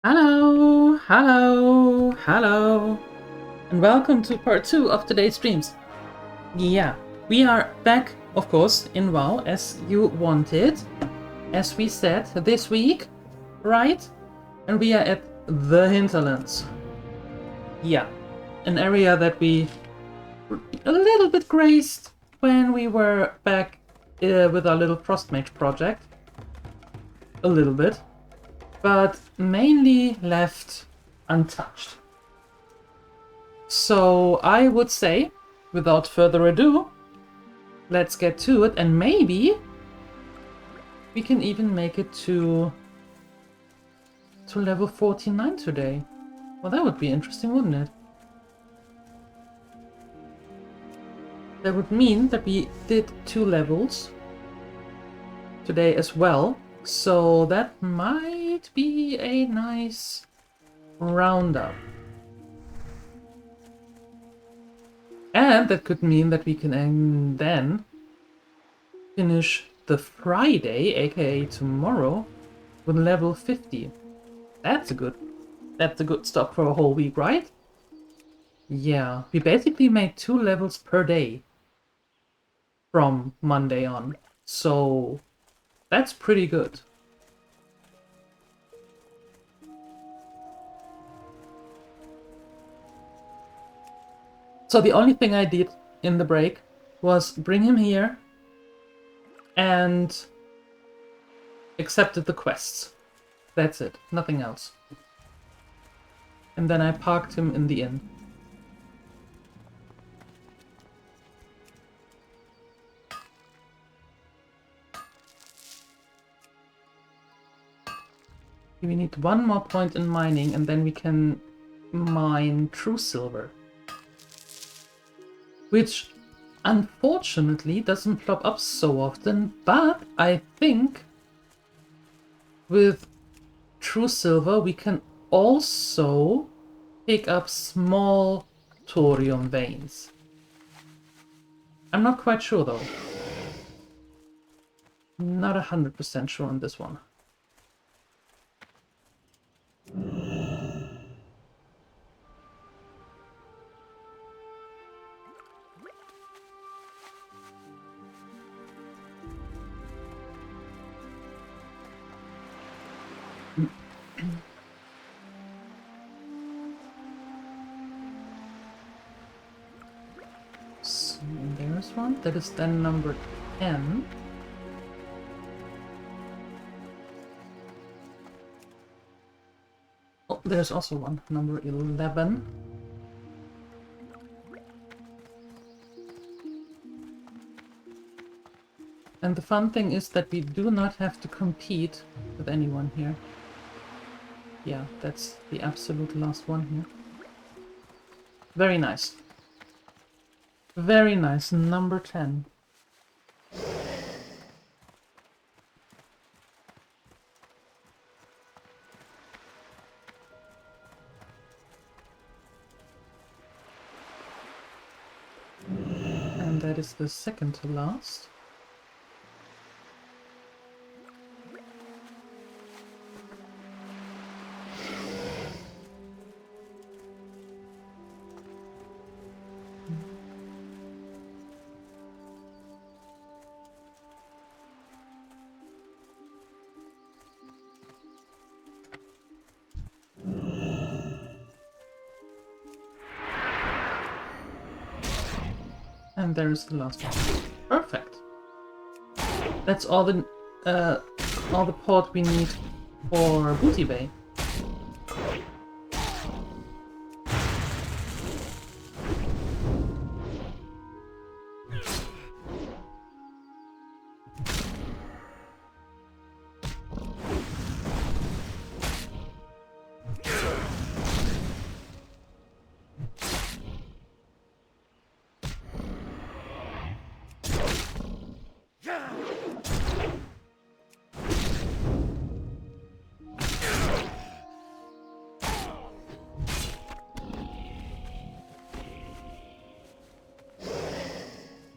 Hello, hello, hello, and welcome to part 2 of today's streams. Yeah, we are back, of course, in WoW as you wanted, as we said this week, right? And we are at the Hinterlands. Yeah, an area that we a little bit grazed when we were back with our little Frostmage project. A little bit. But mainly left untouched. So I would say, without further ado, let's get to it, and maybe we can even make it to level 49 today. Well, that would be interesting, wouldn't it? That would mean that we did 2 levels today as well, so that might be a nice roundup. And that could mean that we can then finish the Friday, aka tomorrow, with level 50. That's a good stop for a whole week, right? Yeah, we basically made 2 levels per day from Monday on. So that's pretty good. So the only thing I did in the break was bring him here and accepted the quests. That's it, nothing else. And then I parked him in the inn. We need 1 more point in mining and then we can mine true silver. Which unfortunately doesn't plop up so often, but I think with true silver we can also pick up small thorium veins. I'm not quite sure though. Not 100% sure on this one. So there's one. That is then number 10. Oh, there's also one, number 11. And the fun thing is that we do not have to compete with anyone here. Yeah, that's the absolute last one here. Very nice. Very nice, number 10. And that is the second to last. And there's the last one. Perfect. That's all the port we need for Booty Bay.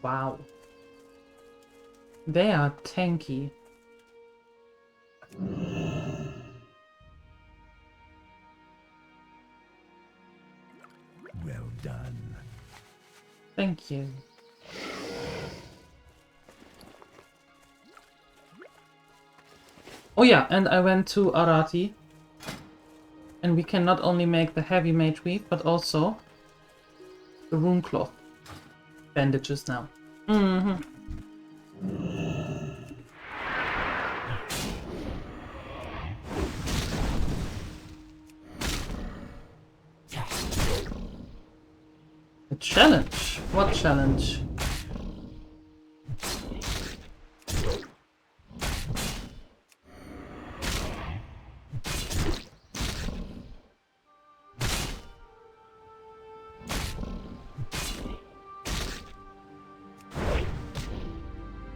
Wow. They are tanky. Well done. Thank you. Oh yeah, and I went to Arati. And we can not only make the heavy mage weave, but also the rune cloth bandages now. Mm-hmm. A challenge? What challenge?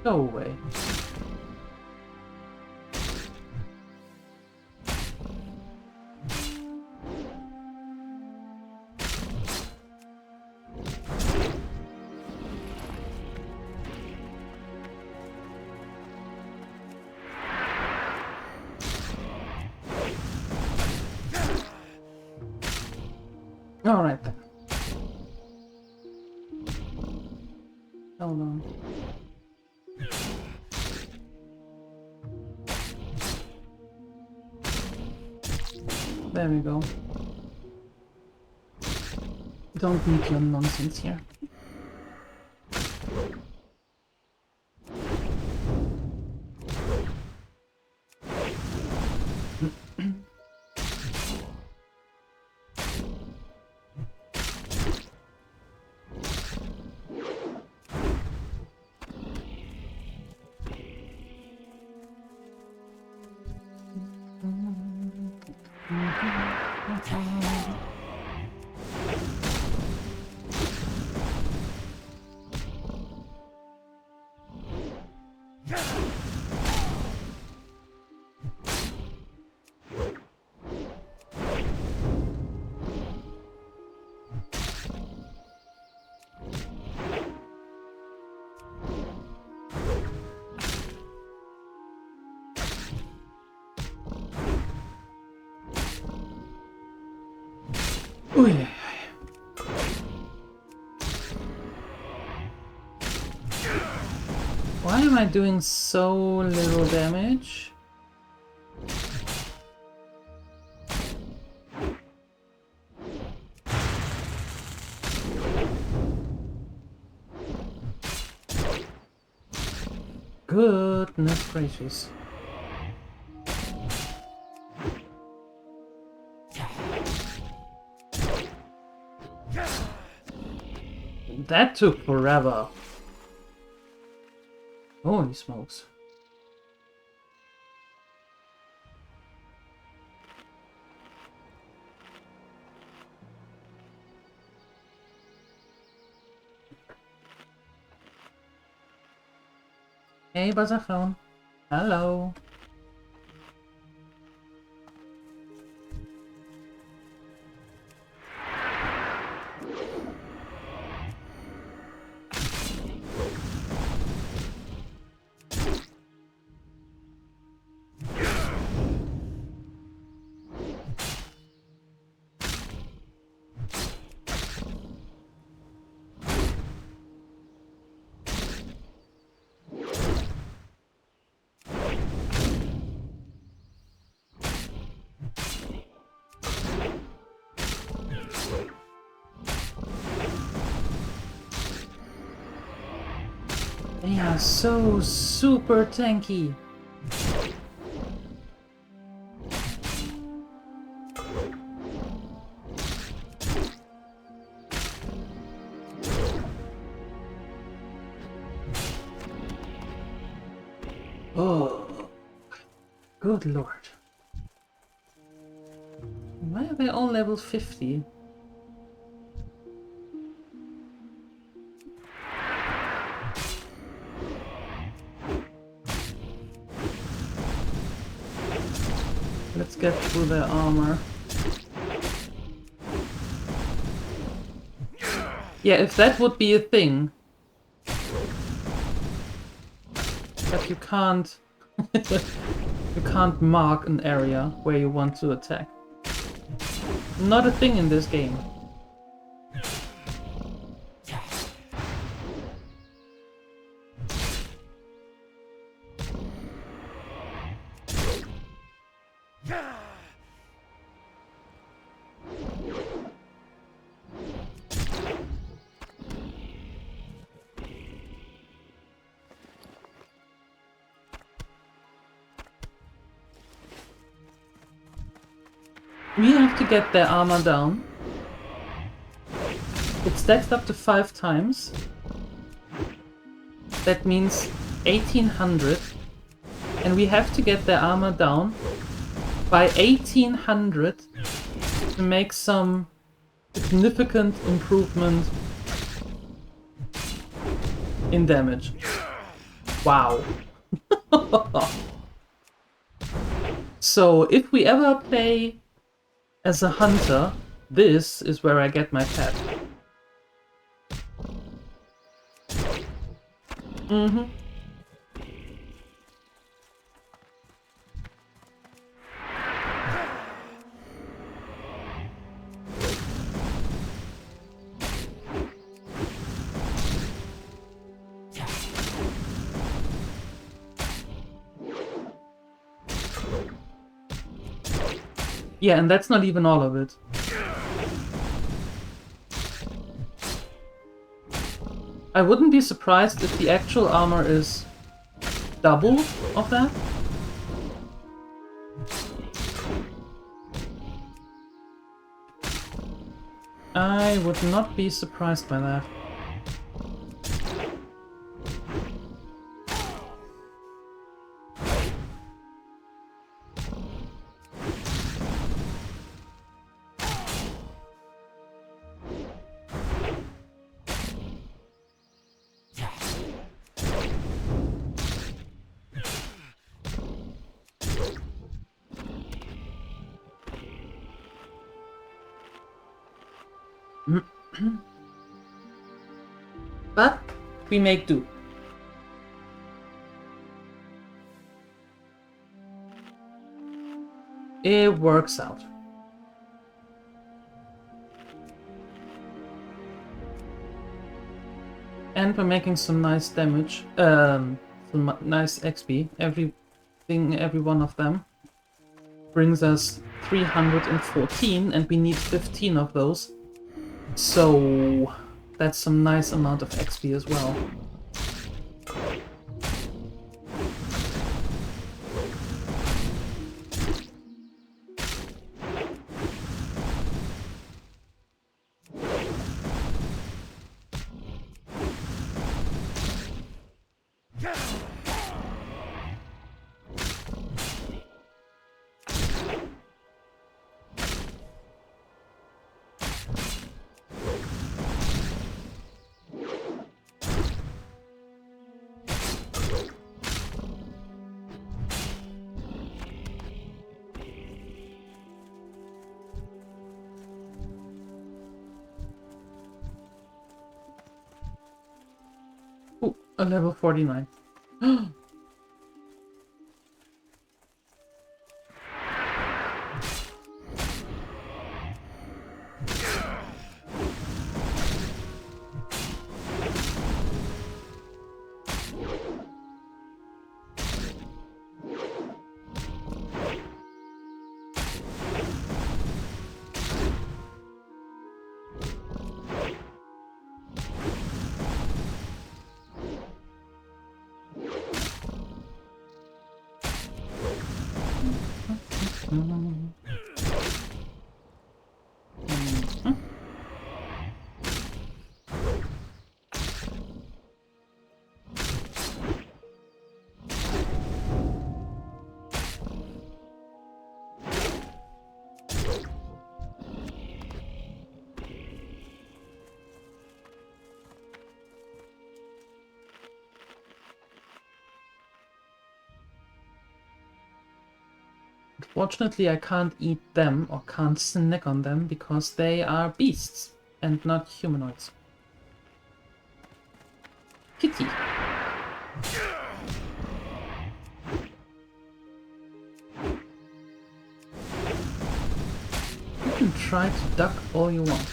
Go away. Alright then. Hold on. There we go. Don't need your nonsense here. Oh yeah. Why am I doing so little damage? Goodness gracious. That took forever. Holy smokes. Hey, Bazachoon. Hello. They are so super tanky. Oh, good lord. Why are they all level 50? Let's get through their armor. Yeah, if that would be a thing. But you can't... you can't mark an area where you want to attack. Not a thing in this game. We have to get their armor down. It stacks up to 5 times. That means 1800. And we have to get their armor down by 1800 to make some significant improvement in damage. Wow. So if we ever play as a hunter, this is where I get my pet. Mm-hmm. Yeah, and that's not even all of it. I wouldn't be surprised if the actual armor is double of that. I would not be surprised by that. But we make do. It works out. And we're making some nice damage. Some nice XP. Every one of them brings us 314, and we need 15 of those. So that's some nice amount of XP as well. Ooh, a level 49. Unfortunately, I can't eat them or can't snack on them because they are beasts and not humanoids. Kitty. You can try to duck all you want.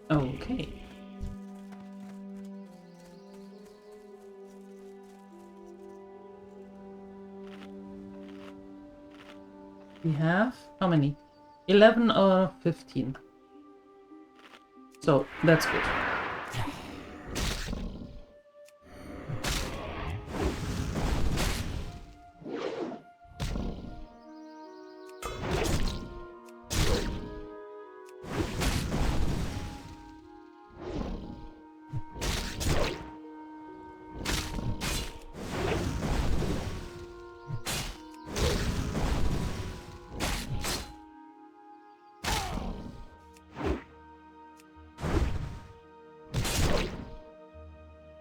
Okay. We have how many? 11 or 15. So that's good.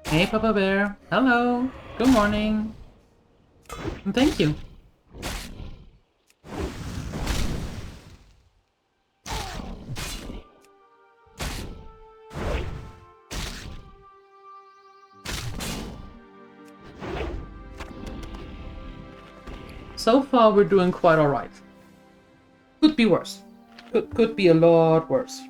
Hey, Papa Bear. Hello. Good morning. And thank you. So far, we're doing quite alright. Could be worse. Could be a lot worse.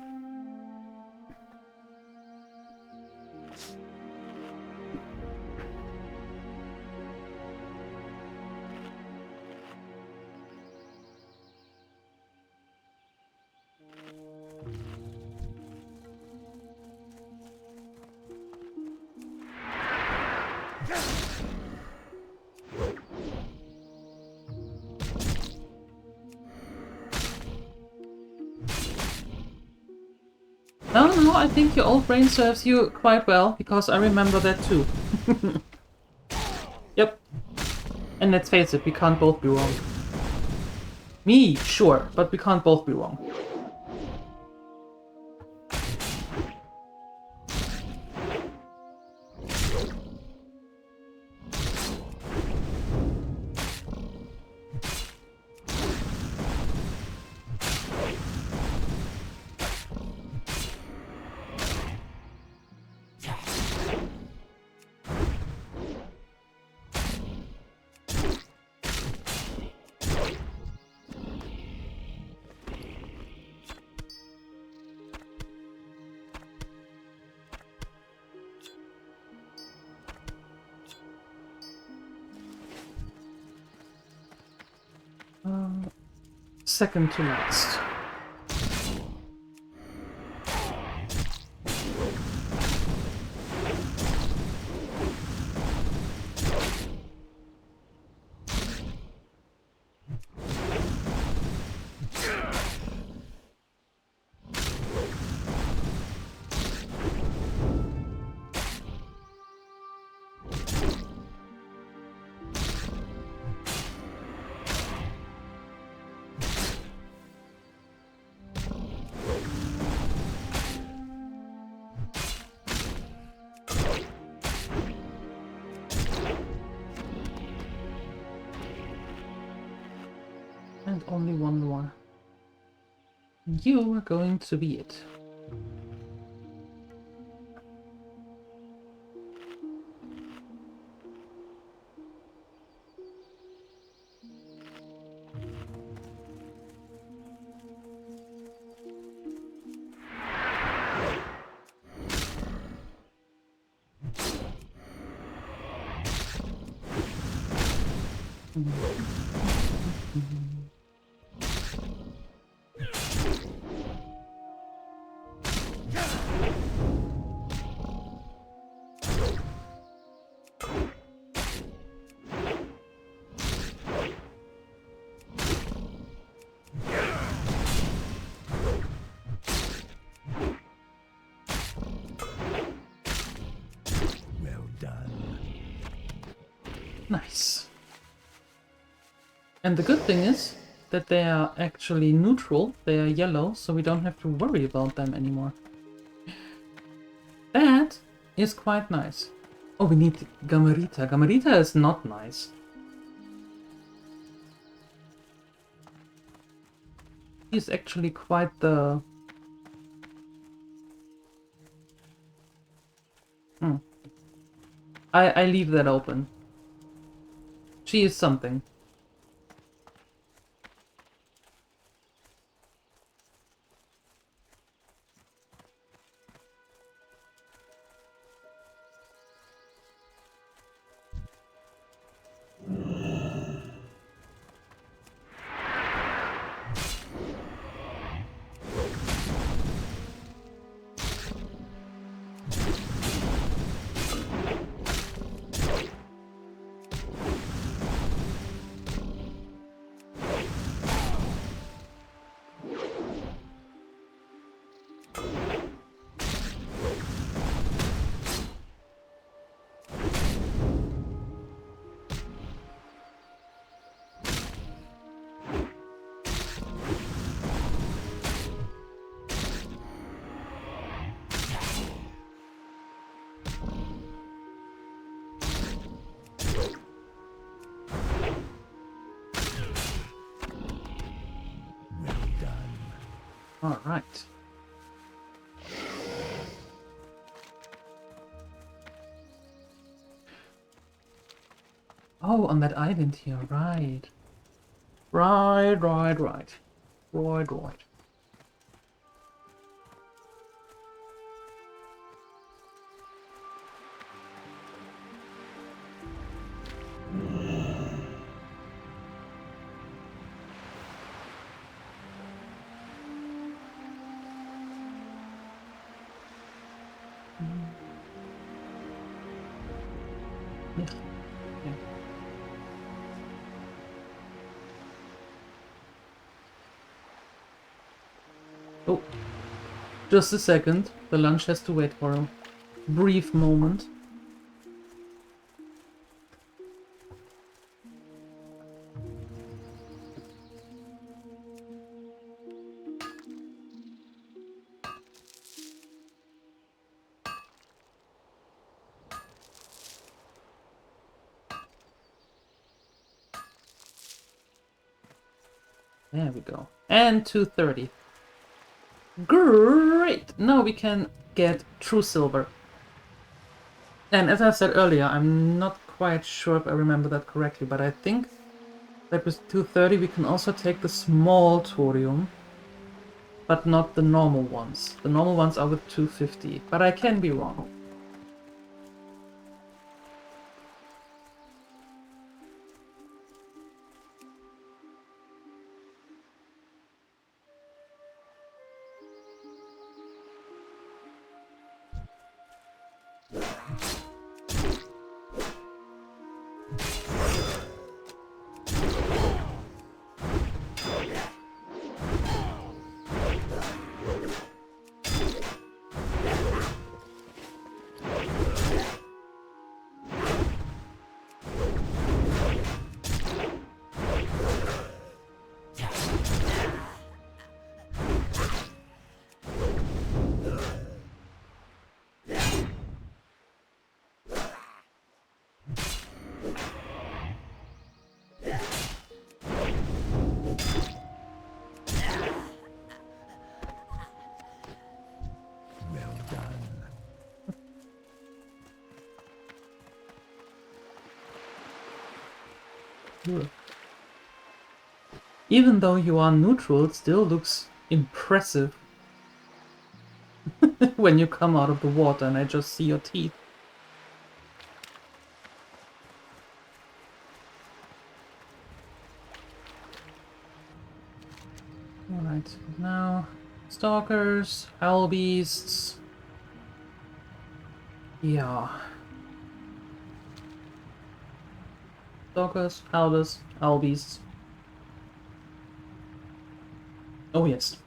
No, I think your old brain serves you quite well, because I remember that too. Yep. And let's face it, we can't both be wrong. Me, sure, but we can't both be wrong. Second to last. And only one more. You are going to be it. Nice. And the good thing is that they are actually neutral, they are yellow, so we don't have to worry about them anymore. That is quite nice. Oh, we need Gamarita. Gamarita is not nice. He's actually quite the... I leave that open. She is something. All right. Oh, on that island here, right. Right. Yeah. Yeah. Oh, just a second. The lunch has to wait for a brief moment. There we go. And 230. Great! Now we can get true silver. And as I said earlier, I'm not quite sure if I remember that correctly, but I think that with 230 we can also take the small thorium, but not the normal ones. The normal ones are with 250, but I can be wrong. Even though you are neutral, it still looks impressive when you come out of the water and I just see your teeth. Alright, now stalkers, owl beasts. Yeah. Stalkers, howlers, owl beasts. Oh yes.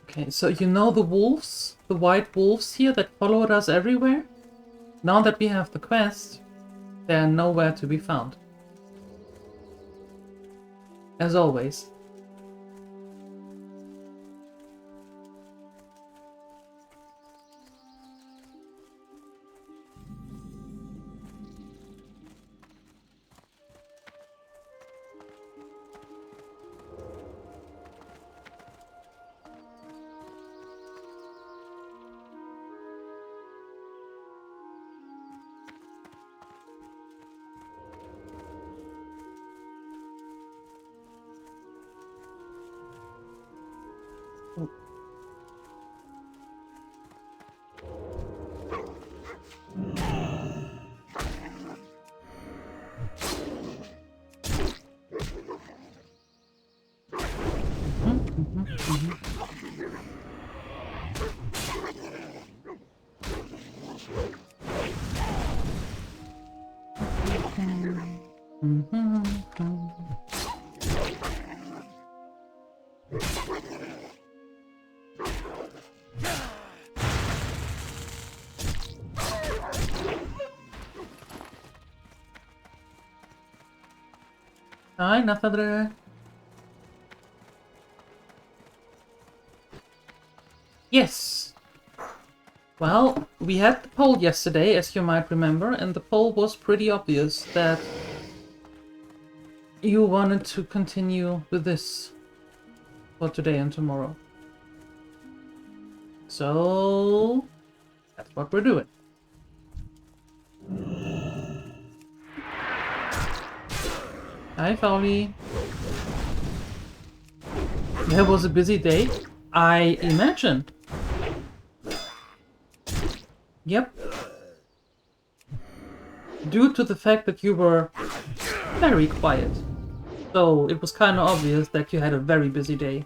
Okay, so you know the wolves? The white wolves here that followed us everywhere? Now that we have the quest, they're nowhere to be found. As always. Hi, Nafadre. Yes. Well, we had the poll yesterday, as you might remember, and the poll was pretty obvious that you wanted to continue with this for today and tomorrow. So that's what we're doing. Hi, Fowley. That was a busy day, I imagine. Yep. Due to the fact that you were very quiet. So it was kind of obvious that you had a very busy day.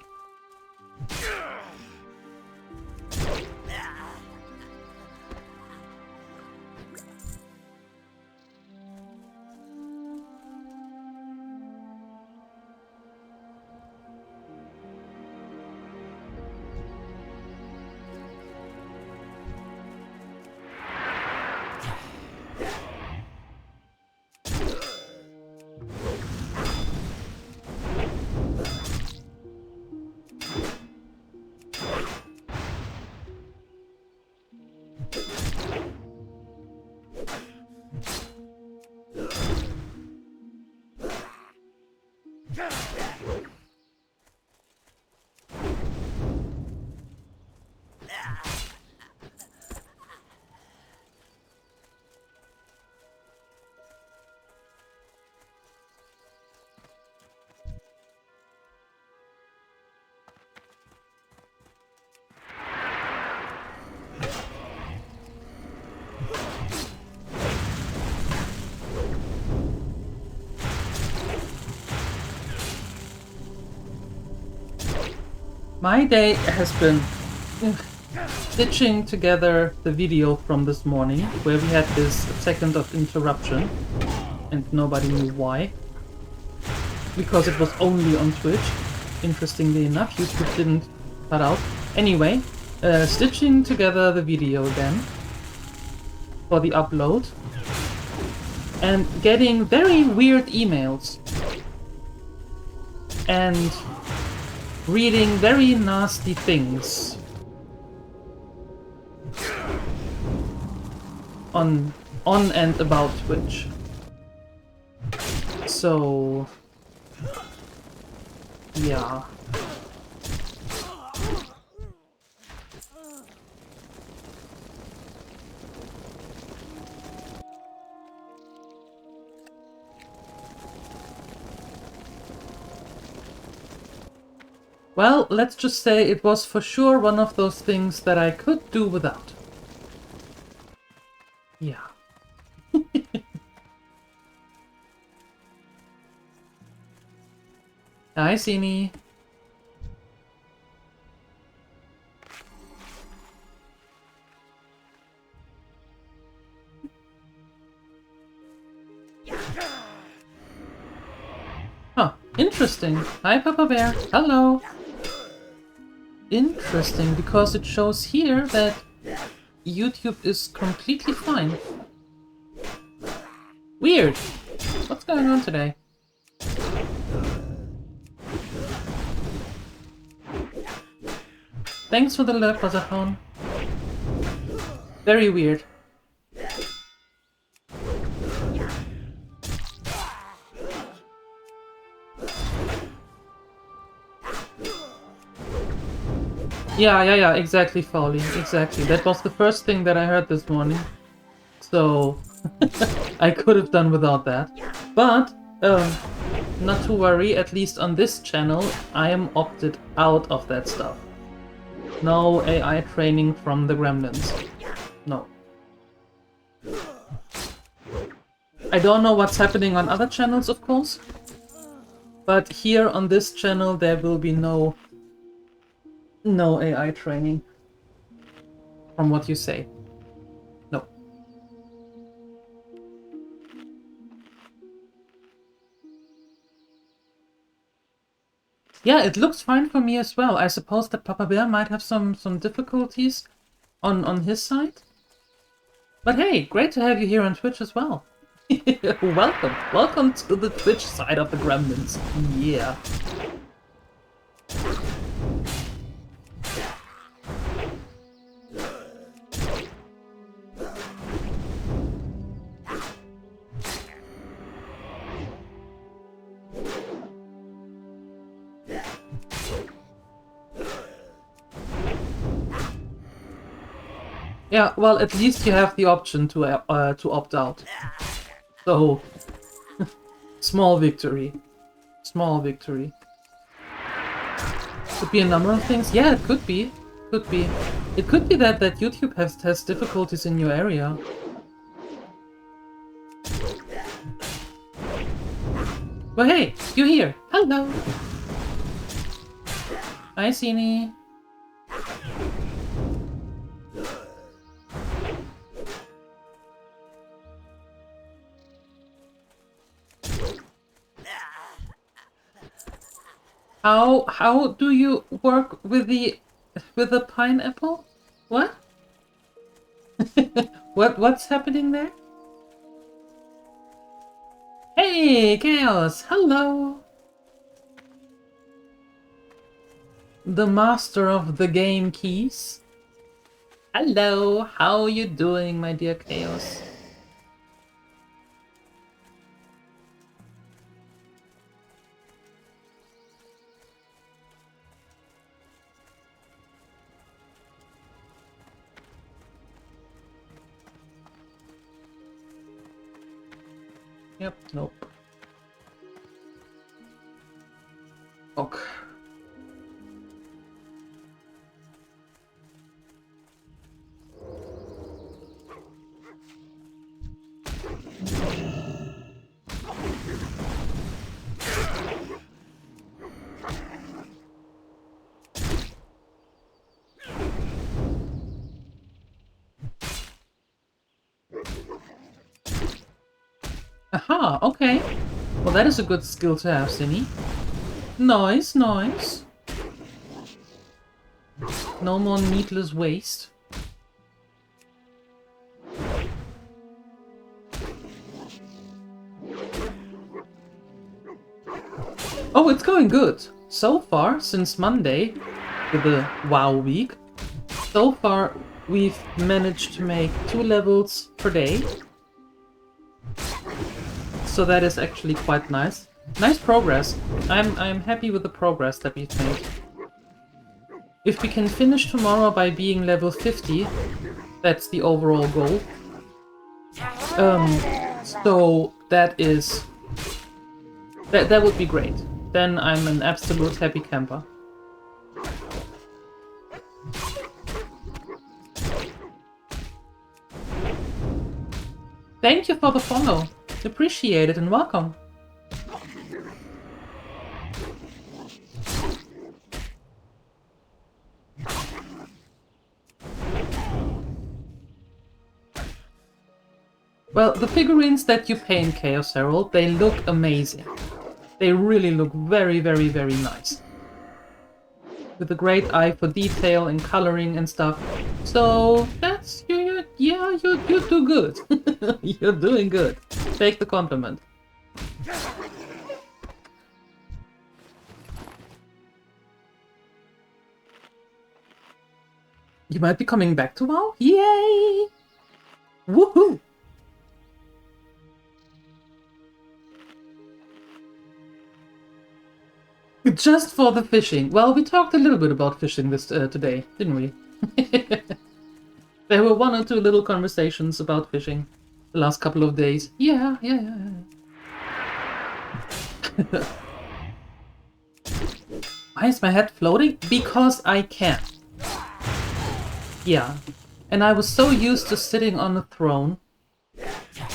My day has been stitching together the video from this morning, where we had this second of interruption, and nobody knew why. Because it was only on Twitch, interestingly enough. YouTube didn't cut out. Anyway, stitching together the video again for the upload, and getting very weird emails, and reading very nasty things on and about Twitch. So yeah. Well, let's just say it was for sure one of those things that I could do without. Yeah. Hi, Sini. Huh, interesting. Hi, Papa Bear. Hello. Interesting, because it shows here that YouTube is completely fine. Weird. What's going on today? Thanks for the love, Buzzerphone. Very weird. Yeah, exactly, Folly. Exactly. That was the first thing that I heard this morning. So, I could have done without that. But, not to worry, at least on this channel, I am opted out of that stuff. No AI training from the gremlins. No. I don't know what's happening on other channels, of course. But here on this channel, there will be no AI training. From what you say. No. Yeah, it looks fine for me as well. I suppose that Papa Bear might have some difficulties on his side. But hey, great to have you here on Twitch as well. Welcome. Welcome to the Twitch side of the Gremlins. Yeah. Yeah, well, at least you have the option to opt out. So, small victory. Small victory. Could be a number of things. Yeah, it could be. Could be. It could be that YouTube has difficulties in your area. Well, hey, you're here. Hello. Hi, Sini. How do you work with the pineapple? What? What's happening there? Hey, Chaos! Hello! The master of the game keys. Hello! How are you doing, my dear Chaos? Yep, nope. Okay. Aha, okay. Well, that is a good skill to have, Cinny. Nice, nice. No more needless waste. Oh, it's going good. So far, since Monday, with the WoW week, so far we've managed to make 2 levels per day. So that is actually quite nice. Nice progress. I'm happy with the progress that we've made. If we can finish tomorrow by being level 50, that's the overall goal. So that is... That would be great. Then I'm an absolute happy camper. Thank you for the follow. Appreciate it and welcome. Well, the figurines that you paint, Chaos Herald, they look amazing. They really look very, very, very nice. With a great eye for detail and coloring and stuff. So, that's... you do good. You're doing good. Take the compliment. You might be coming back to WoW? Yay! Woohoo! Just for the fishing. Well, we talked a little bit about fishing this today, didn't we? There were one or two little conversations about fishing the last couple of days. Yeah. Why is my head floating? Because I can. Yeah. And I was so used to sitting on a throne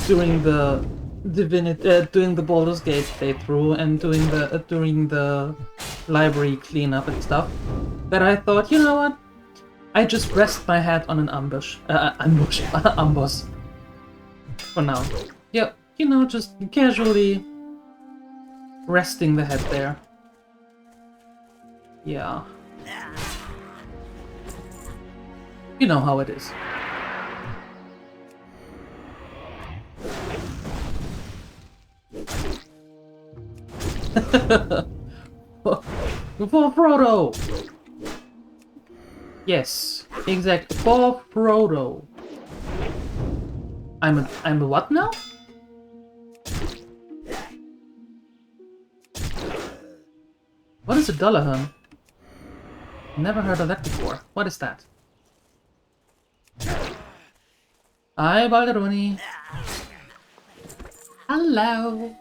during the doing the Baldur's Gate playthrough and during the library cleanup and stuff, that I thought, you know what? I just rest my head on an ambush for now. Yeah, you know, just casually resting the head there. Yeah. You know how it is. For Frodo! Yes, exactly. For Frodo. I'm a what now? What is a Dullahan? Never heard of that before. What is that? Hi, Balderoni. Hello.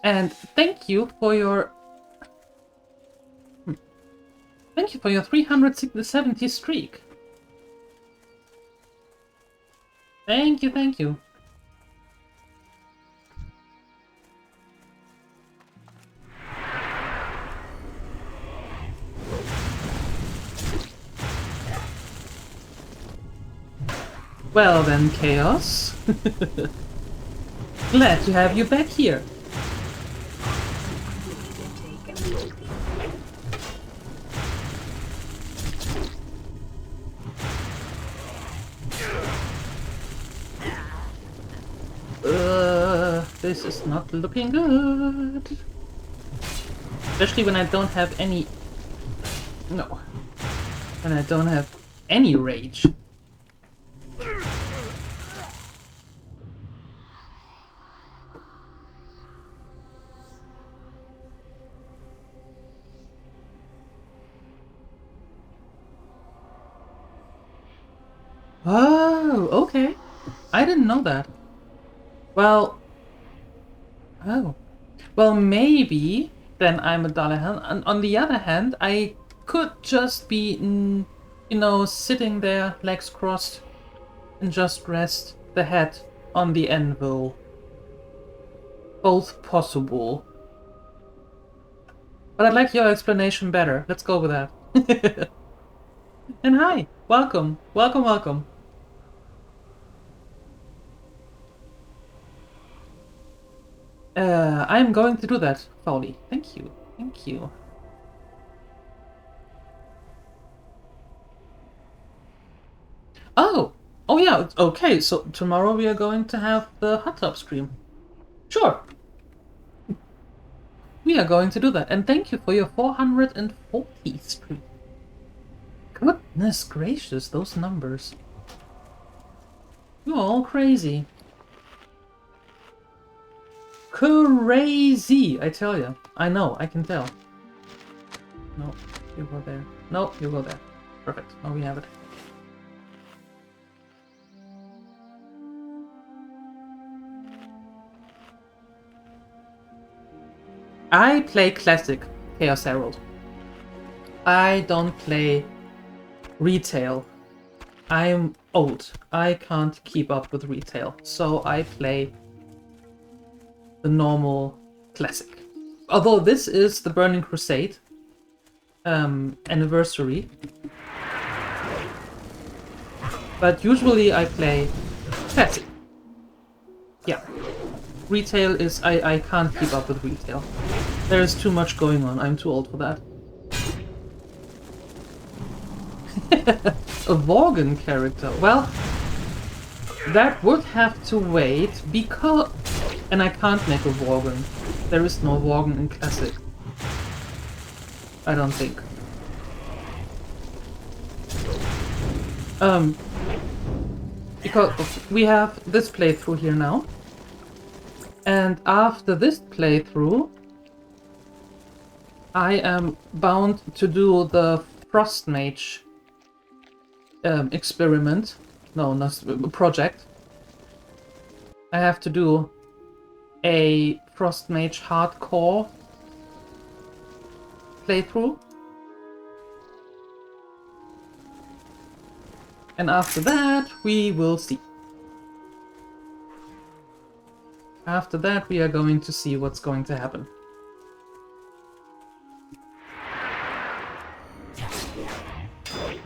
And thank you for your 370 streak. Thank you. Well then, Chaos. Glad to have you back here. This is not looking good. Especially when I don't have any... No. When I don't have any rage. Oh, okay. I didn't know that. Well... Oh. Well, maybe then I'm a Dullahan. And on the other hand, I could just be, you know, sitting there, legs crossed, and just rest the head on the anvil. Both possible. But I like your explanation better. Let's go with that. And hi! Welcome! Welcome! I'm going to do that, Fowley. Thank you. Oh yeah, okay, so tomorrow we are going to have the hot tub stream. Sure. We are going to do that, and thank you for your 440 stream. Goodness gracious, those numbers. You're all crazy. Crazy, I tell you. I know, I can tell. No, you go there. No, you go there. Perfect. Now we have it. I play classic Chaos Herald. I don't play retail. I'm old. I can't keep up with retail, so I play the normal classic. Although this is the Burning Crusade anniversary, but usually I play classic. Yeah, retail is I can't keep up with retail. There is too much going on. I'm too old for that. A Worgen character. Well, that would have to wait because... And I can't make a Worgen. There is no Worgen in Classic. I don't think. Because we have this playthrough here now. And after this playthrough, I am bound to do the Frost Mage experiment. No, not project. I have to do a Frost Mage hardcore playthrough. And after that, we will see. After that, we are going to see what's going to happen.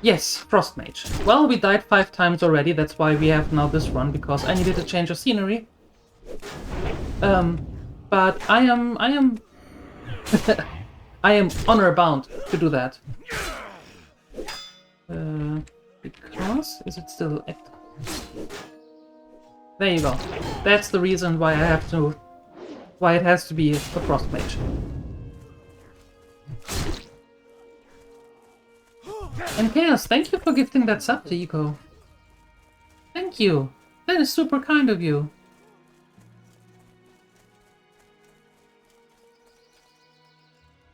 Yes, Frost Mage. Well, we died 5 times already, that's why we have now this run, because I needed a change of scenery. But I am I am honor bound to do that. Because is it still active? There you go. That's the reason why why it has to be a Frost Mage. And Chaos, thank you for gifting that sub to Eco. Thank you. That is super kind of you.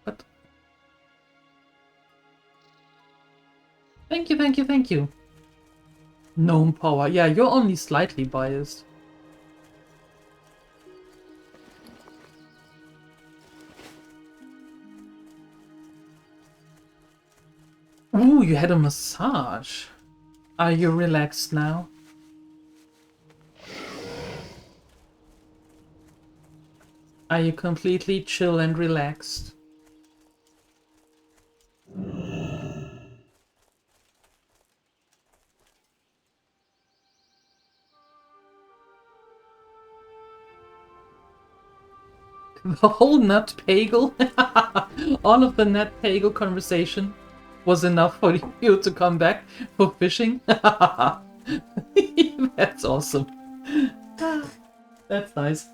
But thank you, thank you, thank you. Gnome power. Yeah, you're only slightly biased. Ooh, you had a massage. Are you relaxed now? Are you completely chill and relaxed? The whole nut pagel? All of the nut pagel conversation was enough for you to come back for fishing? That's awesome. That's nice.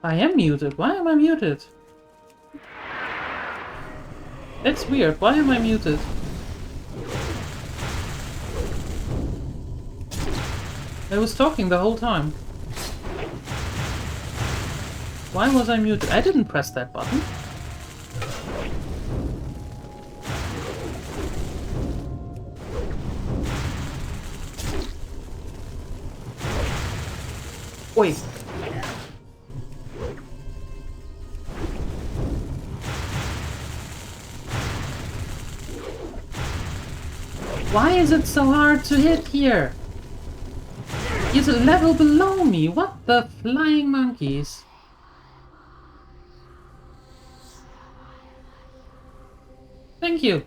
I am muted. Why am I muted? That's weird. Why am I muted? I was talking the whole time. Why was I muted? I didn't press that button. Wait. Why is it so hard to hit here? He's a level below me. What the flying monkeys? Thank you.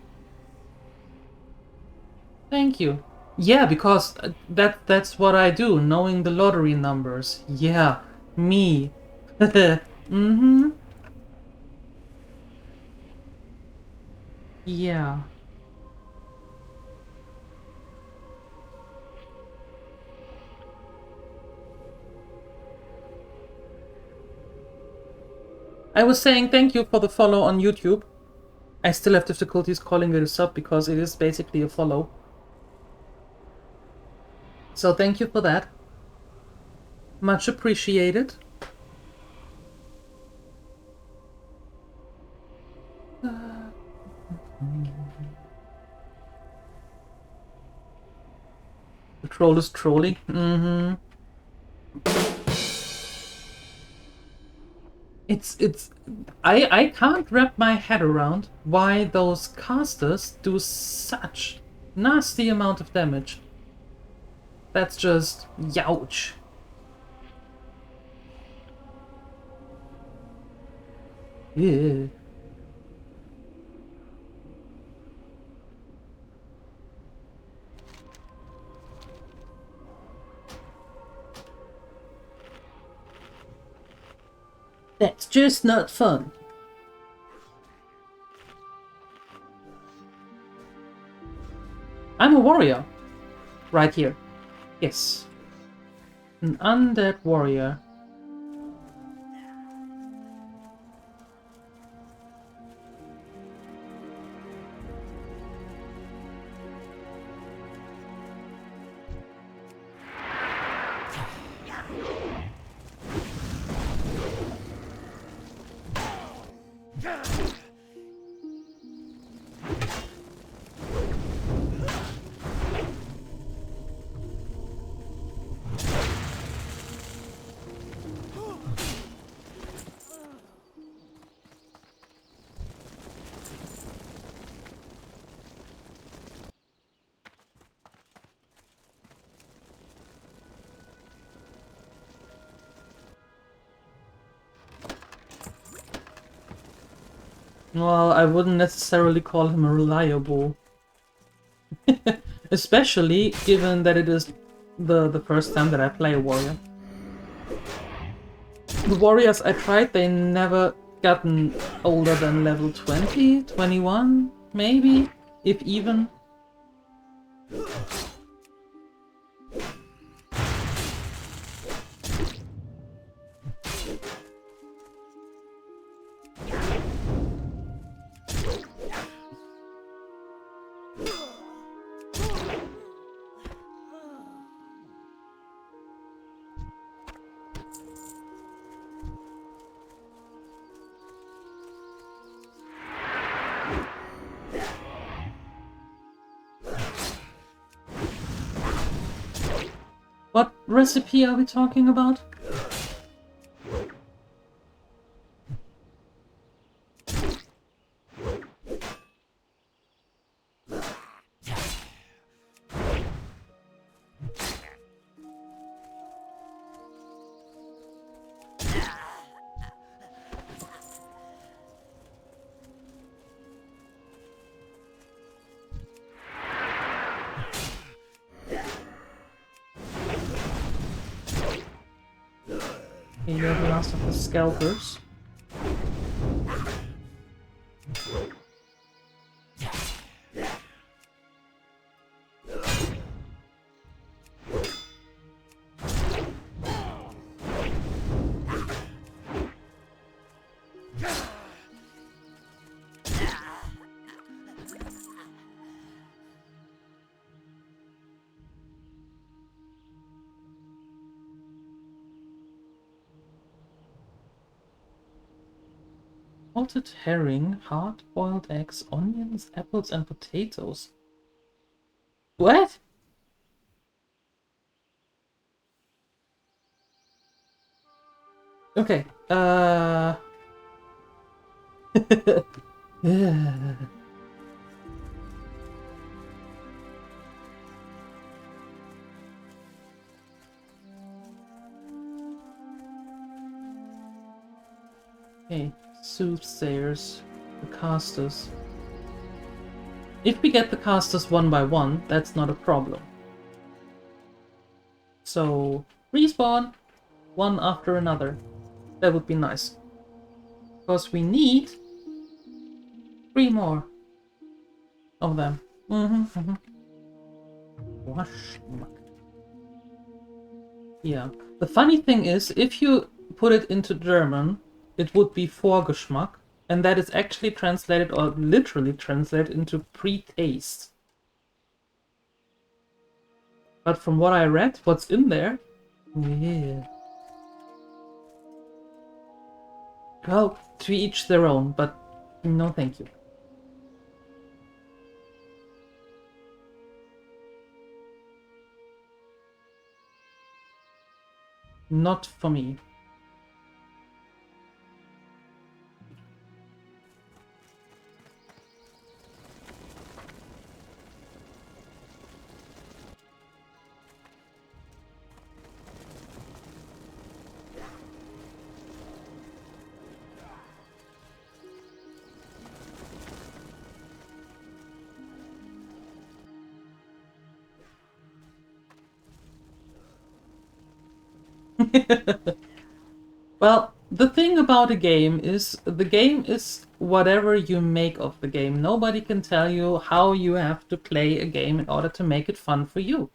Thank you. Yeah, because that's what I do, knowing the lottery numbers. Yeah, me. Mm-hmm. Yeah. I was saying thank you for the follow on YouTube. I still have difficulties calling it a sub because it is basically a follow. So thank you for that. Much appreciated. The troll is trolling. Mm-hmm. I can't wrap my head around why those casters do such nasty amount of damage. That's just youch. Yeah. That's just not fun. I'm a warrior. Right here. Yes. An undead warrior. Well, I wouldn't necessarily call him a reliable. Especially given that it is the first time that I play a warrior. The warriors I tried, they never gotten older than level 20, 21, maybe, if even. What recipe are we talking about? Okay, you're the last of the scalpers. Salted herring, hard-boiled eggs, onions, apples, and potatoes. What? Okay, yeah. Okay, soothsayers, the casters. If we get the casters one by one, that's not a problem. So, respawn one after another. That would be nice. Because we need 3 more of them. Yeah. The funny thing is, if you put it into German, it would be Vorgeschmack, and that is actually translated, or literally translated, into pre-taste. But from what I read, what's in there... Yeah. Well, to each their own, but no thank you. Not for me. Well, the thing about a game is, the game is whatever you make of the game. Nobody can tell you how you have to play a game in order to make it fun for you.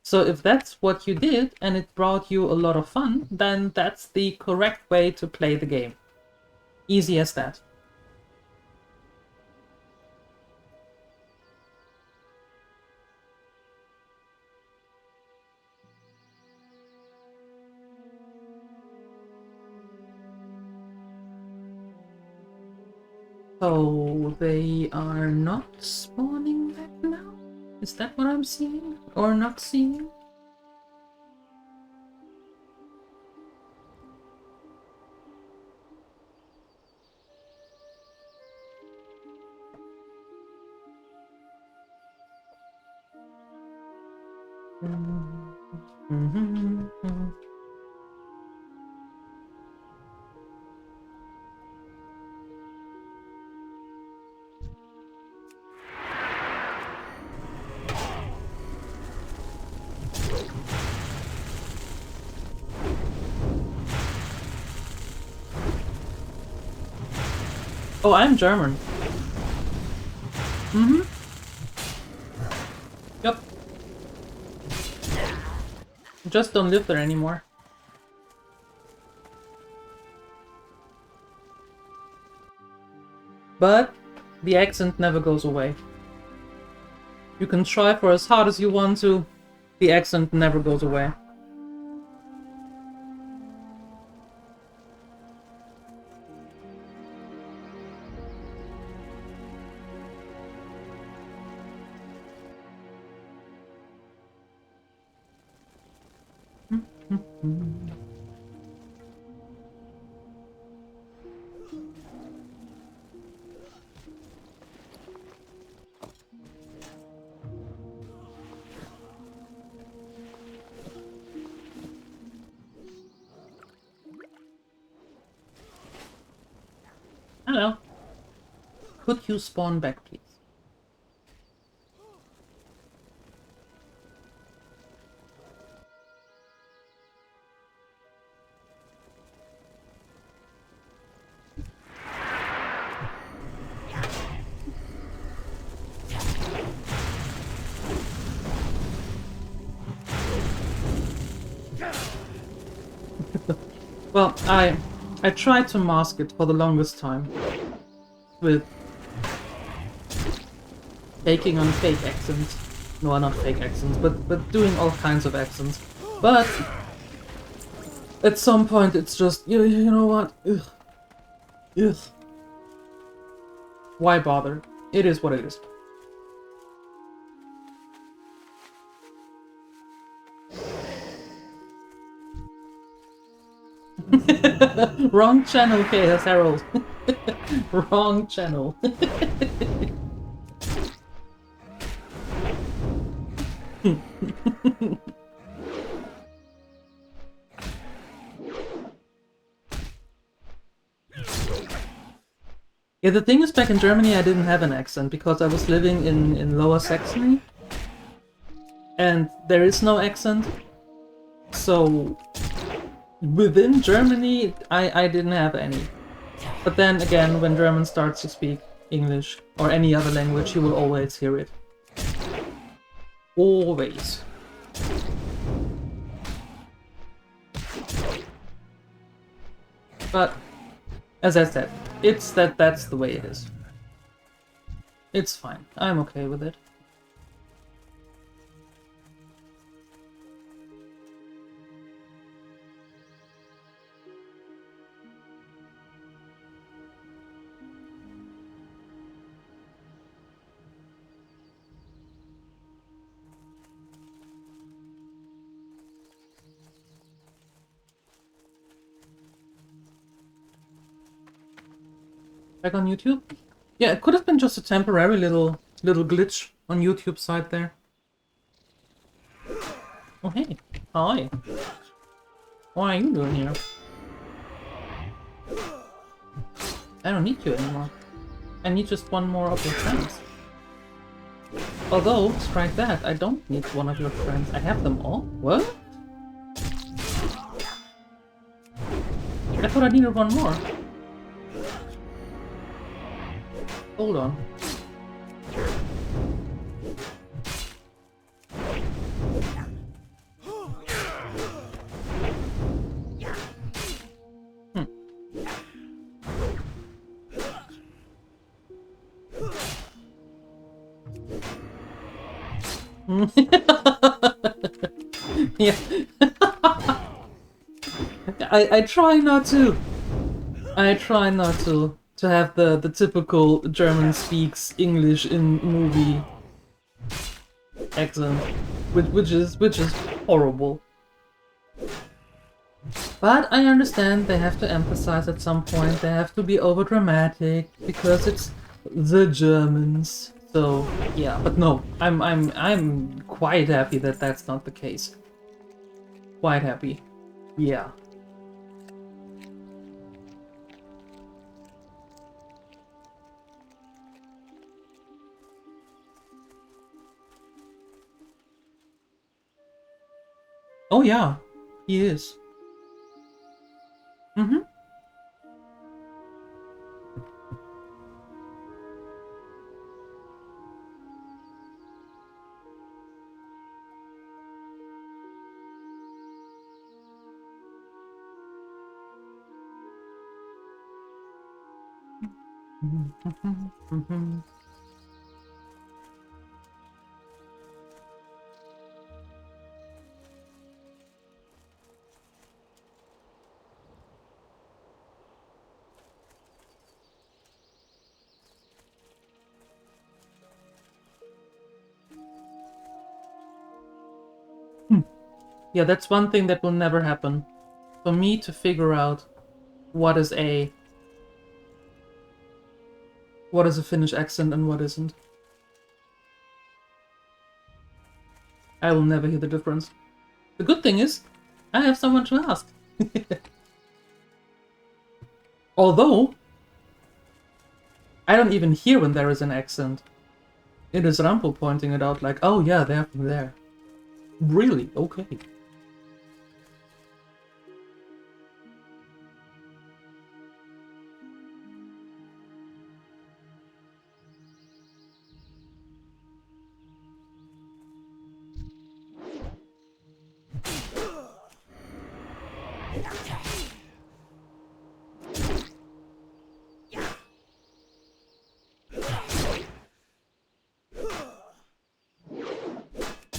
So if that's what you did and it brought you a lot of fun, then that's the correct way to play the game. Easy as that. So they are not spawning back now? Is that what I'm seeing? Or not seeing? Oh, I'm German. Mm-hmm. Yep. Just don't live there anymore. But the accent never goes away. You can try for as hard as you want to, the accent never goes away. Hello. Could you spawn back, please? Well, I tried to mask it for the longest time with taking on fake accents. No, not fake accents, but doing all kinds of accents. But at some point it's just, you know what? Ugh. Ugh. Why bother? It is what it is. Wrong channel, Chaos Herald. Wrong channel. Yeah, the thing is, back in Germany I didn't have an accent because I was living in Lower Saxony. And there is no accent. So within Germany I didn't have any. But then again, when German starts to speak English or any other language, you will always hear it. Always. But as I said, that's the way it is. It's fine. I'm okay with it. Back on YouTube? Yeah, it could have been just a temporary little glitch on YouTube side there. Oh hey, hi. What are you doing here? I don't need you anymore. I need just one more of your friends. Although, strike that, I don't need one of your friends. I have them all? What? I thought I needed one more. Hold on. Yeah. I try not to. I try not to have the typical German speaks English in movie accent, which is horrible. But I understand they have to emphasize at some point. They have to be over dramatic because it's the Germans. So yeah, but no, I'm quite happy that that's not the case. Quite happy. Yeah. Oh yeah, he is. Mm-hmm. Yeah, that's one thing that will never happen. For me to figure out what is a Finnish accent and what isn't. I will never hear the difference. The good thing is, I have someone to ask. Although, I don't even hear when there is an accent. It is Rampo pointing it out like, oh yeah, they're from there. Really? Okay.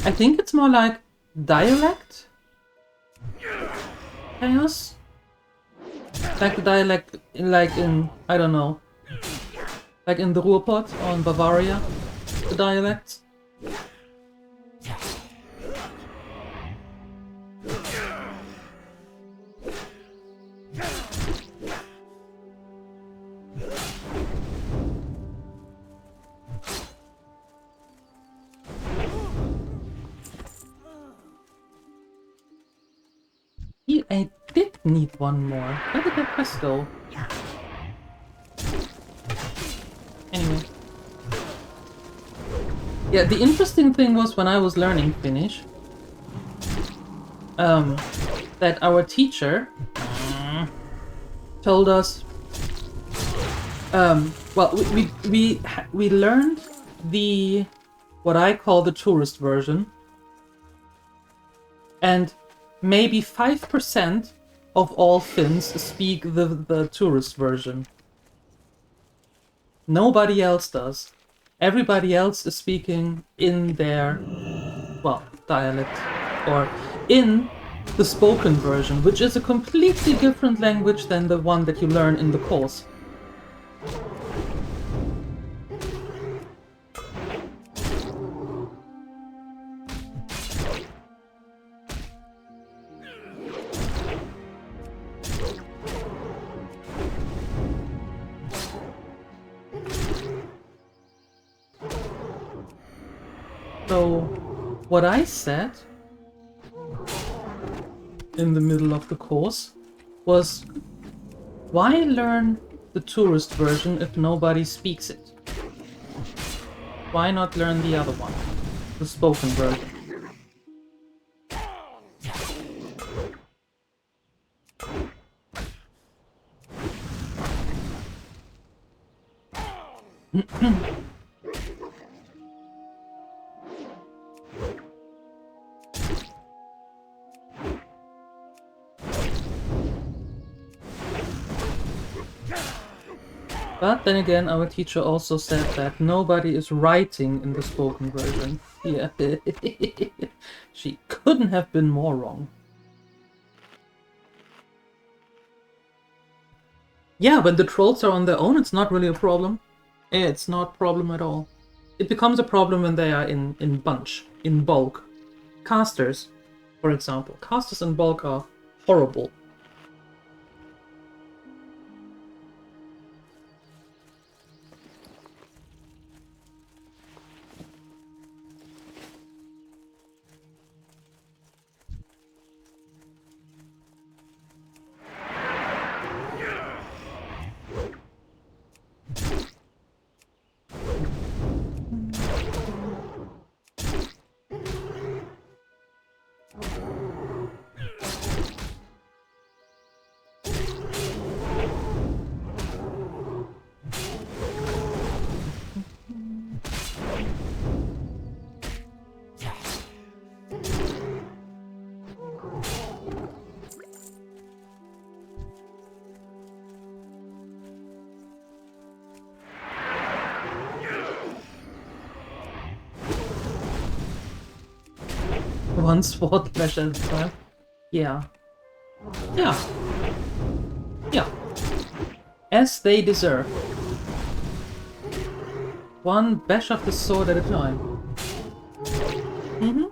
I think it's more like dialect chaos. Like the dialect, like in, I don't know, like in the Ruhrpott or in Bavaria, the dialects. I did need one more. Where did that quest go? Anyway. Yeah, the interesting thing was when I was learning Finnish, that our teacher told us, well, we learned the, what I call the tourist version, and maybe 5% of all Finns speak the tourist version. Nobody else does. Everybody else is speaking in their, well, dialect, or in the spoken version, which is a completely different language than the one that you learn in the course. So, what I said in the middle of the course was, why learn the tourist version if nobody speaks it? Why not learn the other one, the spoken version? But then again, our teacher also said that nobody is writing in the spoken version. Yeah, she couldn't have been more wrong. Yeah, when the trolls are on their own, it's not really a problem. It's not a problem at all. It becomes a problem when they are in bunch, in bulk. Casters, for example. Casters in bulk are horrible. one sword clash at a time. Yeah. Yeah. Yeah. As they deserve. One bash of the sword at a time. Mm-hmm.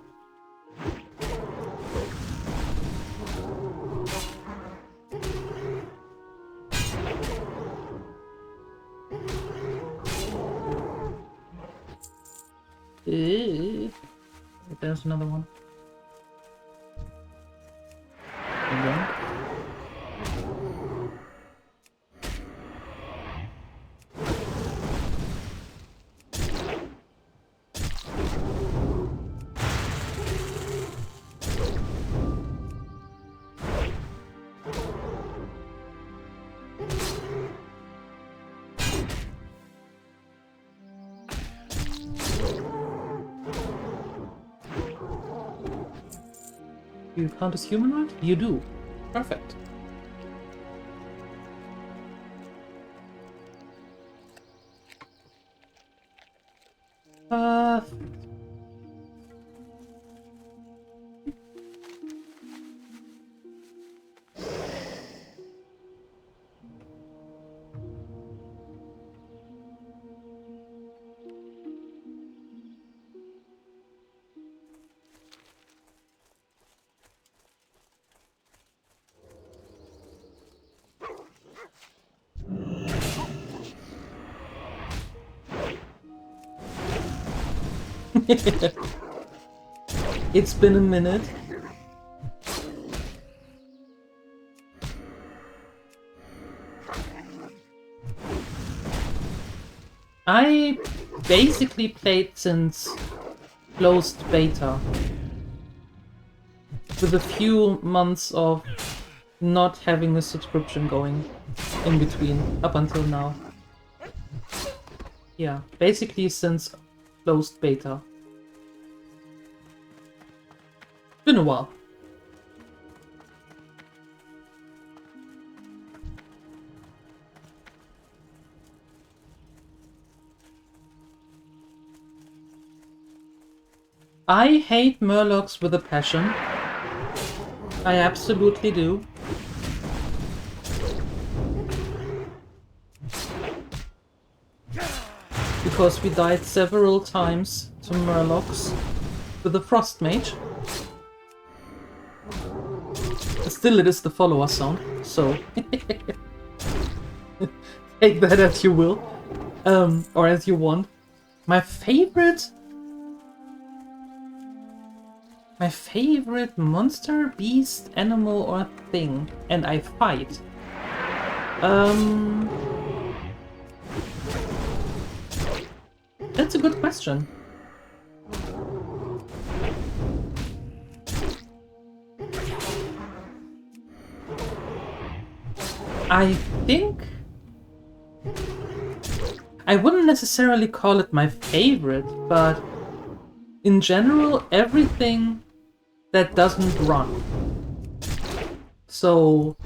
There's another one. Again. You count as humanoid? You do. Perfect. It's been a minute. I basically played since closed beta, with a few months of not having a subscription going in between, up until now. Yeah, basically since closed beta. Been a while. I hate murlocs with a passion. I absolutely do. Because we died several times to murlocs with a frost mage. Still, it is the follower sound, so take that as you will, or as you want. My favorite monster, beast, animal, or thing, and I fight. That's a good question. I think I wouldn't necessarily call it my favorite, but in general, everything that doesn't run. So,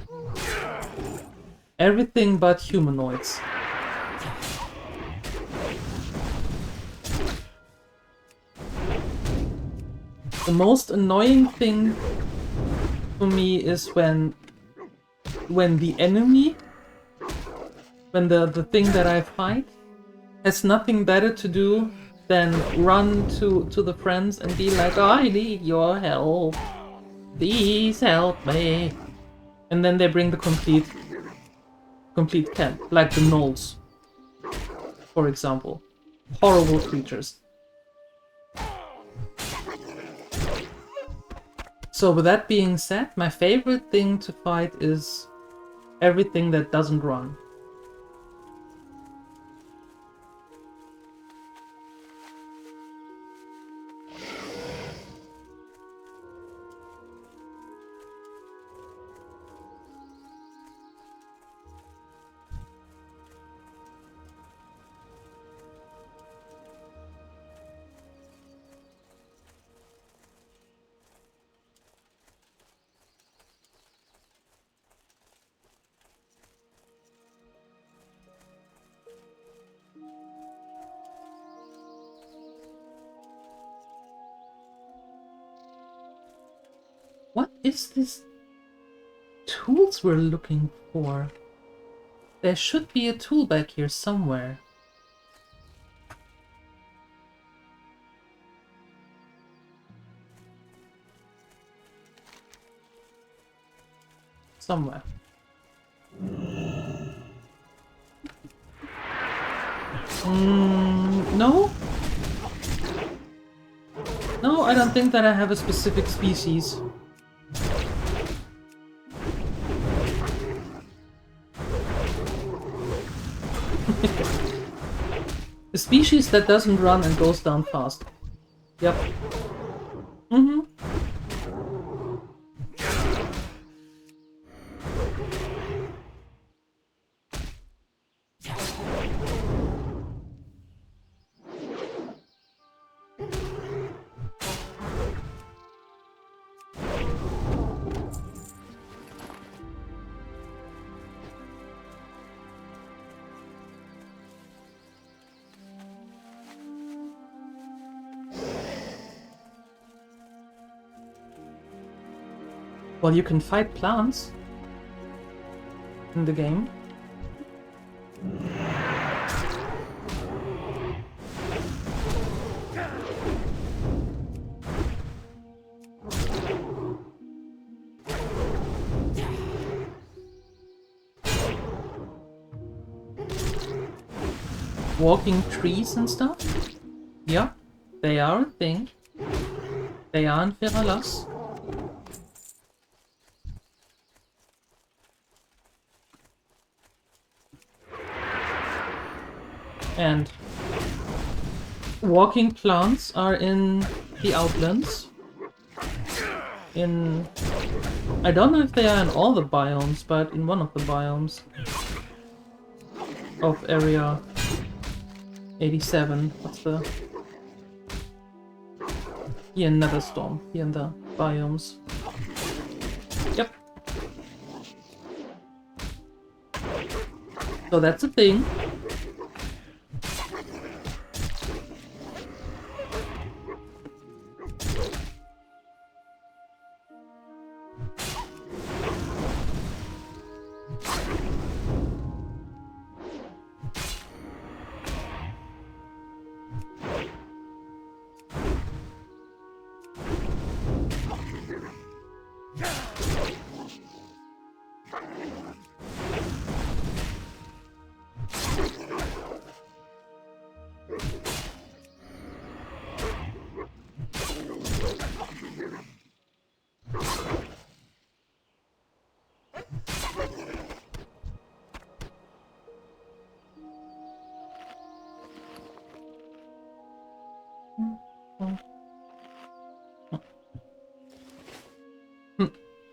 everything but humanoids. The most annoying thing for me is when the enemy, when the thing that I fight has nothing better to do than run to the friends and be like, I need your help. Please help me. And then they bring the complete camp, like the gnolls, for example. Horrible creatures. So with that being said, my favorite thing to fight is everything that doesn't run. is this tools we're looking for? There should be a tool back here somewhere. Somewhere. No? No, I don't think that I have a specific species. A species that doesn't run and goes down fast. Yep. Mm-hmm. Well, you can fight plants in the game. Walking trees and stuff? Yeah, they are a thing. They are in Feralas. And walking plants are in the Outlands. I don't know if they are in all the biomes, but in one of the biomes of area 87. What's the... Here in Netherstorm, here in the biomes. Yep. So that's a thing.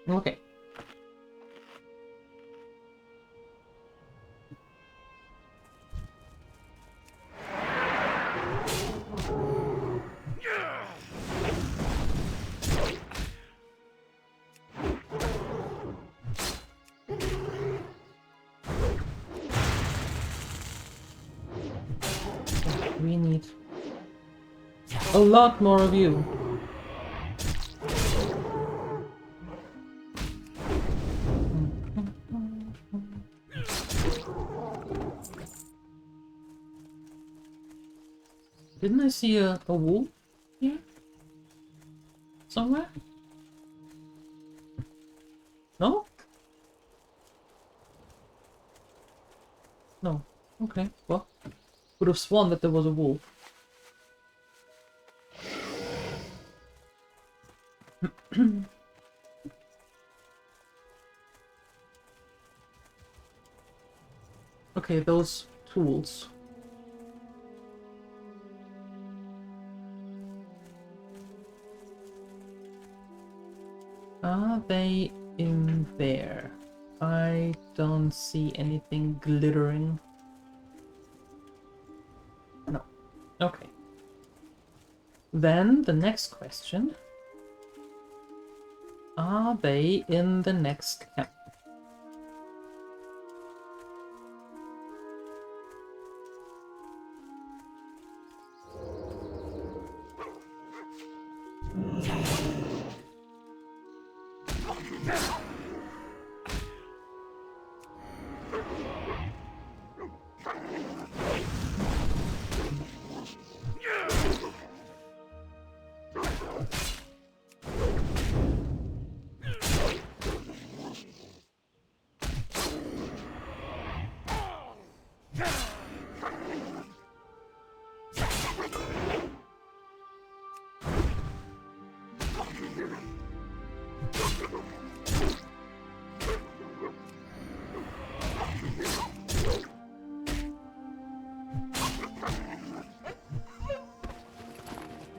Okay. We need a lot more of you. Didn't I see a wolf here? Somewhere? No? No. Okay, well, would have sworn that there was a wolf. Okay, those tools. Are they in there? I don't see anything glittering. No. Okay. Then the next question. Are they in the next camp?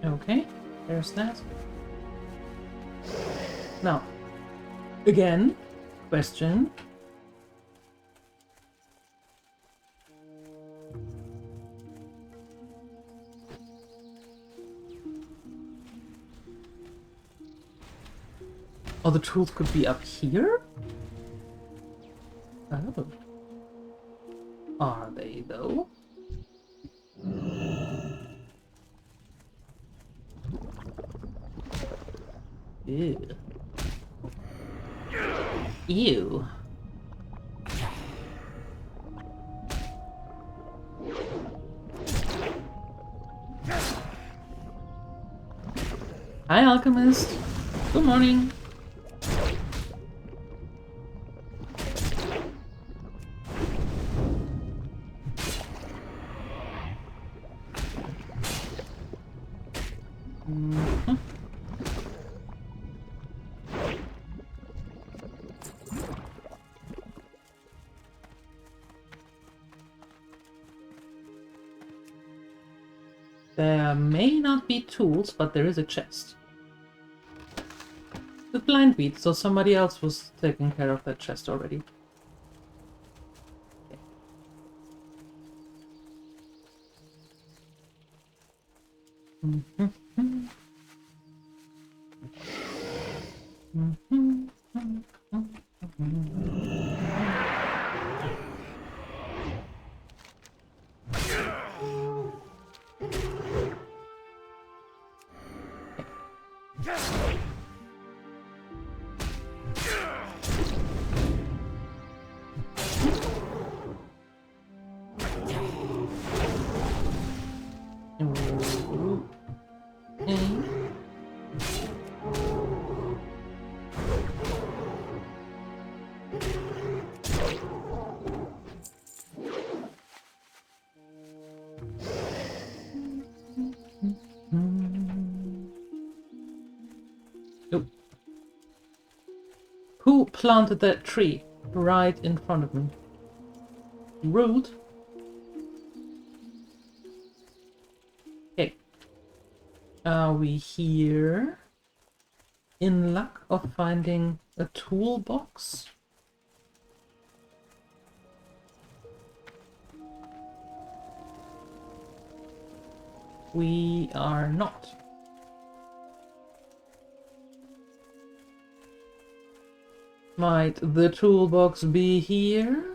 Okay, there's that. Now, again, question. Oh, the tools could be up here? Oh. Are they, though? Ew. Ew. Hi, Alchemist. Good morning. There may not be tools, but there is a chest. The blind beat, so somebody else was taking care of that chest already. Who planted that tree right in front of me? Rude. Okay. Are we here? In luck of finding a toolbox? We are not. Might the toolbox be here?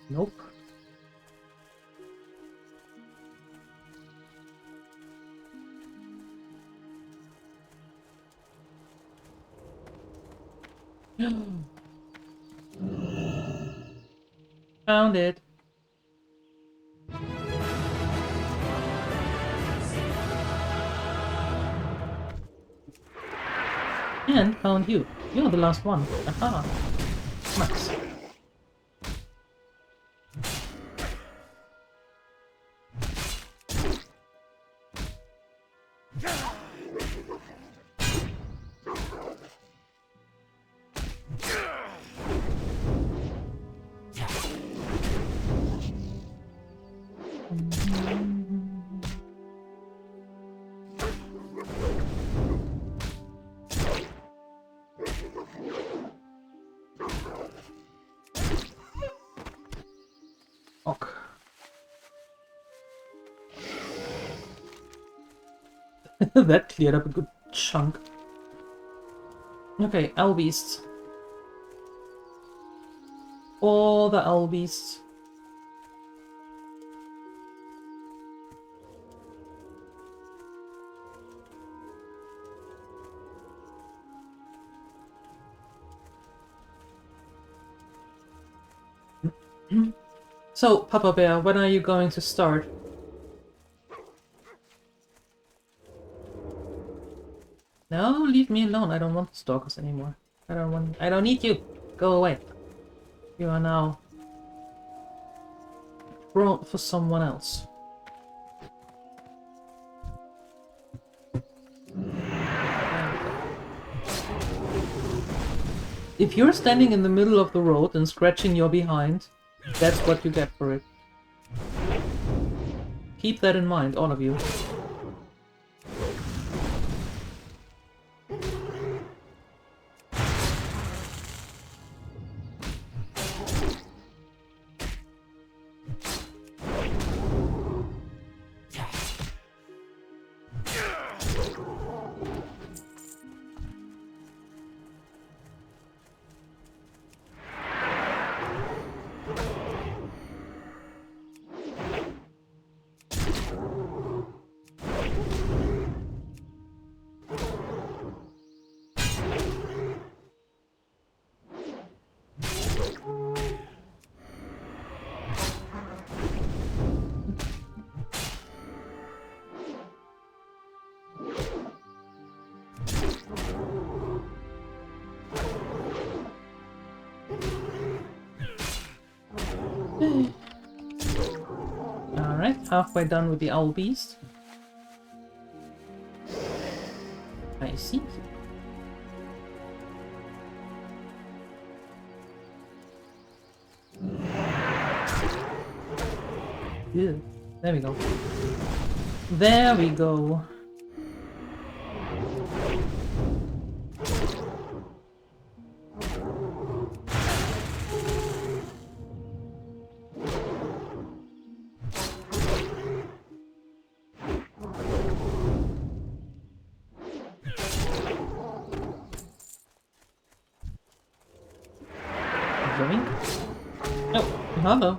Nope. Found it. And found you. You're the last one. Aha. Nice. Ok. That cleared up a good chunk. Okay, owl beasts. All the owl beasts. So, Papa Bear, when are you going to start? No, leave me alone. I don't want stalkers anymore. I don't need you. Go away. You are now brought for someone else. If you're standing in the middle of the road and scratching your behind, that's what you get for it. Keep that in mind, all of you. Alright, halfway done with the owl beast. I see. Yeah, there we go. There we go. Oh, hello.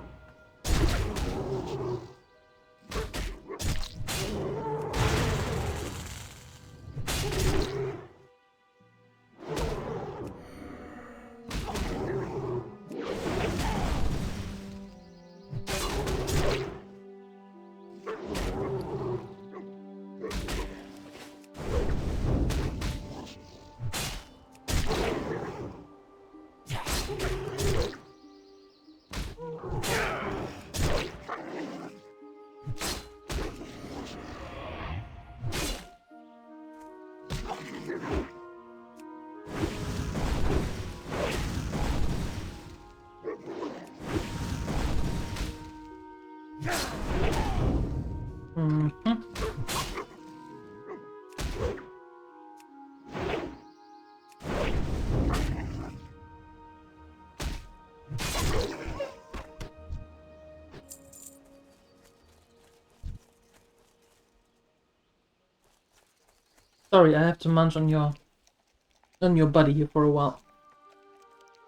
Sorry, I have to munch on your buddy here for a while.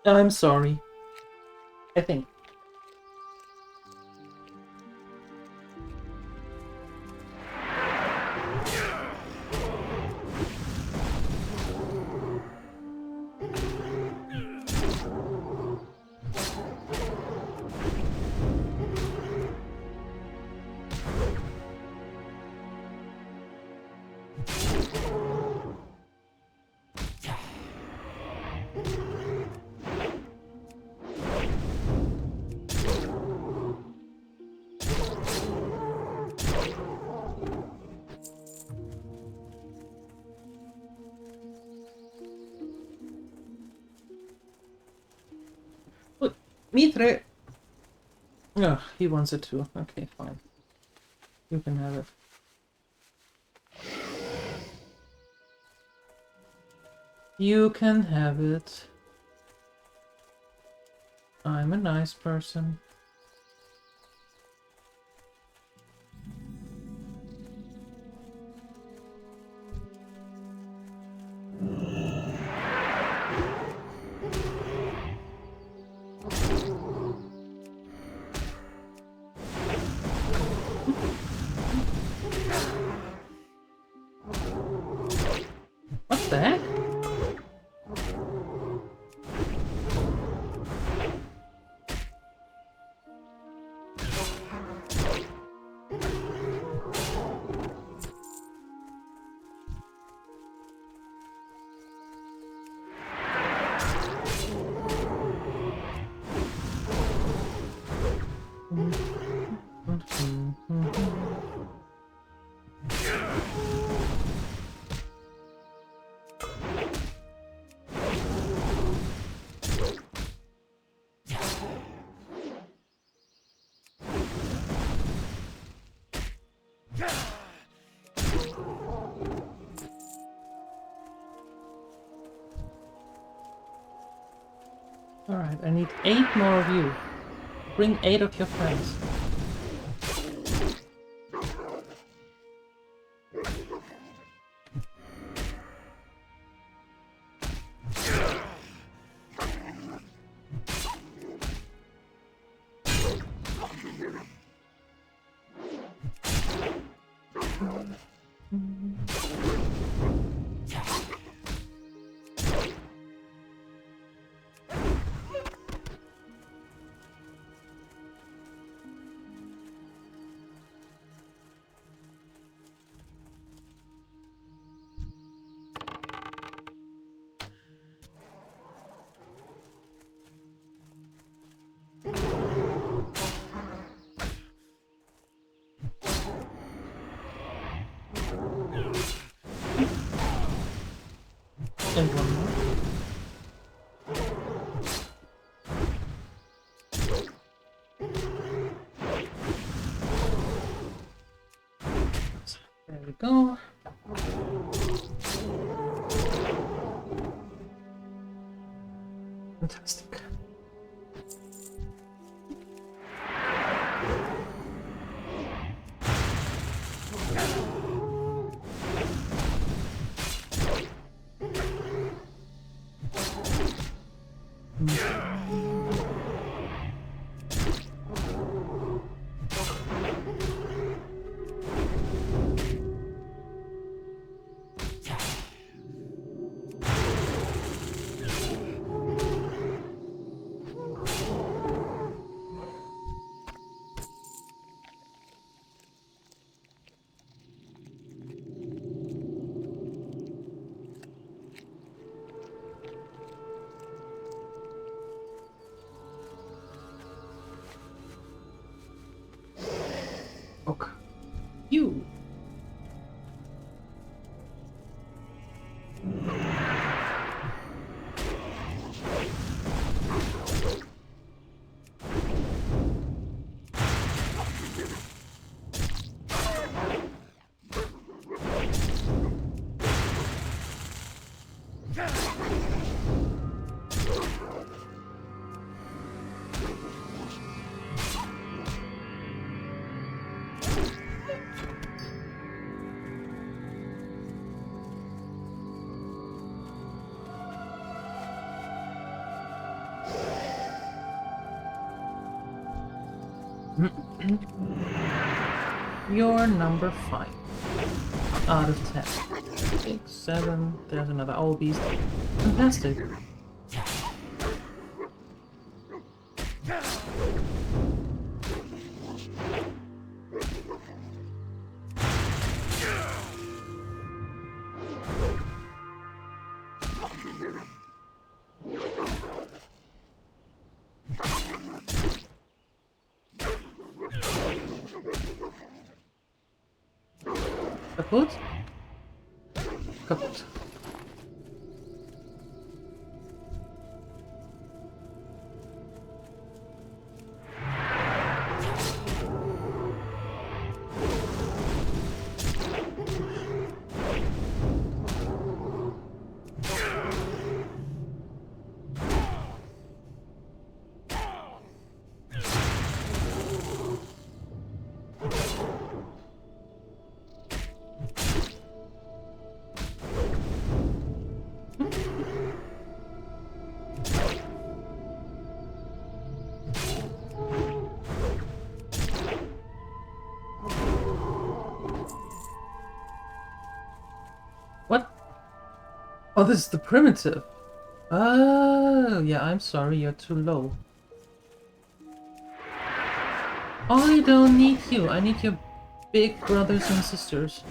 I'm sorry. I think. Mitre! Oh, he wants it too. Okay, fine. You can have it. You can have it. I'm a nice person. the heck? Alright, I need 8 more of you. Bring 8 of your friends. And one more. There we go. Fantastic. Okay. You. You're number 5 out of 10. 6, 7, there's another owl beast. Fantastic. Kaputt? Kaputt. What? Oh, this is the primitive. Oh, yeah, I'm sorry, you're too low. I don't need you. I need your big brothers and sisters.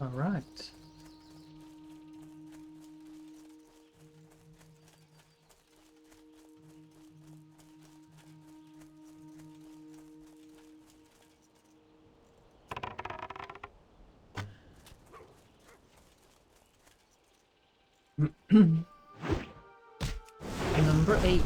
All right. Number 8.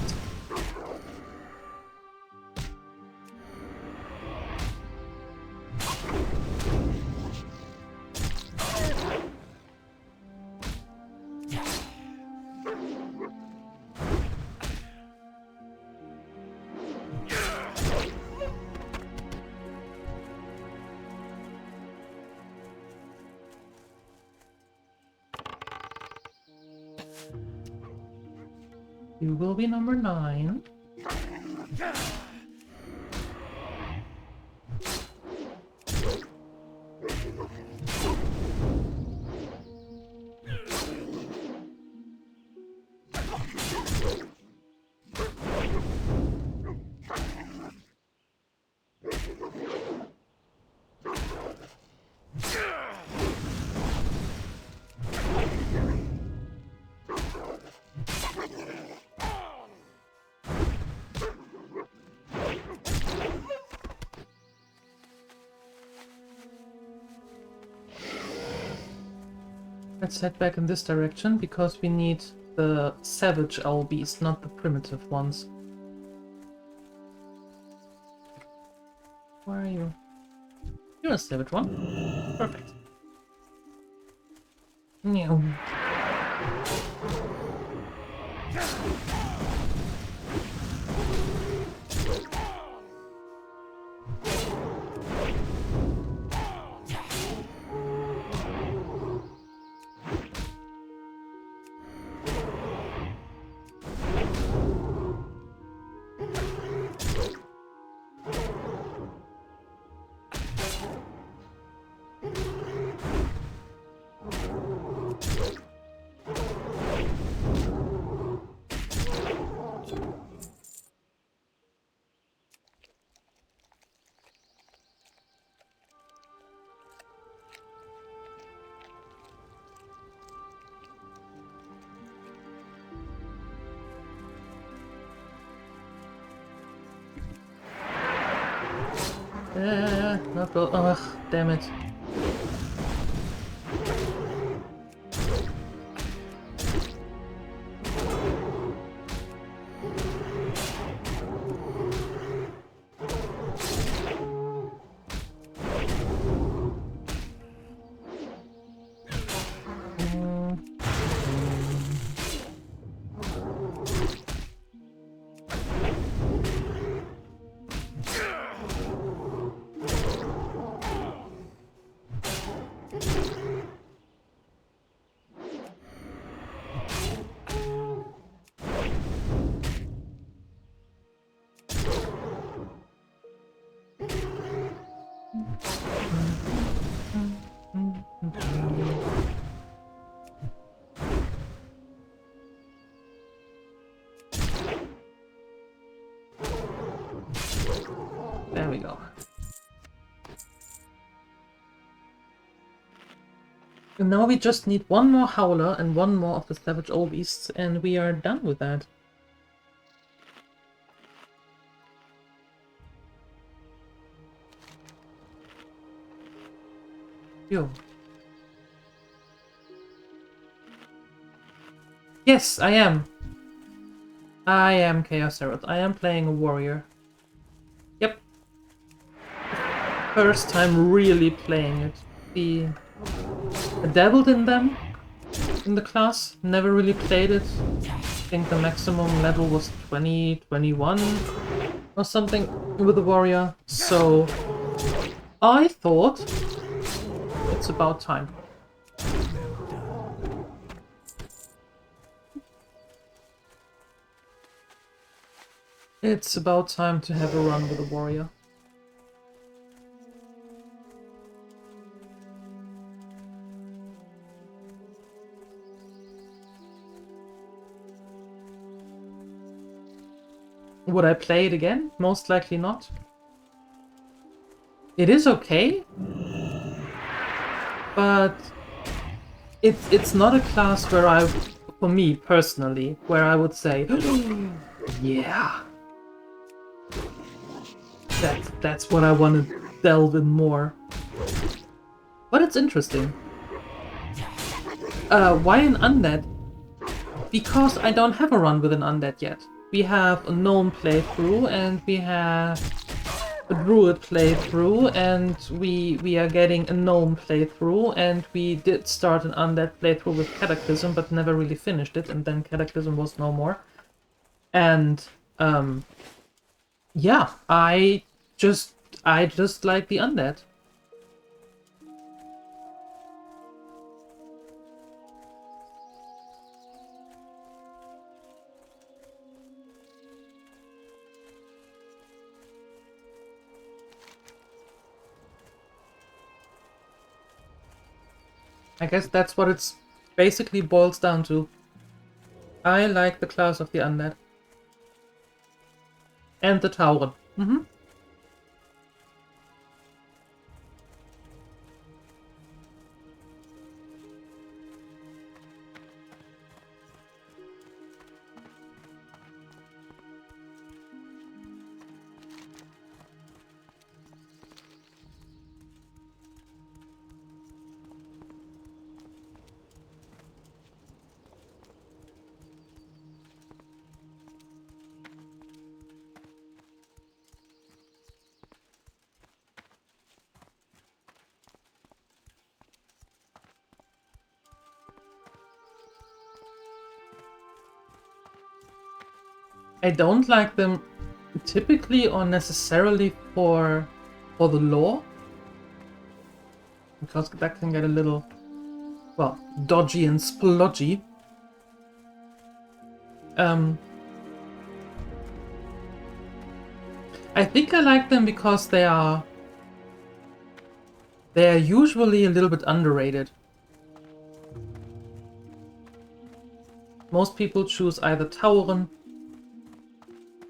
You will be number 9. Let's head back in this direction because we need the savage owl beast, not the primitive ones. Where are you? You're a savage one. Perfect. Meow. Not go. Ugh, damn it. There we go. And now we just need one more howler and one more of the savage old beasts, and we are done with that. Yo. Yes, I am. I am Chaos Herald. I am playing a warrior. Yep. first time really playing it. I dabbled in them in the class, never really played it. I think the maximum level was 20, 21 or something with the warrior. So I thought it's about time. It's about time to have a run with a warrior. Would I play it again? Most likely not. It is okay, but it's not a class where for me personally, where I would say, yeah, that's what I want to delve in more. But it's interesting. Why an undead? Because I don't have a run with an undead yet. We have a gnome playthrough and we have a druid playthrough and we are getting a gnome playthrough, and we did start an undead playthrough with Cataclysm but never really finished it, and then Cataclysm was no more. And yeah, I just like the undead. I guess that's what it's basically boils down to. I like the class of the undead. And the Tauren. I don't like them typically or necessarily for the lore, because that can get a little, well, dodgy and splodgy. I think I like them because they are usually a little bit underrated. Most people choose either Tauren,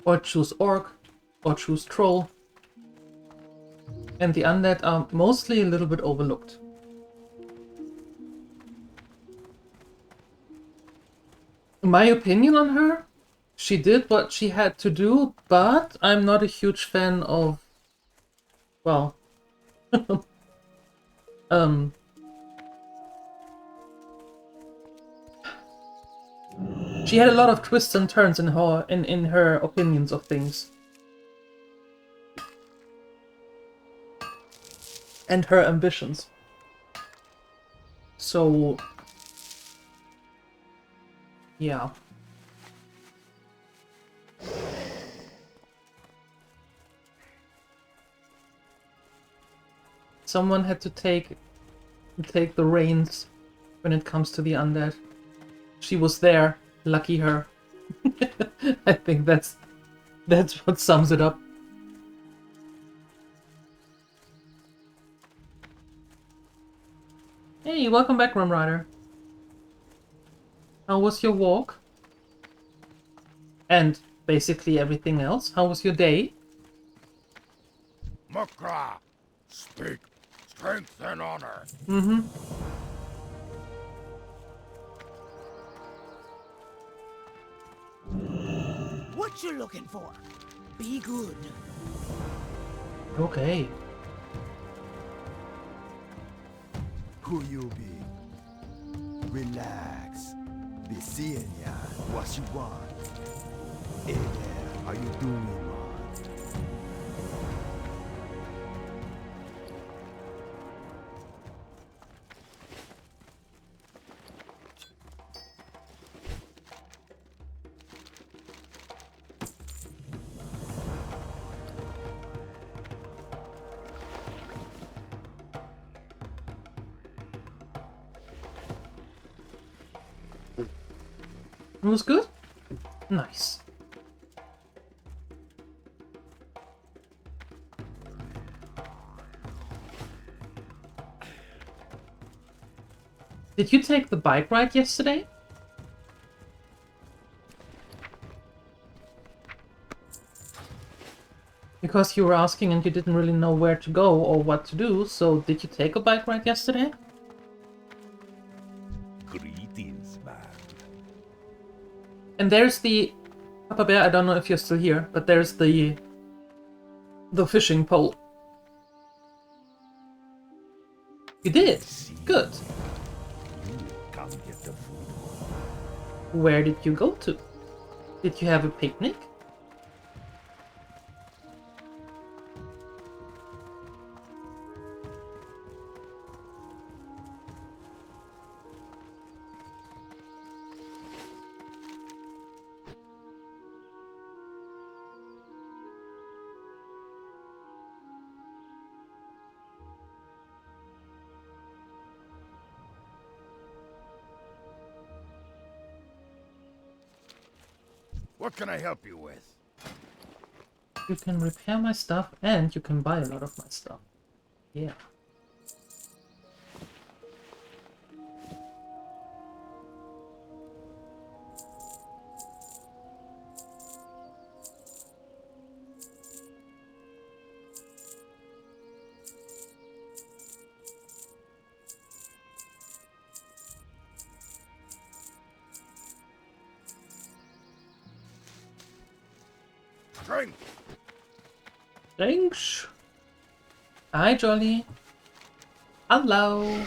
or choose Orc, or choose Troll. And the undead are mostly a little bit overlooked. My opinion on her? She did what she had to do, but I'm not a huge fan of... well... She had a lot of twists and turns in her opinions of things. And her ambitions. So... yeah. Someone had to take the reins when it comes to the undead. She was there. Lucky her. I think that's what sums it up. Hey, welcome back, Rum Rider. How was your walk? And basically everything else. How was your day? Makra, speak strength and honor. Mm-hmm. What you looking for? Be good. Okay. Who you be? Relax. Be seeing ya what you want. Hey there, how you doing, man? It was good? Nice. Did you take the bike ride yesterday? Because you were asking and you didn't really know where to go or what to do, so did you take a bike ride yesterday? Greetings, man. And there's the... Papa Bear, I don't know if you're still here, but there's the fishing pole. You did? Good. You come get the food. Where did you go to? Did you have a picnic? What can I help you with? You can repair my stuff and you can buy a lot of my stuff. Yeah. Drink! Thanks. Hi, Jolly. Hello.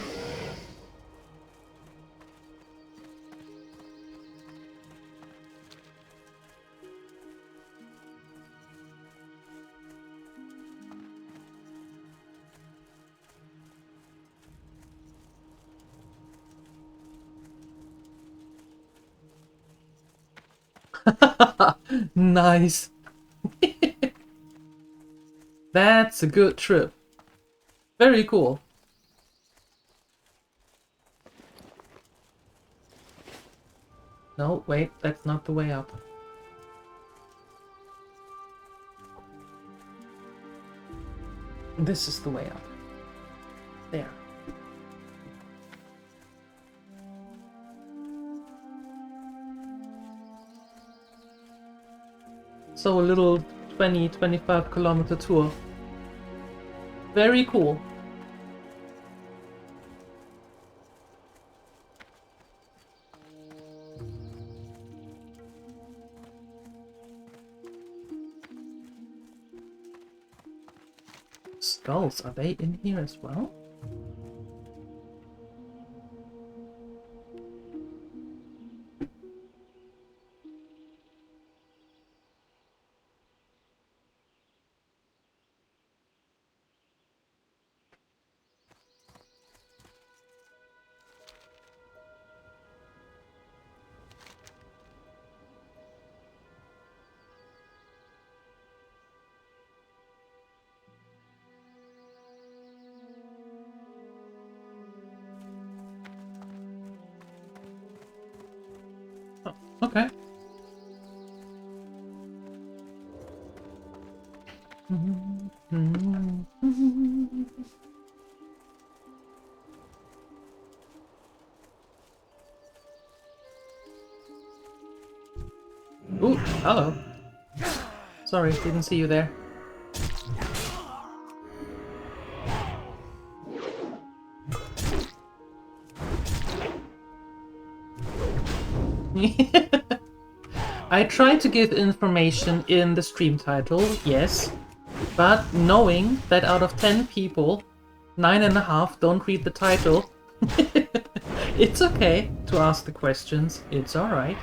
Nice. That's a good trip. Very cool. No, wait, that's not the way up. This is the way up. There. So a little 20-25 kilometer tour. Very cool. Skulls, are they in here as well? Oh, okay. Ooh, hello. Sorry, didn't see you there. I try to give information in the stream title, yes, but knowing that out of 10 people, 9.5 don't read the title, it's okay to ask the questions, it's alright.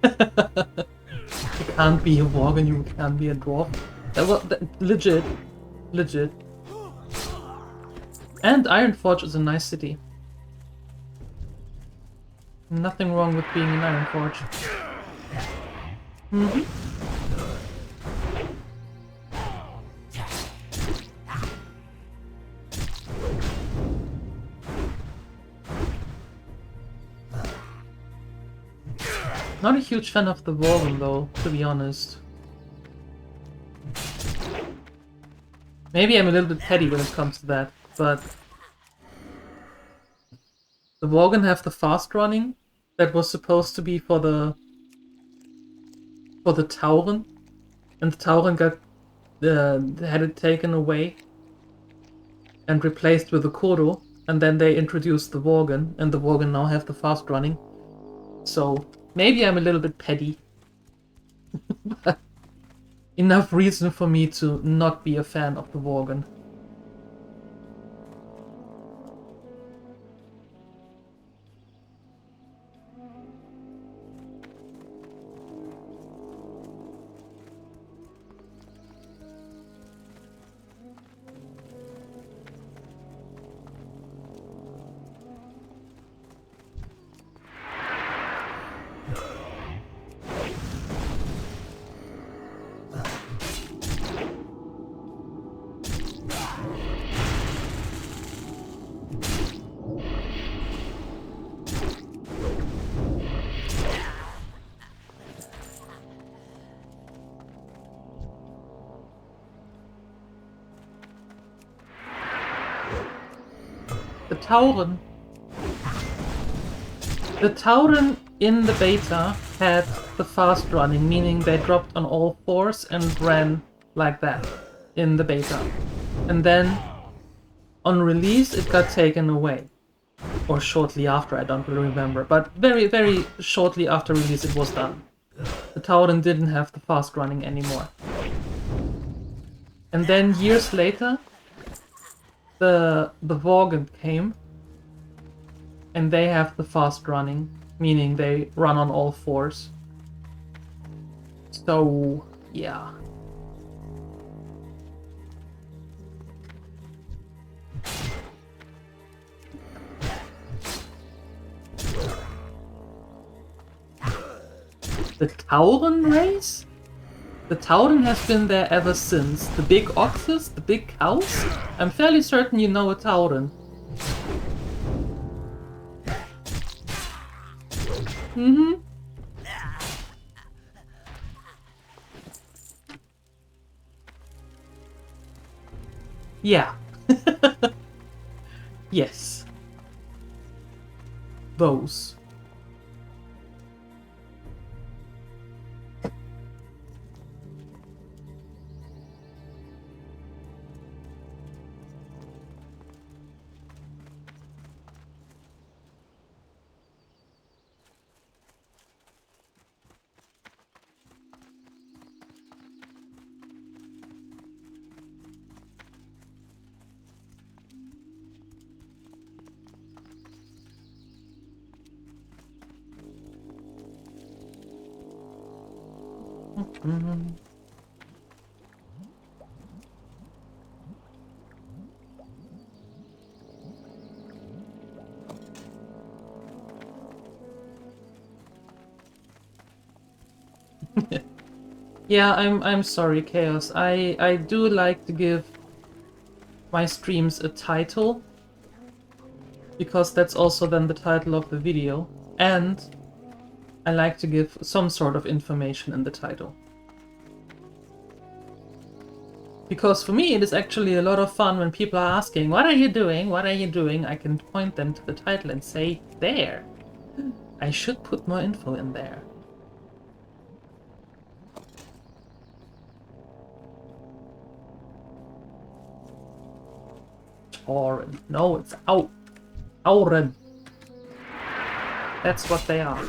You can't be a Worgen, you can't be a dwarf. Legit. Legit. And Ironforge is a nice city. Nothing wrong with being in Ironforge. Mm-hmm. Not a huge fan of the Worgen though, to be honest. Maybe I'm a little bit petty when it comes to that, but the Worgen have the fast running that was supposed to be for the Tauren, and the Tauren got had it taken away and replaced with the Kodo, and then they introduced the Worgen, and the Worgen now have the fast running. So maybe I'm a little bit petty. But enough reason for me to not be a fan of the Worgen. The Tauren in the beta had the fast running, meaning they dropped on all fours and ran like that in the beta. And then on release it got taken away. Or shortly after, I don't really remember, but very, very shortly after release it was done. The Tauren didn't have the fast running anymore. And then years later, the Worgen came, and they have the fast running, meaning they run on all fours. So, yeah. The Tauren race? The Tauren has been there ever since. The big oxes, the big cows? I'm fairly certain you know a Tauren. Mm-hmm. Yeah. Yes. Those. Yeah, I'm sorry, Chaos. I do like to give my streams a title, because that's also then the title of the video, and I like to give some sort of information in the title. Because for me it is actually a lot of fun when people are asking, what are you doing? What are you doing? I can point them to the title and say, there! I should put more info in there. Tauren. No, it's out. Tauren. That's what they are.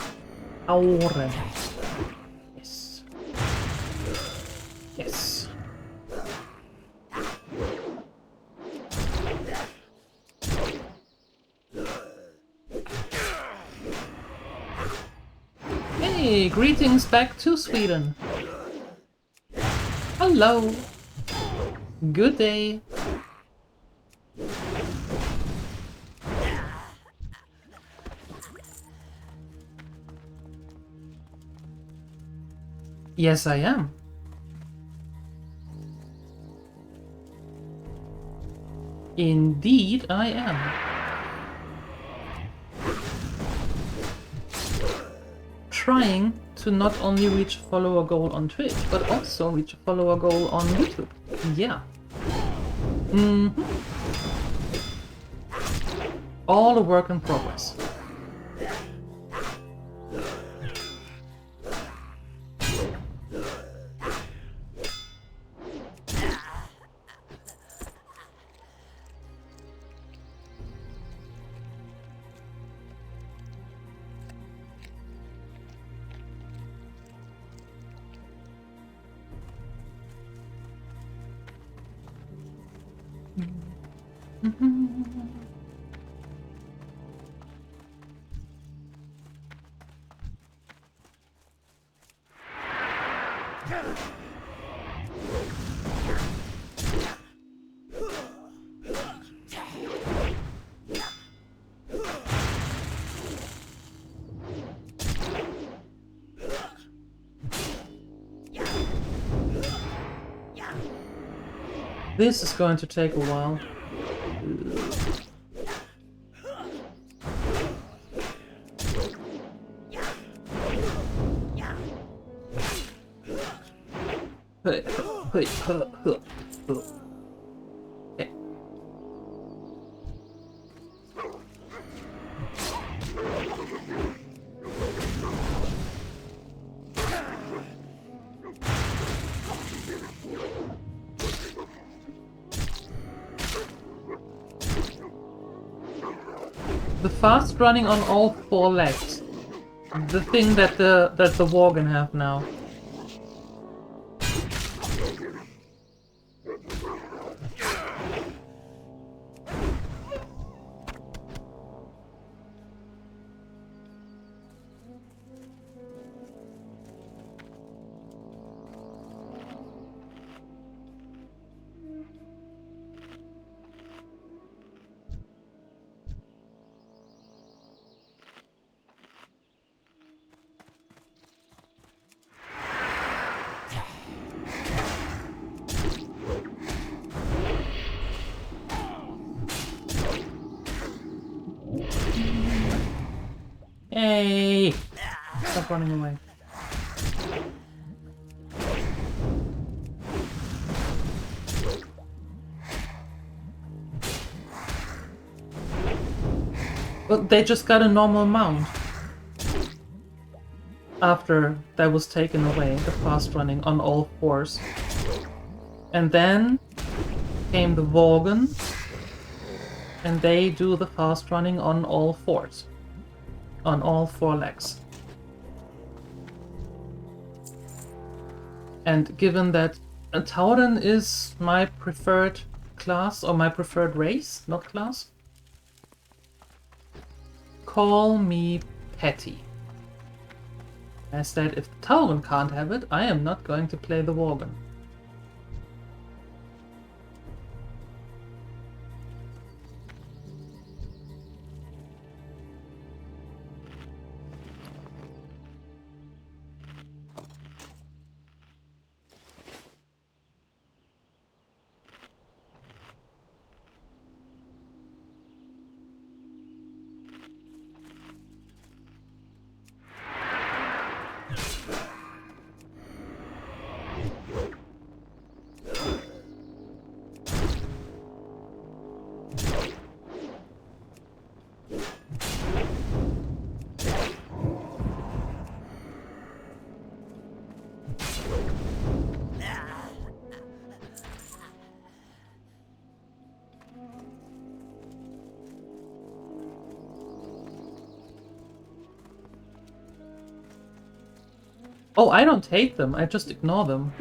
Tauren. Yes. Yes. Hey! Hey, greetings back to Sweden. Hello. Good day. Yes, I am. Indeed, I am. Trying to not only reach a follower goal on Twitch, but also reach a follower goal on YouTube. Yeah. All a work in progress. This is going to take a while. Okay. The fast running on all four legs. The thing that the Worgen have now. Hey! Stop running away. But they just got a normal mount. After that was taken away, the fast running on all fours. And then came the Worgen, and they do the fast running on all fours. On all four legs. And given that Tauren is my preferred class, or my preferred race, not class, call me petty. I said if the Tauren can't have it, I am not going to play the Worgen. Oh, I don't hate them, I just ignore them.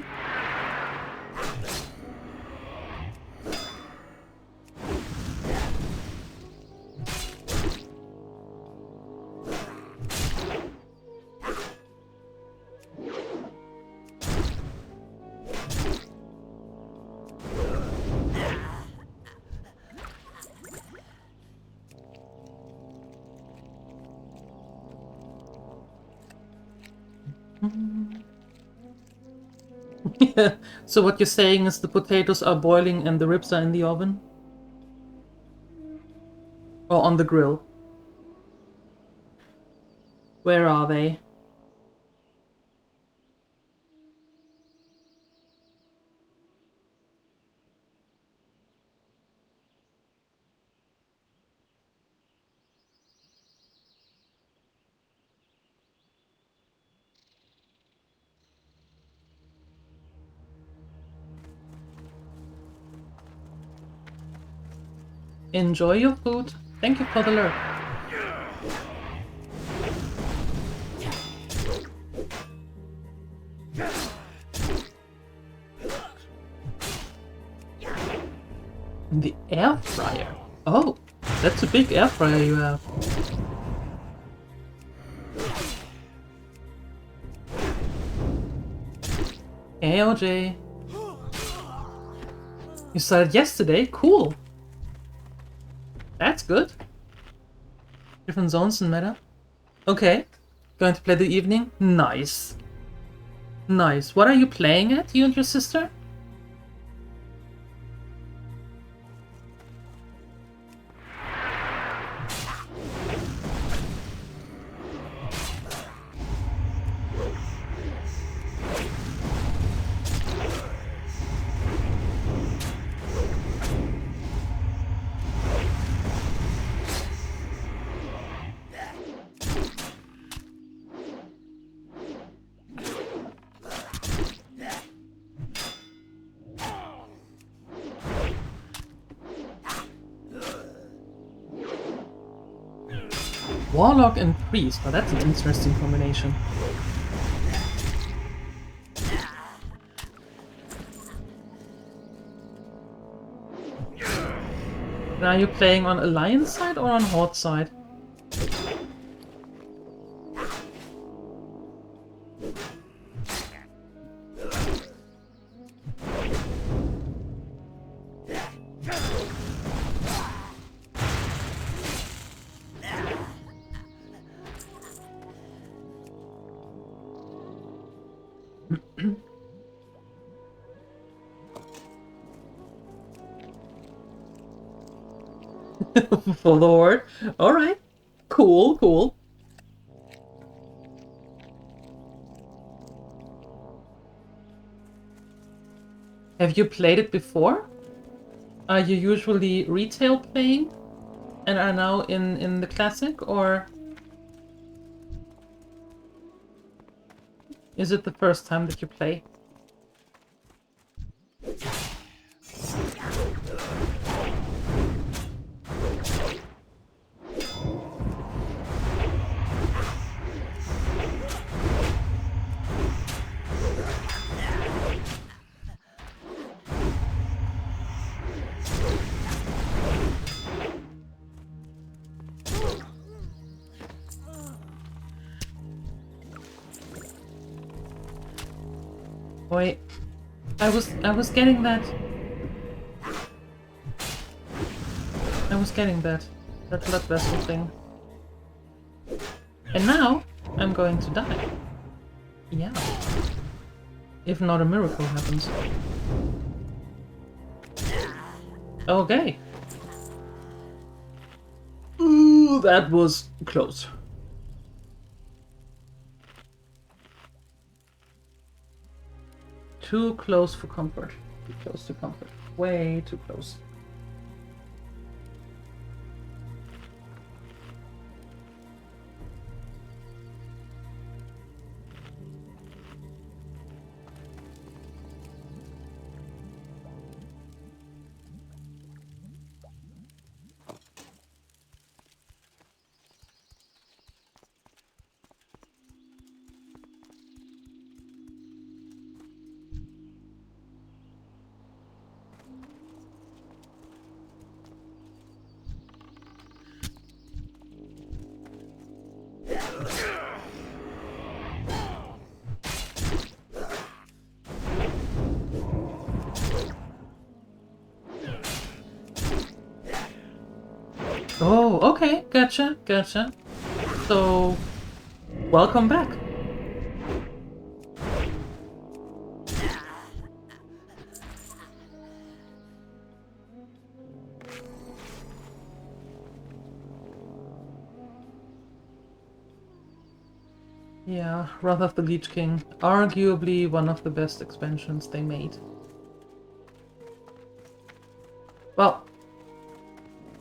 Yeah. So what you're saying is the potatoes are boiling and the ribs are in the oven? Or on the grill? Where are they? Enjoy your food. Thank you for the lurk. The air fryer. Oh, that's a big air fryer you have. Hey, OJ. You started yesterday? Cool. That's good. Different zones in meta. Okay. Going to play the evening? Nice. Nice. What are you playing at, you and your sister? Warlock and Priest. Oh, that's an interesting combination. And are you playing on Alliance side or on Horde side? For the Horde. Alright. Cool, cool. Have you played it before? Are you usually retail playing and are now in the classic, or is it the first time that you play? Wait, I was getting that. I was getting that blood vessel thing. And now I'm going to die. Yeah. If not a miracle happens. Okay. Ooh, that was close. Too close for comfort. Too close to comfort. Way too close. Oh, okay, gotcha. So, welcome back. Yeah, Wrath of the Lich King. Arguably one of the best expansions they made. Well,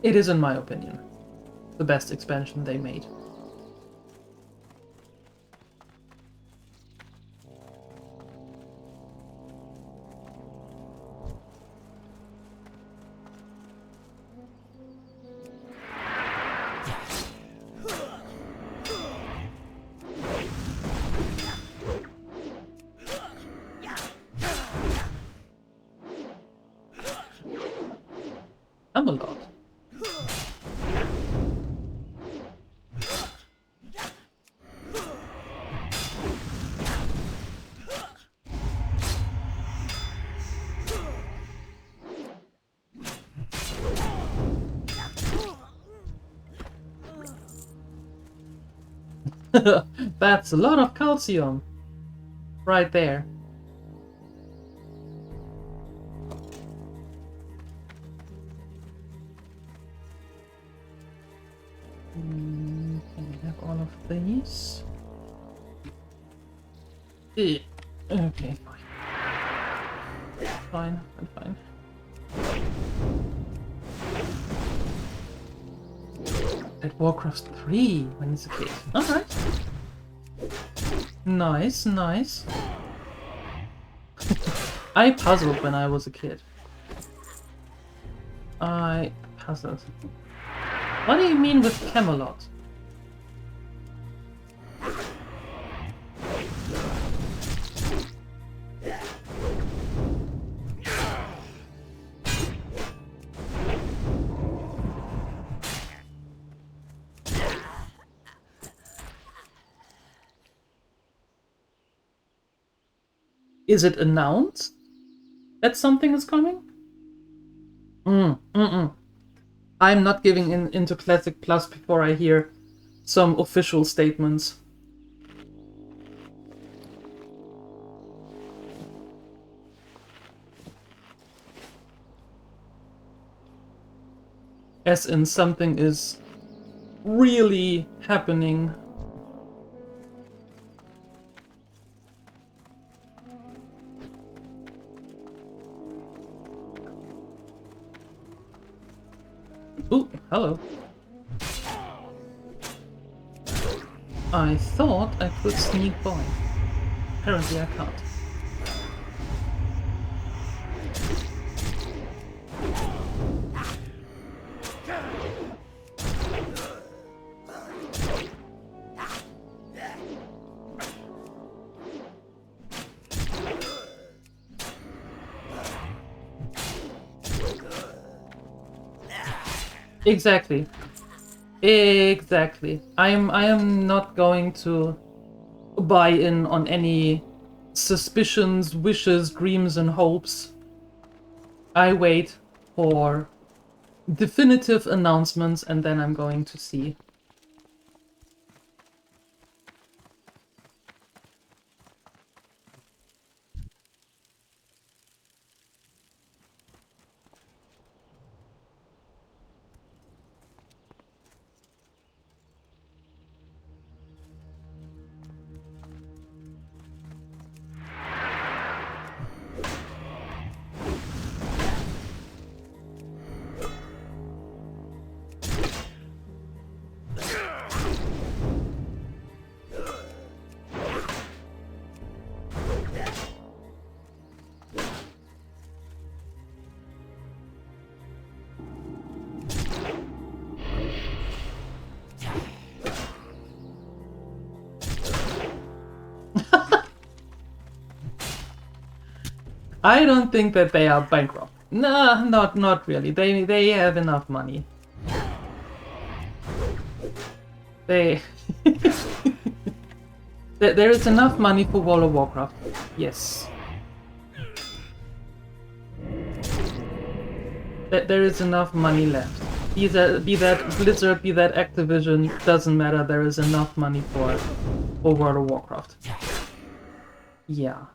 it is in my opinion the best expansion they made. I'm a lot. That's a lot of calcium right there. Can we have all of these? Okay, fine. Fine, fine. At Warcraft 3 when he's a kid. Alright. Nice, nice. I puzzled when I was a kid. I puzzled. What do you mean with Camelot? Is it announced that something is coming? I'm not giving into Classic Plus before I hear some official statements. As in something is really happening. Ooh, hello. I thought I could sneak by. Apparently I can't. Exactly. Exactly. I am not going to buy in on any suspicions, wishes, dreams, and hopes. I wait for definitive announcements and then I'm going to see. I don't think that they are bankrupt. Nah, not really. They have enough money. They there is enough money for World of Warcraft. Yes. There is enough money left. Be that Blizzard, be that Activision, doesn't matter. There is enough money for World of Warcraft. Yeah.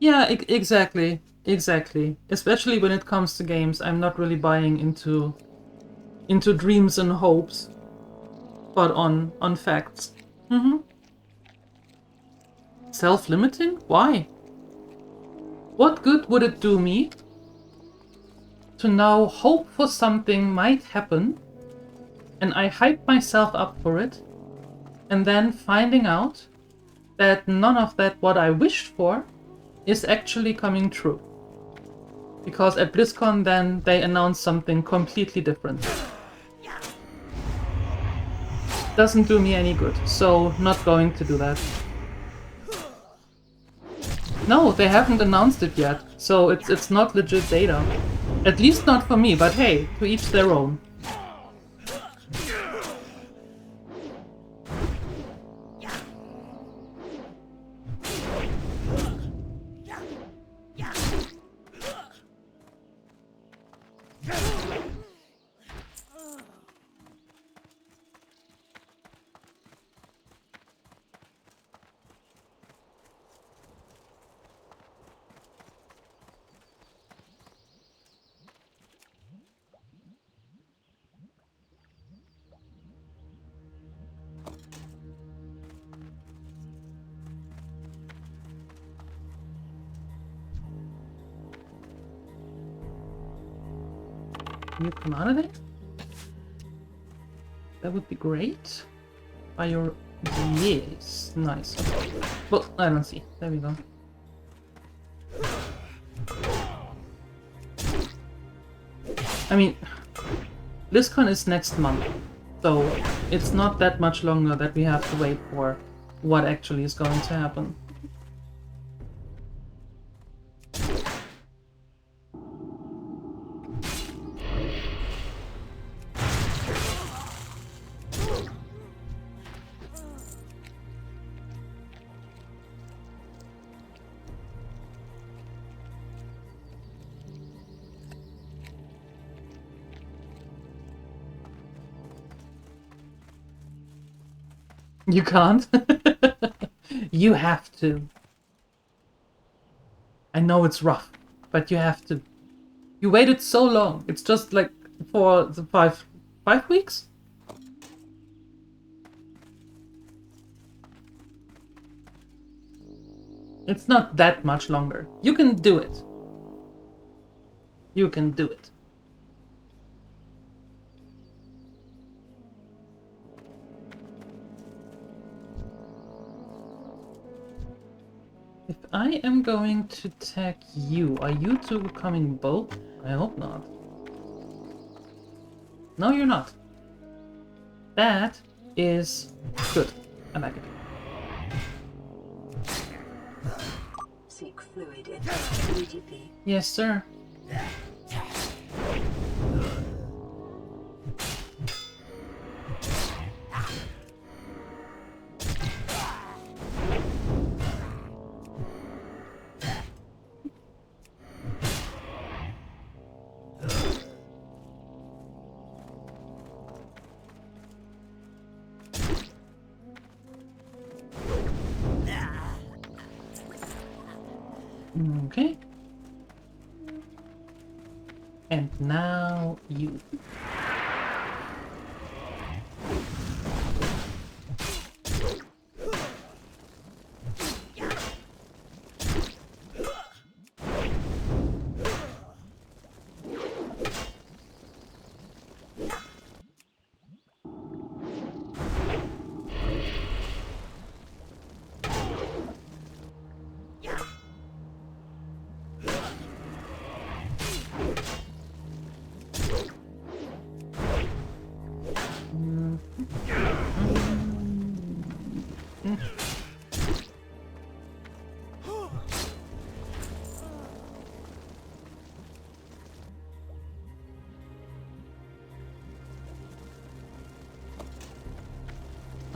Yeah, exactly. Exactly. Especially when it comes to games, I'm not really buying into dreams and hopes, but on facts. Mm-hmm. Self-limiting? Why? What good would it do me to now hope for something might happen, and I hype myself up for it, and then finding out that none of that what I wished for is actually coming true? Because at BlizzCon then they announced something completely different. Doesn't do me any good, so not going to do that. No, they haven't announced it yet, so it's not legit data. At least not for me, but hey, to each their own. Can you come out of it? That would be great. By your... Yes, nice. Okay. Well, I don't see. There we go. I mean, BlizzCon is next month, so it's not that much longer that we have to wait for what actually is going to happen. You can't? You have to. I know it's rough, but you have to. You waited so long. It's just like for the five weeks? It's not that much longer. You can do it. You can do it. If I am going to attack you, are you two coming both? I hope not. No, you're not. That is good. I like it. Seek fluid immediately. Yes, sir. Okay. And now you.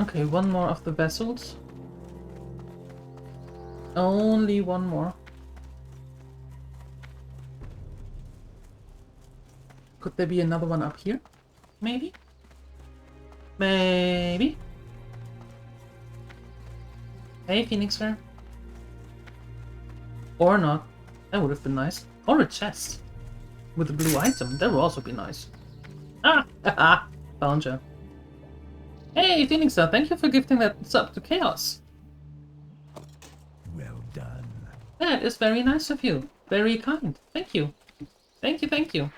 Okay, one more of the vessels. Only one more. Could there be another one up here? Maybe? Maybe? Hey, Phoenixer. Or not. That would have been nice. Or a chest with a blue item. That would also be nice. Ah! Haha! Found you. Hey, Phoenixer, thank you for gifting that sub to Chaos. Well done. That is very nice of you. Very kind. Thank you. Thank you, thank you.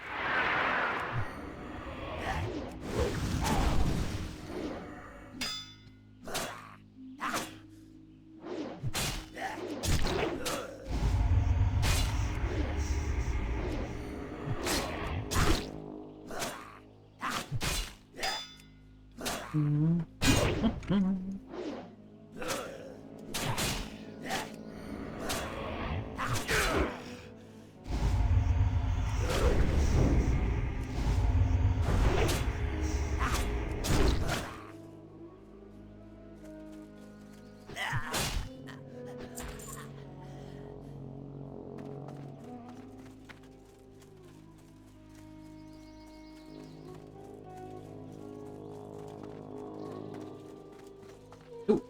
Ooh.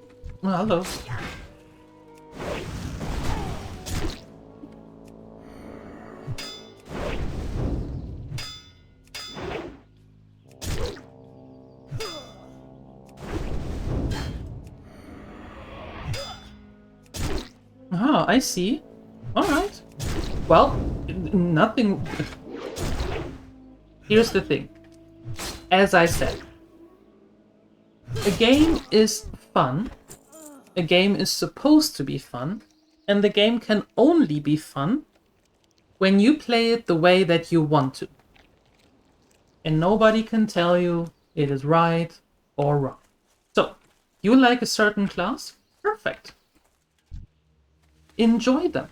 Well, hello. Ah, I see. Alright. Well, nothing... Here's the thing. As I said, a game is fun, a game is supposed to be fun, and the game can only be fun when you play it the way that you want to. And nobody can tell you it is right or wrong. So, you like a certain class? Perfect. Enjoy them.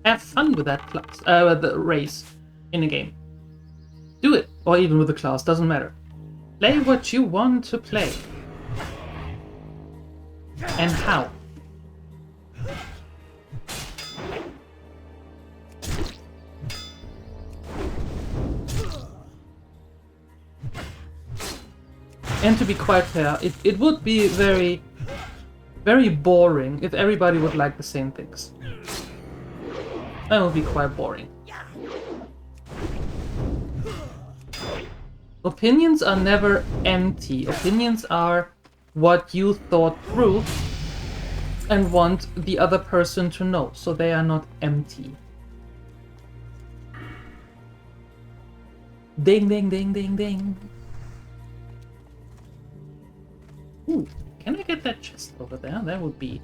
Have fun with that class, the race in a game. Do it, or even with the class, doesn't matter. Play what you want to play. And how. And to be quite fair, it would be very, very boring if everybody would like the same things. That would be quite boring. Opinions are never empty. Opinions are what you thought through and want the other person to know, so they are not empty. Ding, ding, ding, ding, ding. Ooh, can I get that chest over there? That would be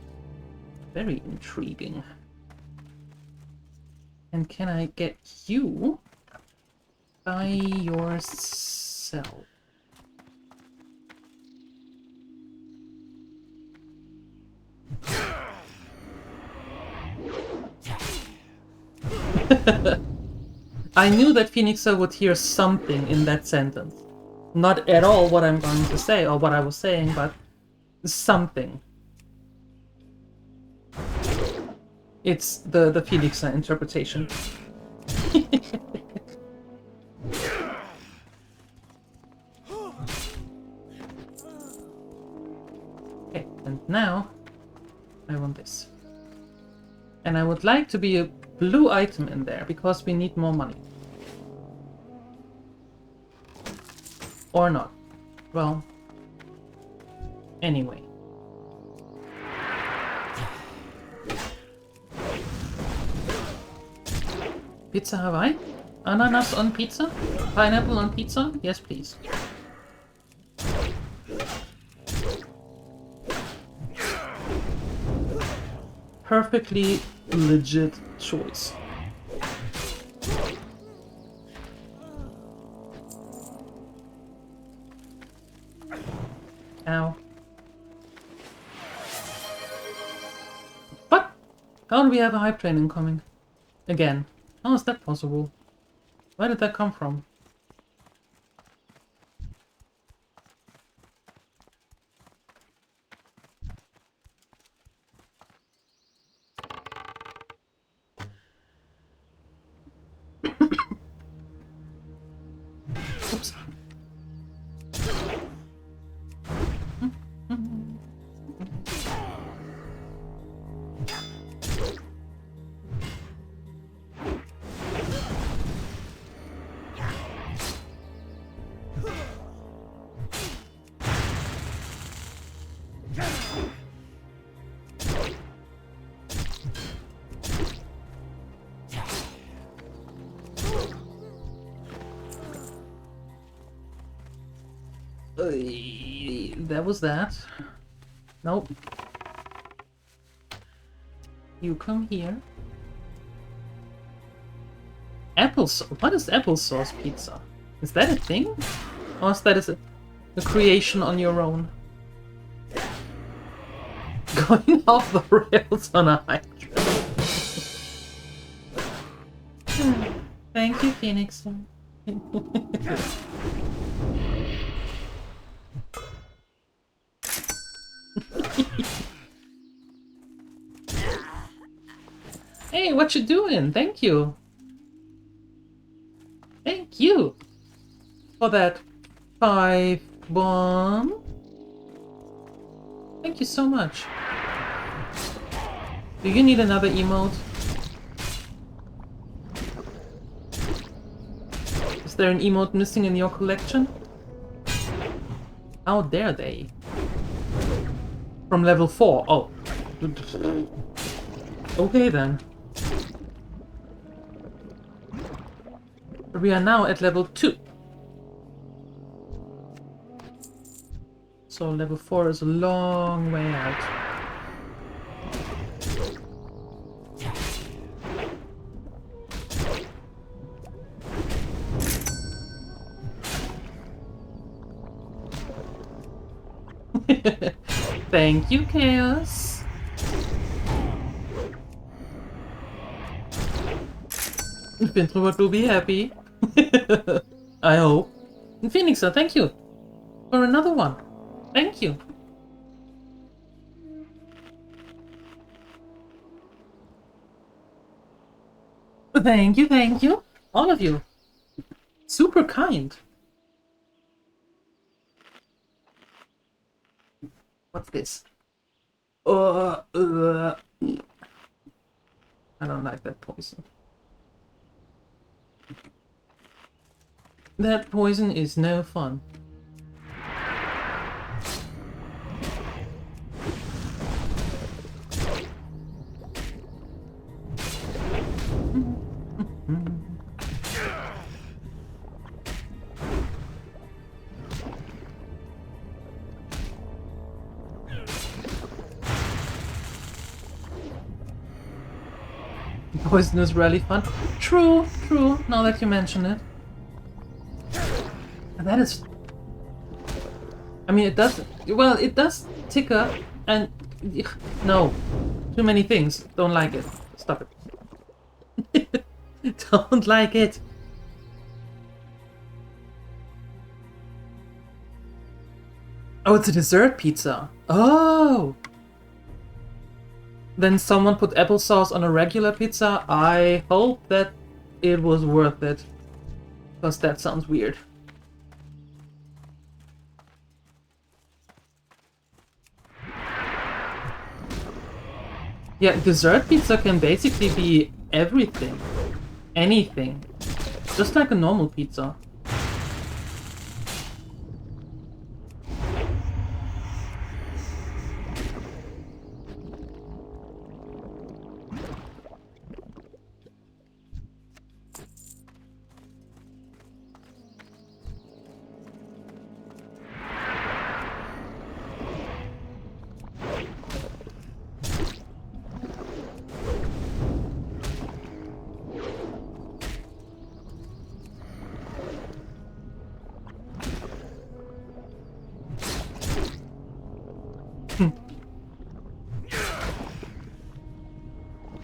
very intriguing. And can I get you by yourself? I knew that Phoenixer would hear something in that sentence. Not at all what I'm going to say or what I was saying, but something. It's the Phoenixer interpretation. Okay, and now I want this. And I would like to be a blue item in there, because we need more money. Or not. Well, anyway. Pizza Hawaii? Ananas on pizza? Pineapple on pizza? Yes, please. Perfectly legit choice. Ow. What? How do we have a hype train incoming? Again. How is that possible? Where did that come from? Oops. That was that. Nope. You come here. Applesauce. What is applesauce pizza? Is that a thing? Or is that a creation on your own? Going off the rails on a hydra. Thank you, Phoenix. Hey, what you doing? Thank you. Thank you for that 5 bomb. Thank you so much. Do you need another emote? Is there an emote missing in your collection? How dare they? From level 4. Oh. Okay then. We are now at level 2. So level 4 is a long way out. Thank you, Chaos. Ich bin drüber to be happy. I hope. And Phoenixa, thank you for another one. Thank you. Thank you, thank you. All of you. Super kind. What's this? I don't like that poison. That poison is no fun. Poison is really fun. True, true, now that you mention it. And that is... I mean, it does... Well, it does ticker and... No. Too many things. Don't like it. Stop it. Don't like it. Oh, it's a dessert pizza. Oh! Then someone put applesauce on a regular pizza. I hope that it was worth it. Because that sounds weird. Yeah, dessert pizza can basically be everything. Anything. Just like a normal pizza.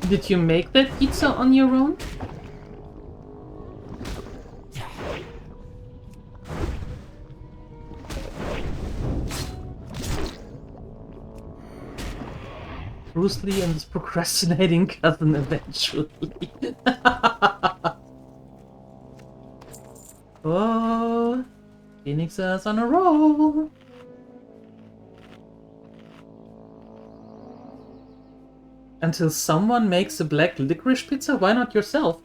Did you make that pizza on your own? Bruce Lee and his procrastinating cousin eventually. Oh, Phoenix is on a roll. Until someone makes a black licorice pizza, why not yourself?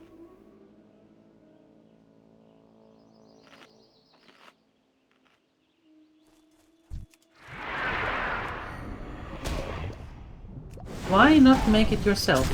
Why not make it yourself?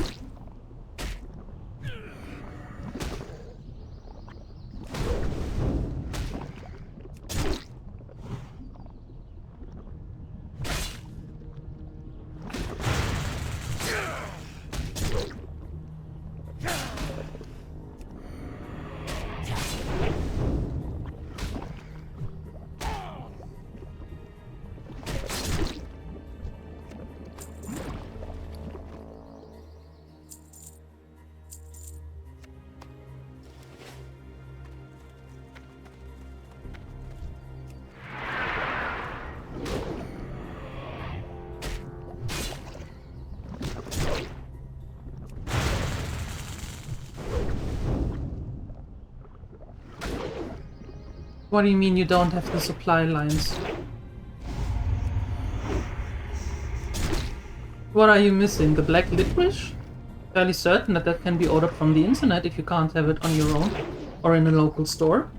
What do you mean you don't have the supply lines? What are you missing? The black licorice? Fairly certain that that can be ordered from the internet if you can't have it on your own or in a local store.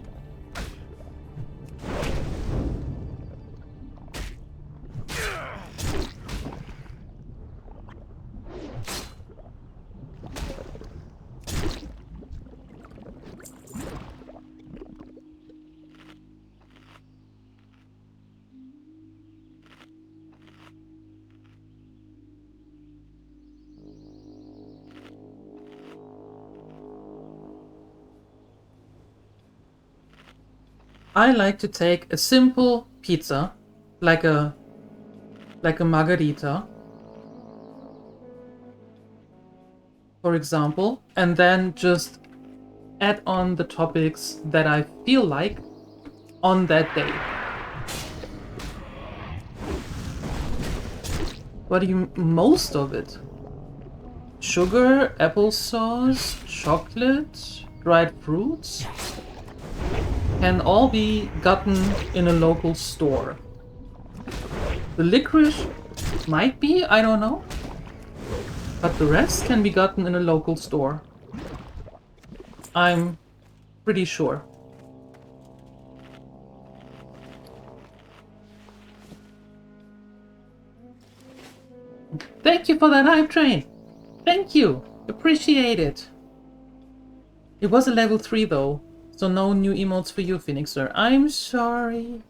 I like to take a simple pizza, like a margarita, for example, and then just add on the topics that I feel like on that day. What do you... most of it? Sugar, applesauce, chocolate, dried fruits can all be gotten in a local store. The licorice might be, I don't know. But the rest can be gotten in a local store. I'm pretty sure. Thank you for that hype train! Thank you! Appreciate it! It was a level 3 though, so no new emotes for you, Phoenix Sir. I'm sorry.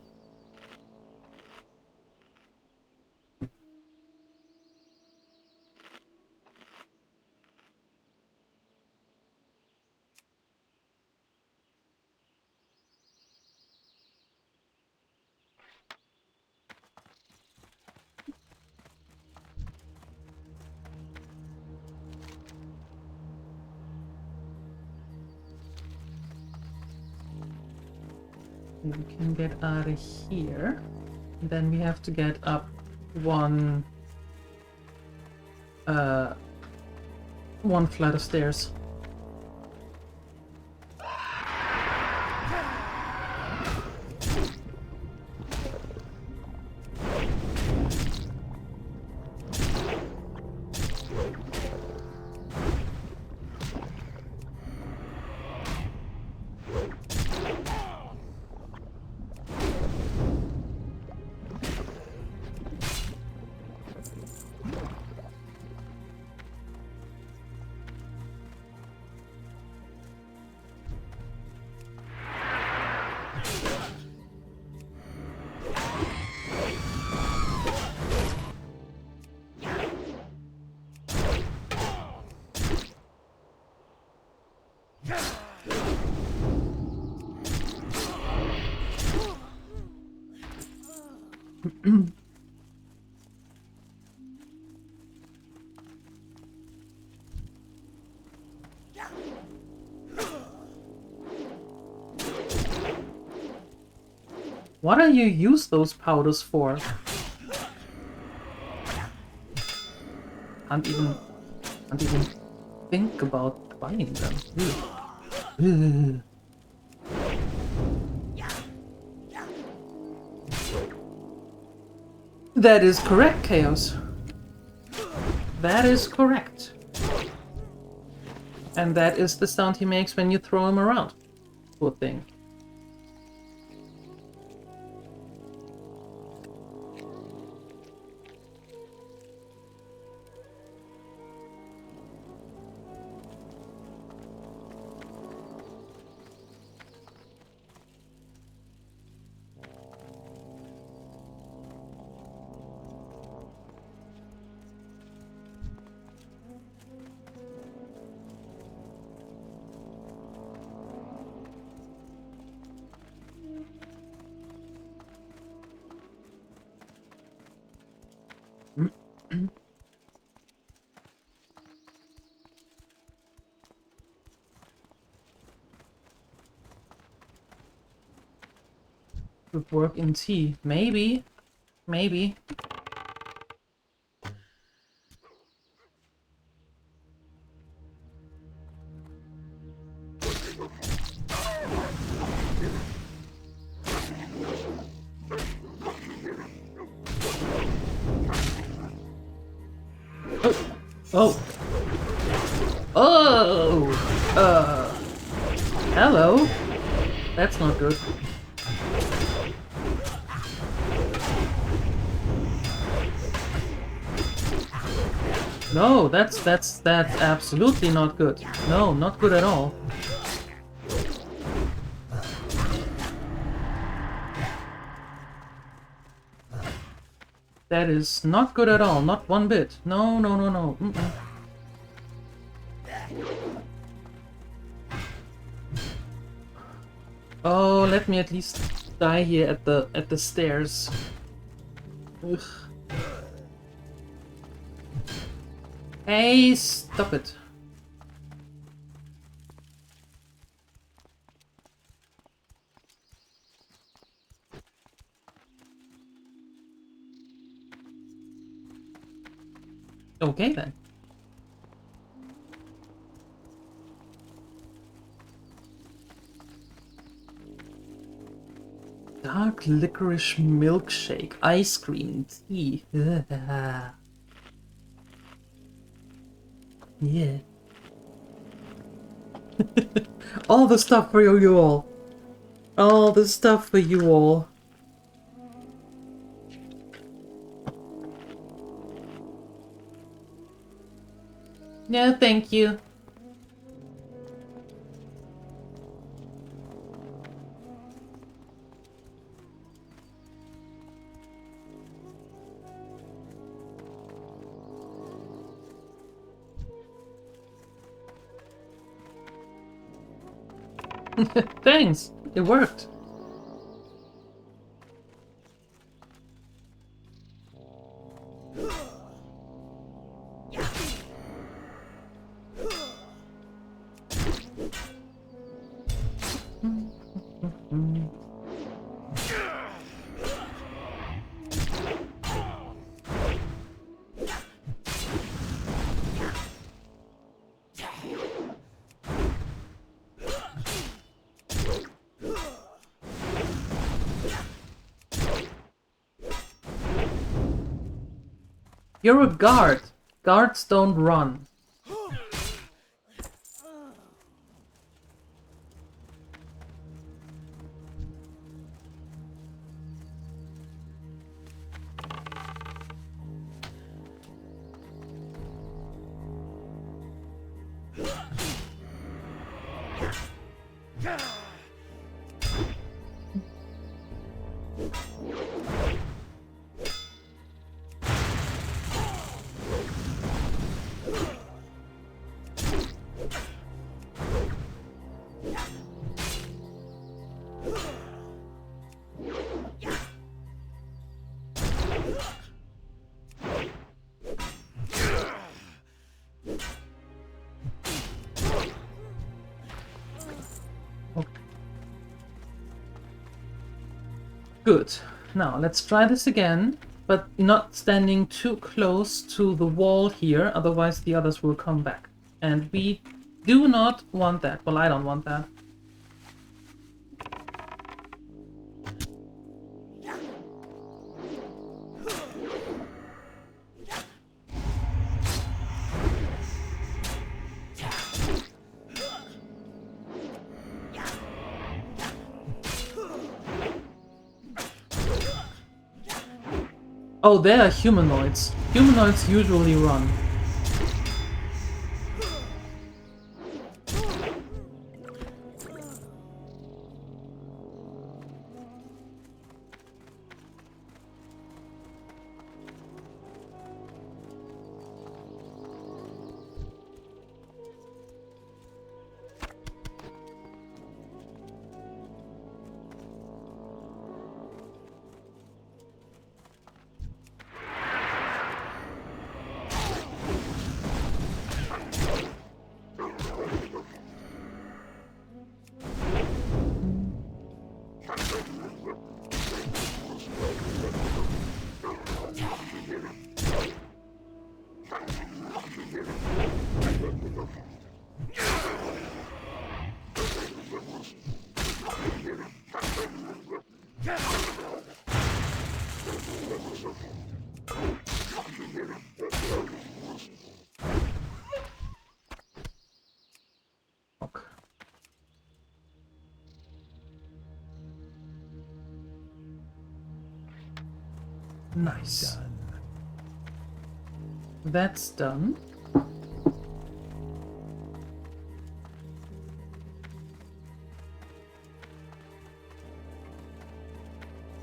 We can get out of here. Then we have to get up one flight of stairs. What do you use those powders for? Can't even think about buying them. Ugh. That is correct, Chaos. That is correct. And that is the sound he makes when you throw him around. Poor thing. Would work in tea. Maybe. Maybe. Oh. Oh! Hello? That's not good. No, that's absolutely not good. No, not good at all. That is not good at all, not one bit. No, no, no, no. Mm-mm. Oh, let me at least die here at the stairs. Ugh. Hey, stop it. Okay then. Dark licorice milkshake, ice cream, tea. Ugh. Yeah. All the stuff for you all. All the stuff for you all. No, thank you. Thanks, it worked. You're a guard. Guards don't run. Good. Now let's try this again, but not standing too close to the wall here, otherwise the others will come back. And we do not want that. Well, I don't want that. Oh, they are humanoids. Humanoids usually run. Okay. Nice. Done. That's done.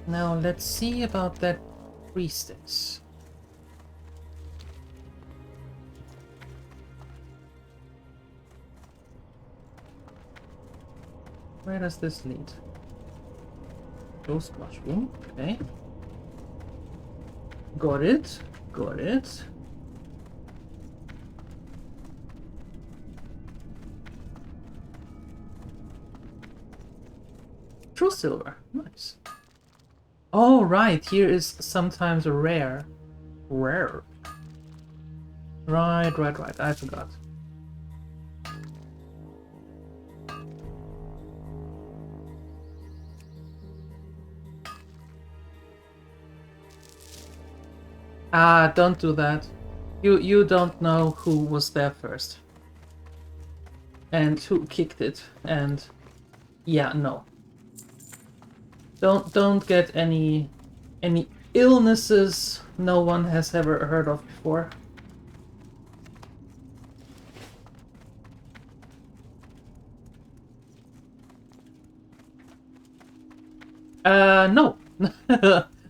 Now let's see about that priestess. Where does this lead? Ghost mushroom, okay. Got it, got it. True silver, nice. Oh right, here is sometimes a rare. Rare. Right, I forgot. Ah, don't do that. You don't know who was there first. And who kicked it, and yeah, no. Don't get any illnesses no one has ever heard of before. No.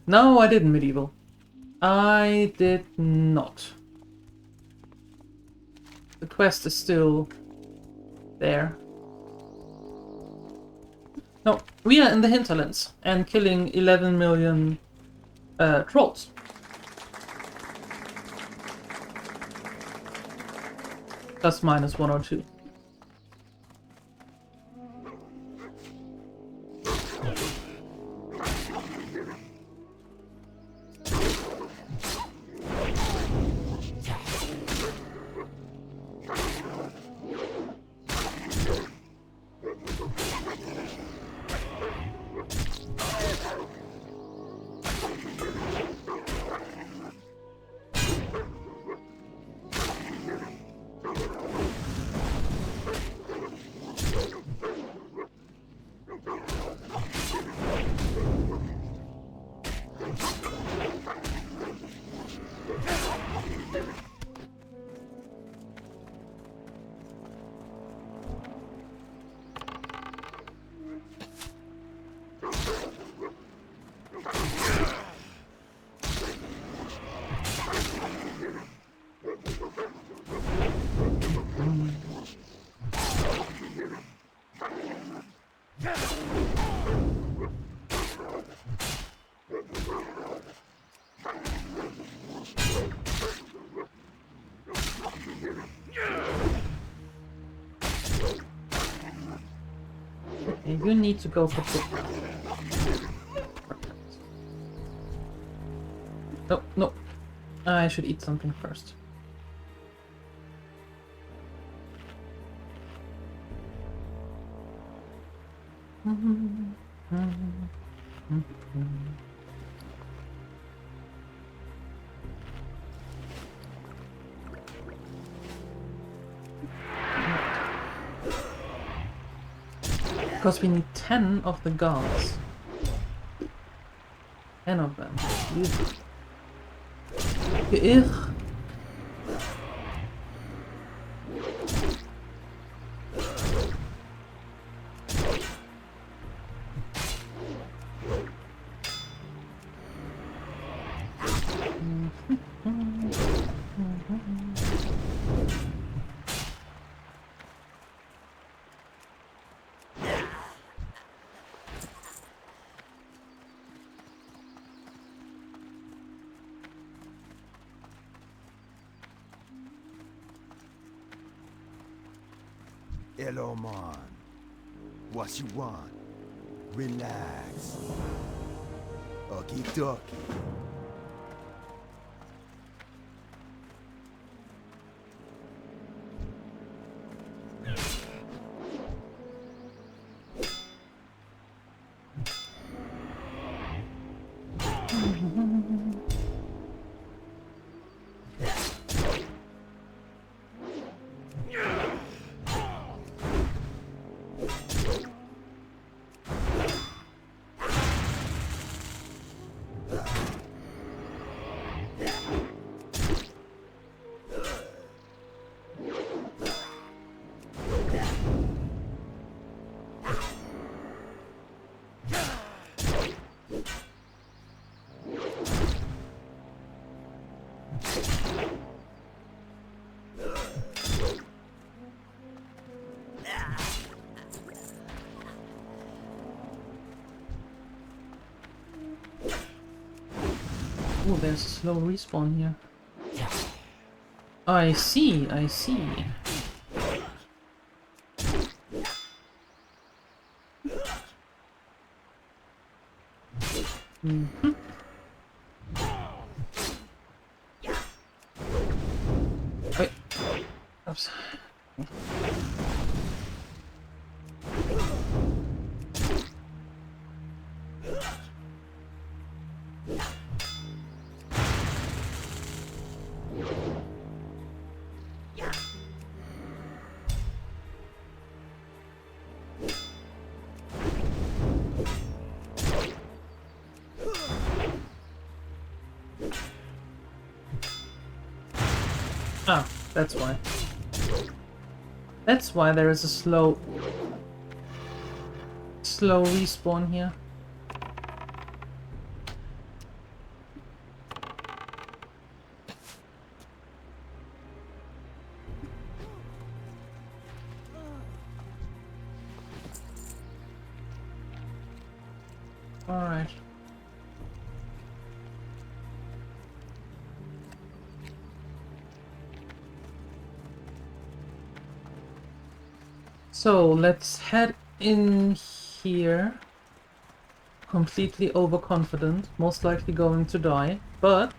No, I didn't, medieval. I did not. The quest is still there. No, we are in the hinterlands and killing 11 million trolls. Plus minus 1 or 2. You need to go for food. No, no. I should eat something first. Because we need 10 of the gods. 10 of them. Ugh. Hello, man. What you want? Relax. Okie dokie. Oh, there's a slow respawn here. I see, I see. Mm-hmm. Wait. Oops. Ah, that's why. That's why there is a slow respawn here. All right. So let's head in here. Completely overconfident, most likely going to die, but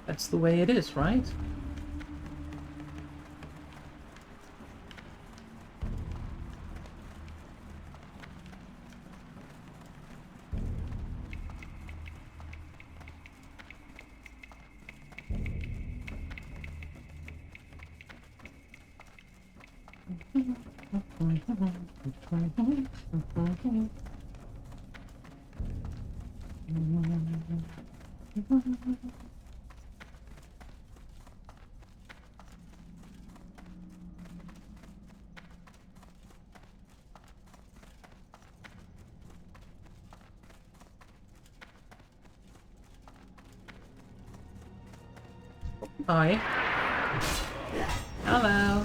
that's the way it is, right? Hi. Hello.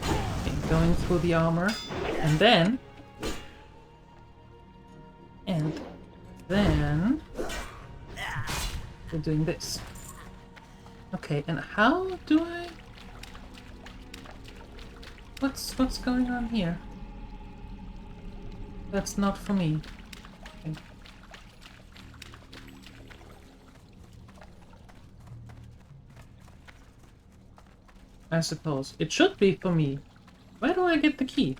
Okay, going through the armor, and then we're doing this. Okay, and how do I... What's going on here? That's not for me. Okay. I suppose. It should be for me. Where do I get the key?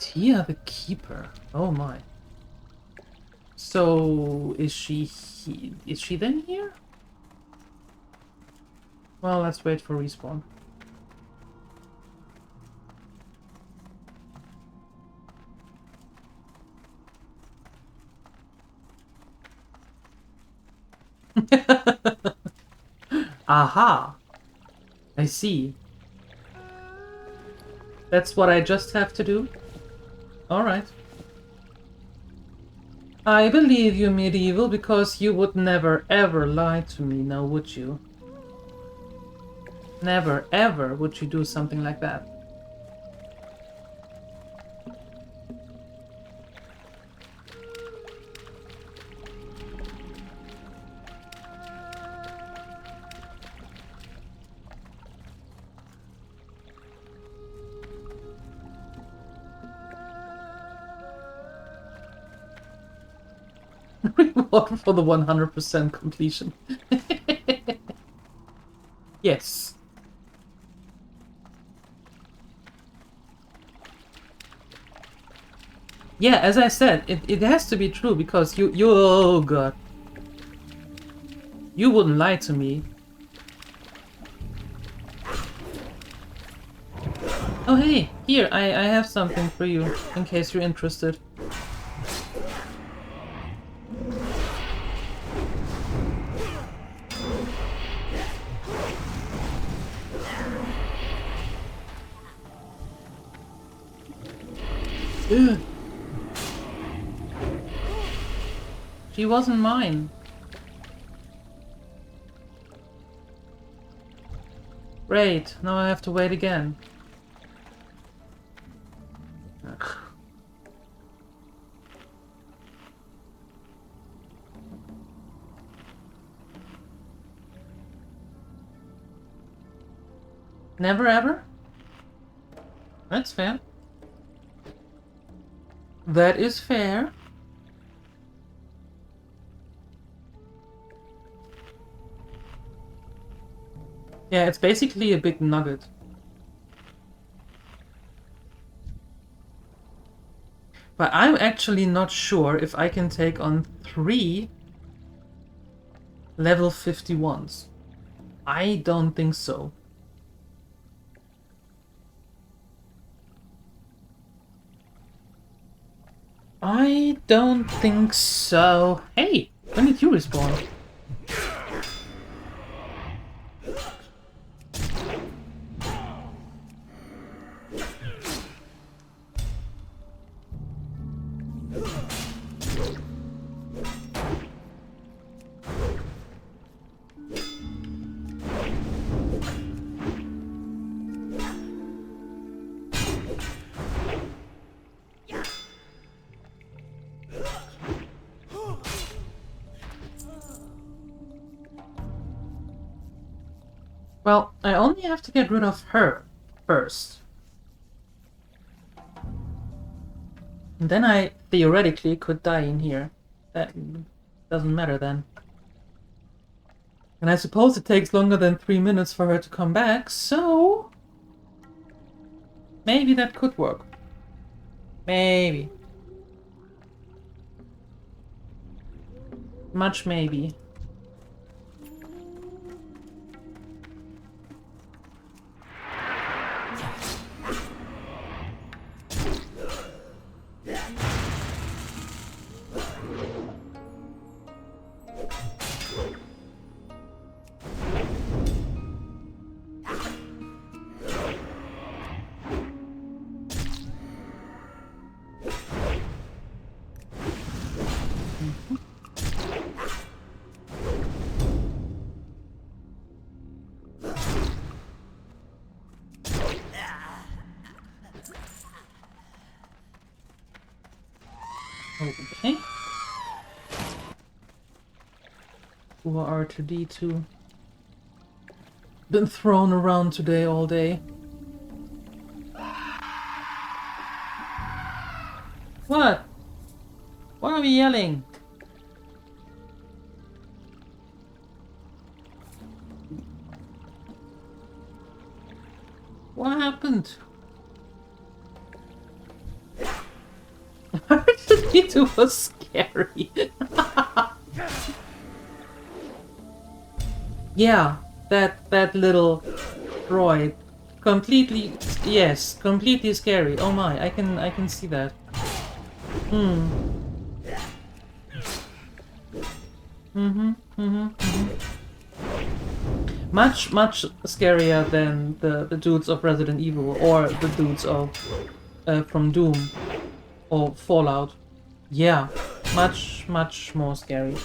Tia the Keeper. Oh my. So is she then here? Well, let's wait for respawn. Aha! I see. That's what I just have to do? Alright. I believe you, medieval, because you would never ever lie to me, now would you? Never ever would you do something like that. Reward for the 100% completion. Yes. Yeah, as I said, it has to be true because you oh god. You wouldn't lie to me. Oh hey, here, I have something for you, in case you're interested. Ugh. She wasn't mine. Great, now I have to wait again. Ugh. Never ever? That's fair. That is fair. Yeah, it's basically a big nugget. But I'm actually not sure if I can take on 3 level 51s. I don't think so. I don't think so. Hey, when did you respawn? Well, I only have to get rid of her first. And then I theoretically could die in here. That doesn't matter then. And I suppose it takes longer than 3 minutes for her to come back, so... maybe that could work. Maybe. Much maybe. Okay. Who are R2D2? Been thrown around today all day. What? Why are we yelling? What happened? R2D2 was scary. Yeah, that little droid. Completely, yes, completely scary. Oh my, I can see that. Much scarier than the dudes of Resident Evil or the dudes of from Doom or Fallout. Yeah, much more scary.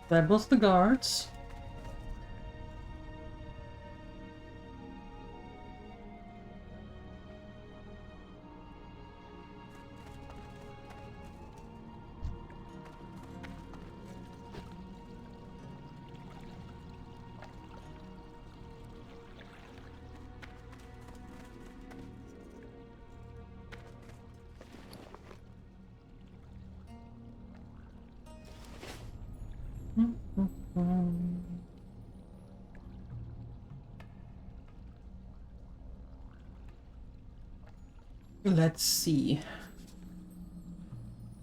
That was the guards. Let's see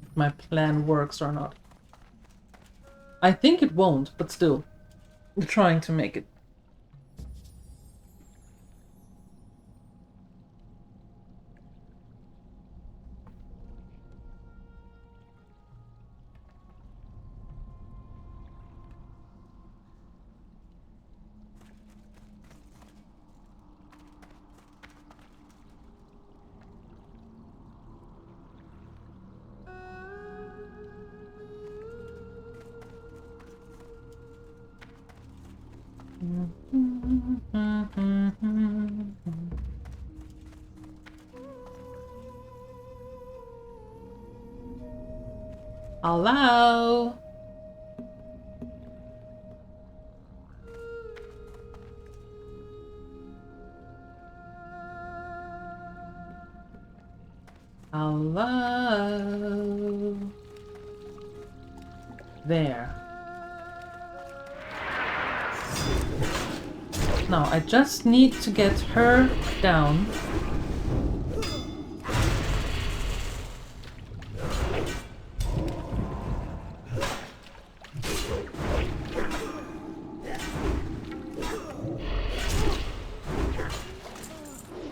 if my plan works or not. I think it won't, but still, I'm trying to make it. Hello? Hello? There. Now, I just need to get her down.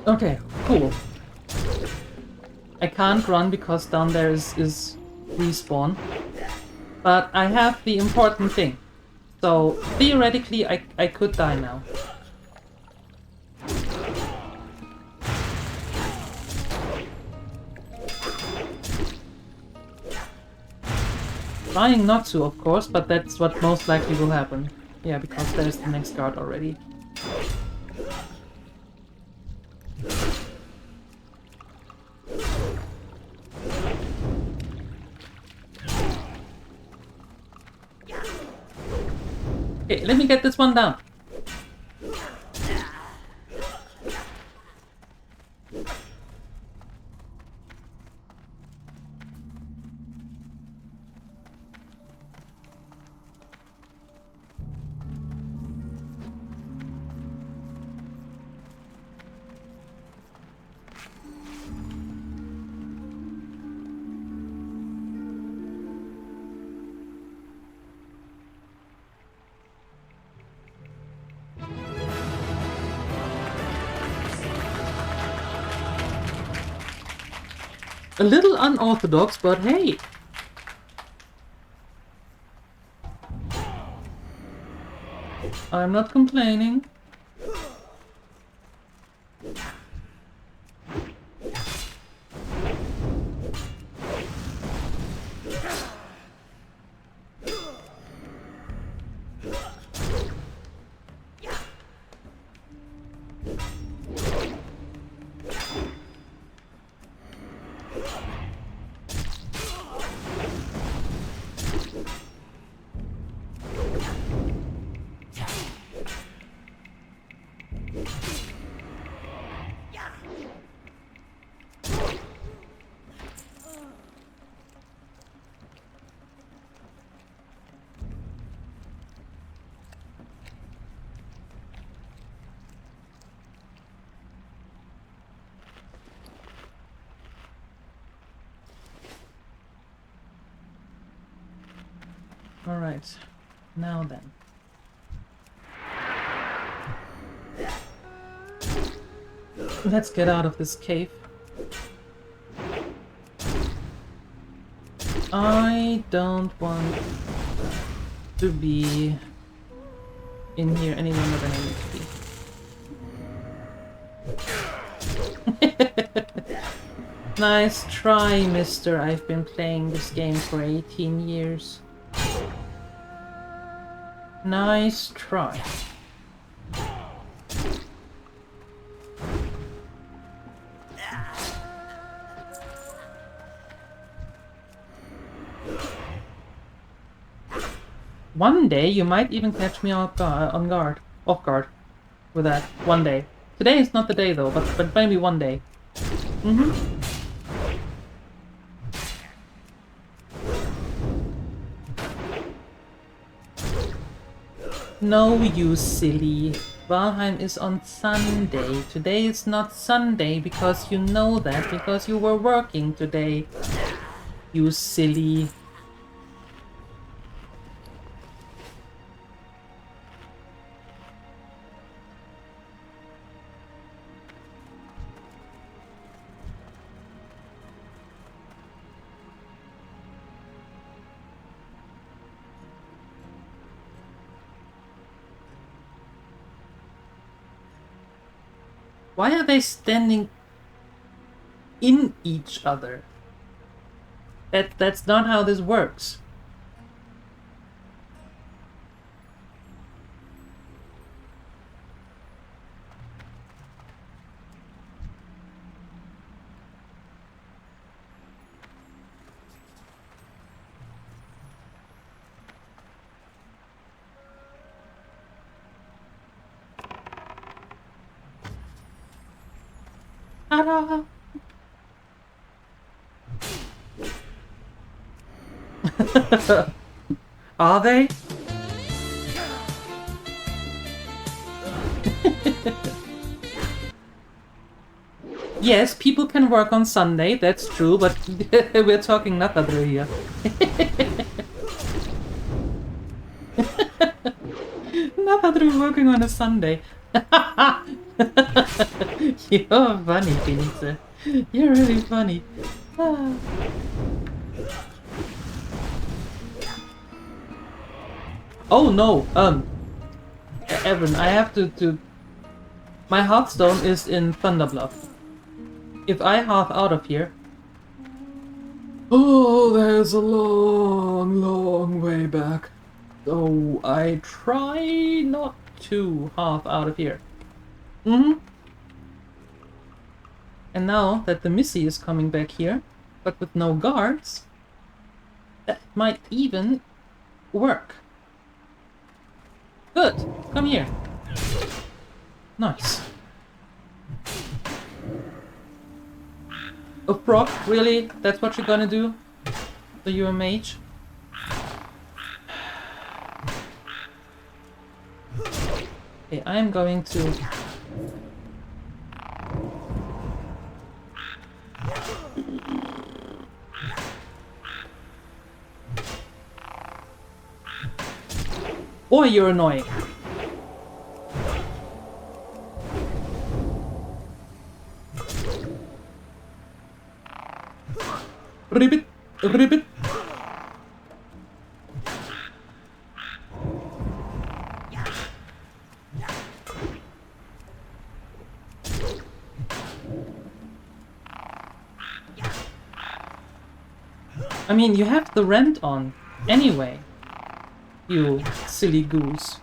Okay, cool. I can't run because down there is respawn. But I have the important thing. So, theoretically, I could die now. Trying not to, of course, but that's what most likely will happen. Yeah, because there's the next guard already. Okay, let me get this one down. A little unorthodox, but hey! I'm not complaining. Alright, now then. Let's get out of this cave. I don't want to be in here any longer than I need to be. Nice try, mister. I've been playing this game for 18 years. Nice try. One day you might even catch me off guard with that. One day. Today is not the day though, but maybe one day. No, you silly. Valheim is on Sunday. Today is not Sunday because you know that, because you were working today. You silly. Why are they standing in each other? That's not how this works. Ta-da! Are they? Yes, people can work on Sunday, that's true, but we're talking Nathadru here. Nathadru working on a Sunday. You're funny, Phoenix. You're really funny. Ah. Oh no, Evan, I have to... My Hearthstone is in Thunderbluff. If I half out of here... Oh, there's a long, long way back. So I try not to half out of here. And now that the Missy is coming back here, but with no guards, that might even work. Good, come here. Nice. A proc, really? That's what you're gonna do? So you're a mage? Okay, I'm going to... Boy, you're annoying. Ribbit, ribbit. I mean, you have the rent on anyway. You silly goose.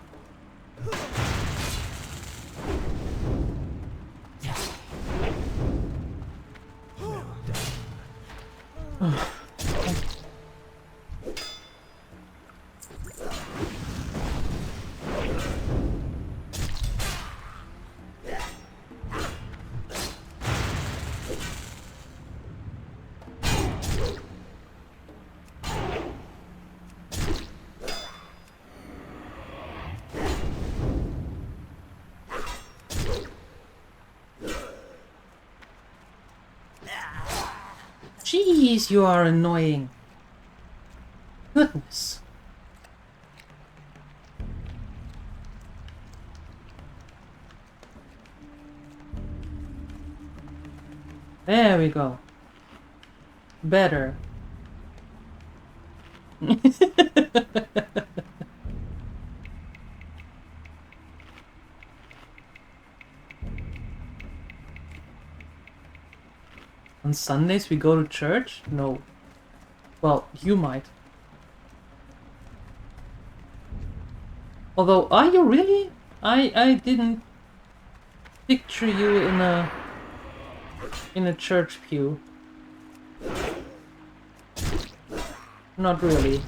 Jeez, you are annoying. Goodness. There we go. Better. On Sundays we go to church? No. Well, you might. Although, are you really? I didn't picture you in a church pew. Not really.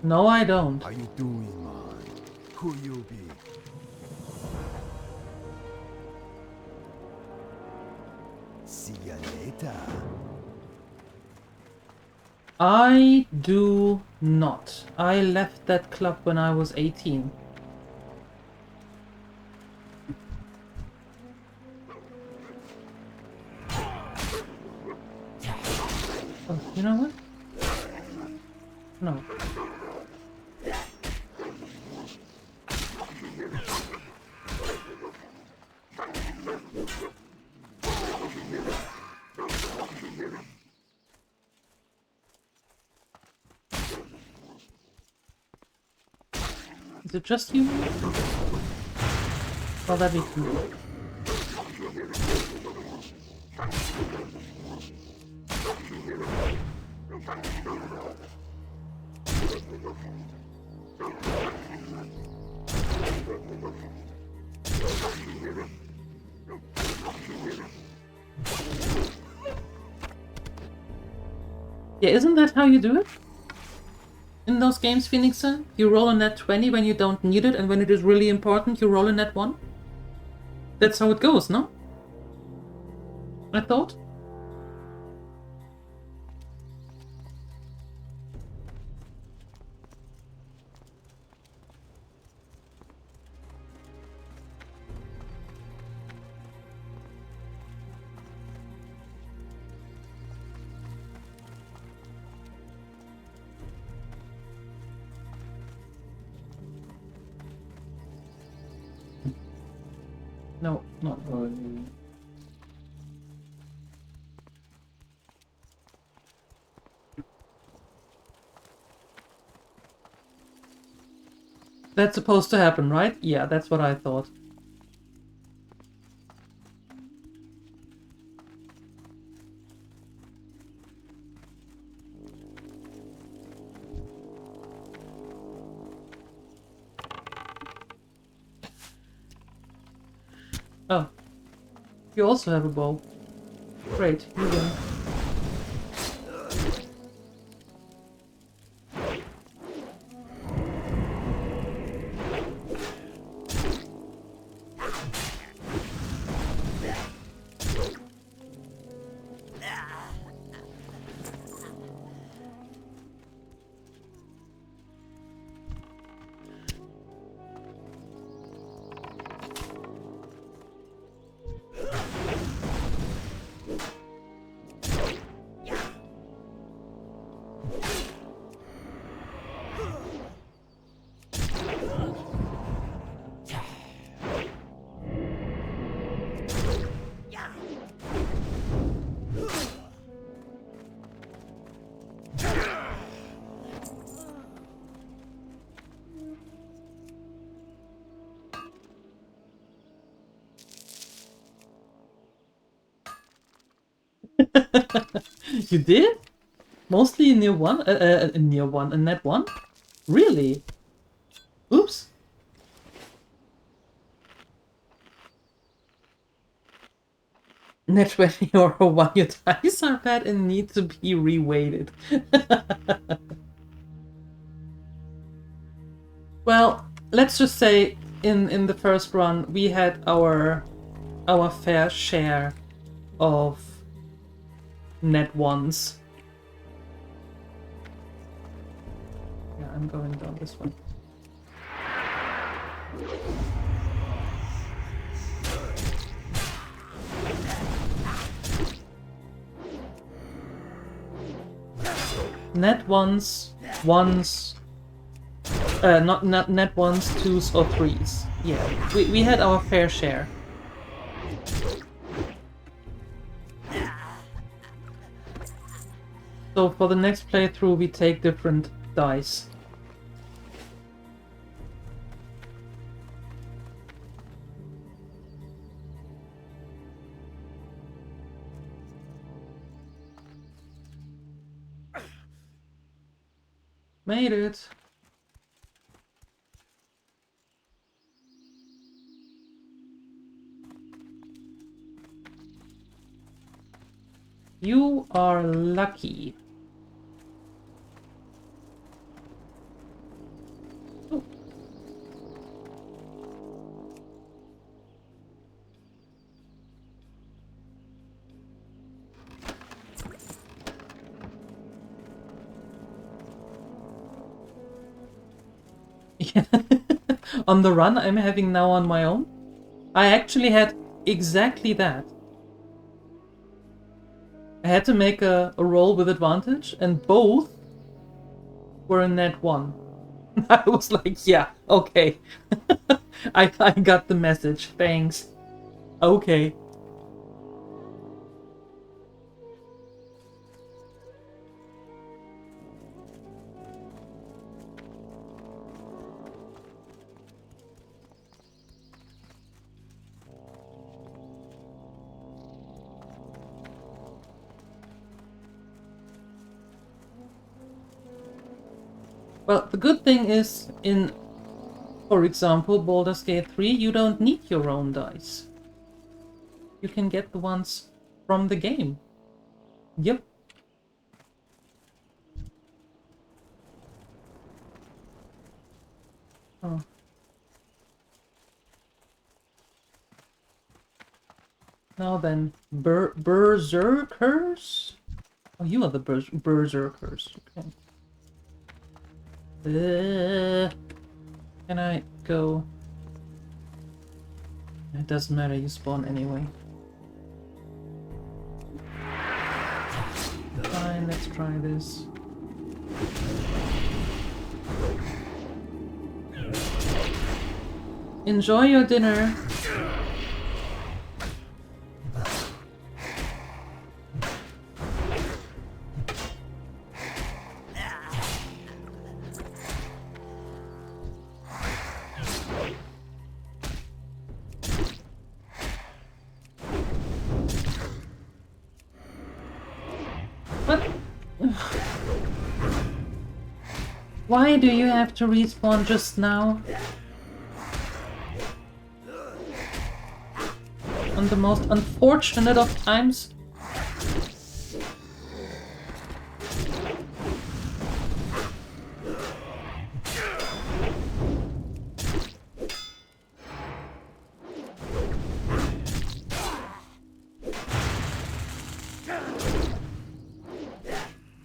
No, I don't. How you doing, man? Who you be? See ya later. I do not. I left that club when I was 18. Oh, you know what? No. Is it just you? Well, that'd be cool. Yeah, isn't that how you do it? In those games, Phoenixon? You roll a net 20 when you don't need it, and when it is really important, you roll a net 1? That's how it goes, no? I thought? No, not really. That's supposed to happen, right? Yeah, that's what I thought. Oh. You also have a bow. Great, you win. You did? Mostly near one? Near one, and net one? Really? Oops. Net 20 or a 1, your dice are bad and need to be reweighted. Well, let's just say in the first run we had our fair share of net ones. Yeah, I'm going down this one. Net ones, not net ones, twos or threes. Yeah, we had our fair share. So for the next playthrough we take different dice. Made it! You are lucky. On the run I'm having now on my own, I actually had exactly that. I had to make a roll with advantage, and both were in net 1. I was like, yeah, okay. I got the message, thanks. Okay. Well, the good thing is, in, for example, Baldur's Gate 3, you don't need your own dice. You can get the ones from the game. Yep. Oh. Now then, berserkers? Oh, you are the berserkers. Okay. Can I go? It doesn't matter, you spawn anyway. Fine, let's try this. Enjoy your dinner. Why do you have to respawn just now? On the most unfortunate of times?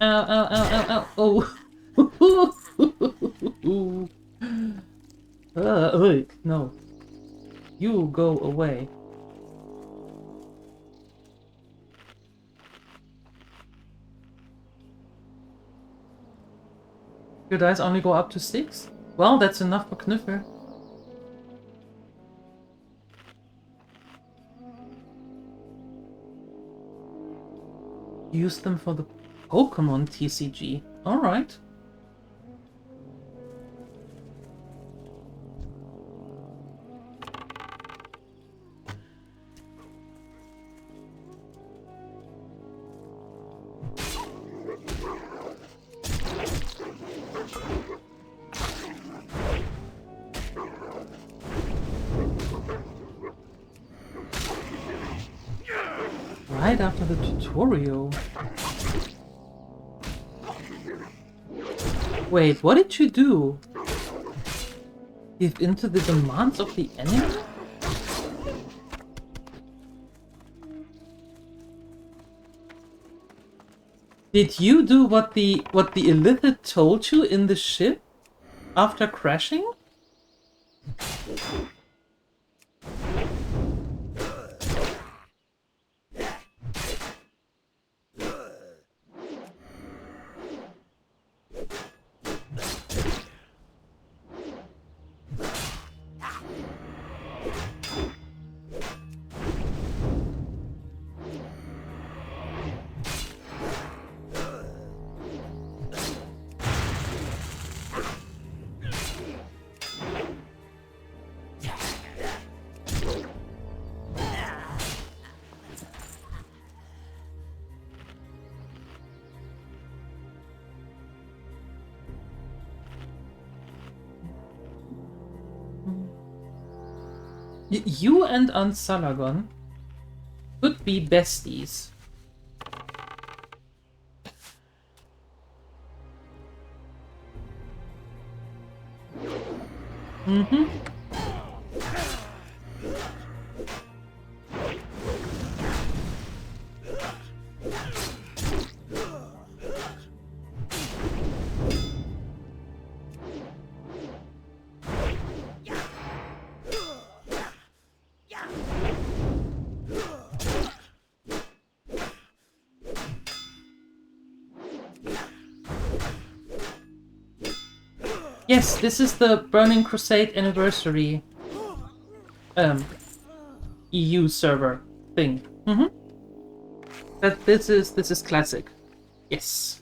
Ow, ow, ow, ow, ow, oh. No. You go away. Your dice only go up to 6? Well, that's enough for Knuffer. Use them for the Pokemon TCG. Alright. Right after the tutorial. Wait, what did you do? Give in to the demands of the enemy? Did you do what the Illithid told you in the ship after crashing? You and Ansalagon could be besties. Mm-hmm. Yes, this is the Burning Crusade anniversary EU server thing. That this is classic. Yes.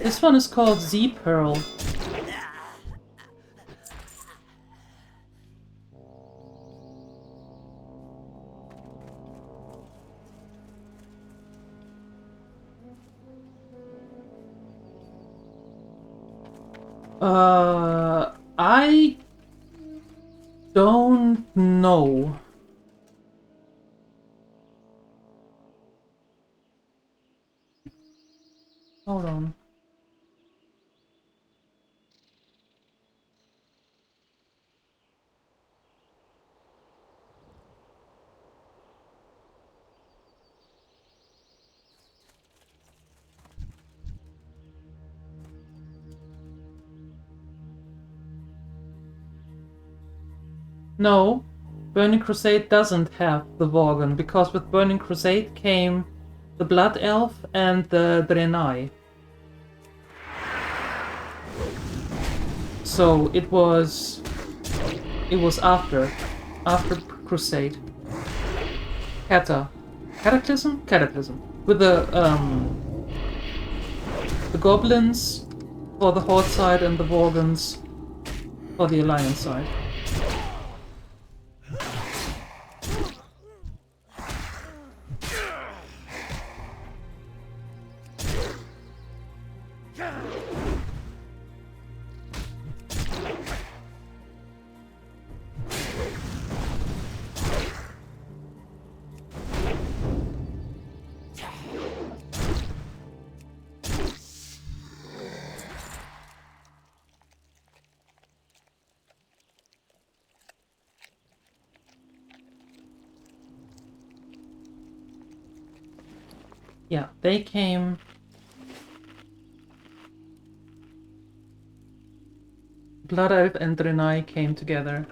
This one is called Z Pearl. I don't know. Hold on. No, Burning Crusade doesn't have the Worgen, because with Burning Crusade came the Blood Elf and the Draenei. So it was after Crusade. Cataclysm? Cataclysm. With the goblins for the Horde side and the Worgens for the Alliance side. Yeah, they came... Blood Elf and Draenei came together.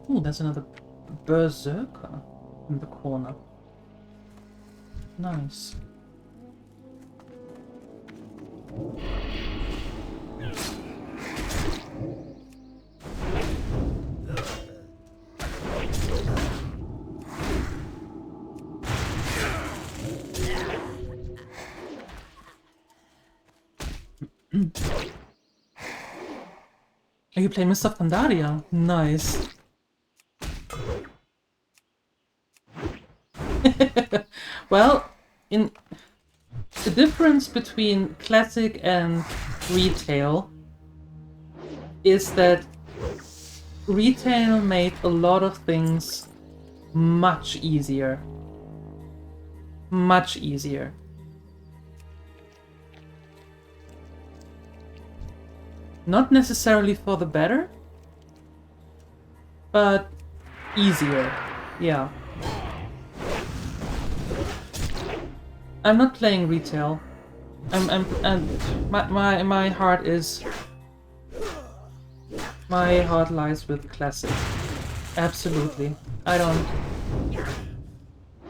Ooh, there's another berserker in the corner. Nice. Are you playing Mr. Pandaria? Nice. Well, in the difference between classic and retail is that retail made a lot of things much easier. Much easier. Not necessarily for the better, but easier. Yeah. I'm not playing retail. My heart is... My heart lies with classic. Absolutely. I don't...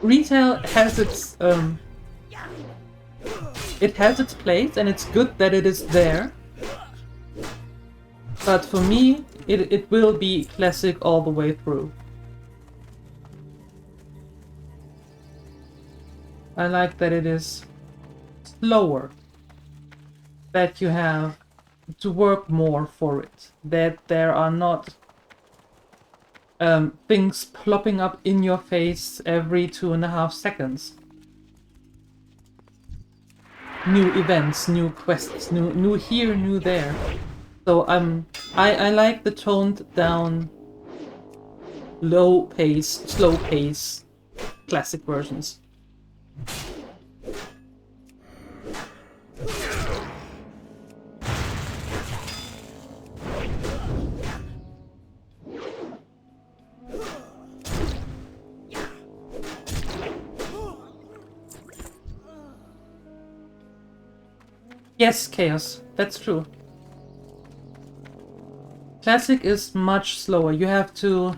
Retail has its, it has its place, and it's good that it is there. But for me, it will be classic all the way through. I like that it is slower. That you have to work more for it. That there are not things plopping up in your face every 2.5 seconds. New events, new quests, new here, new there. So I like the toned down, low pace, slow pace, classic versions. Yes, Chaos, that's true. Classic is much slower. You have to...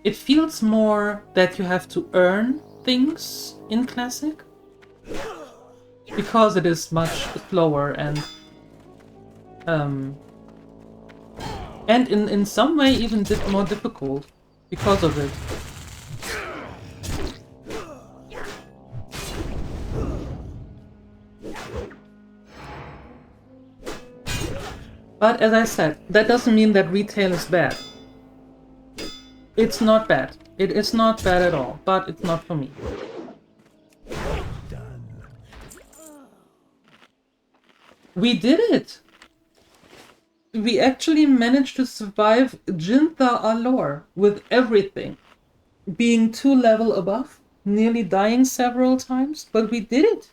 it feels more that you have to earn things in Classic. Because it is much slower and... and in some way even more difficult because of it. But as I said, that doesn't mean that retail is bad. It's not bad. It is not bad at all, but it's not for me. Done. We did it! We actually managed to survive Jintha Alor with everything. Being 2 level above, nearly dying several times, but we did it!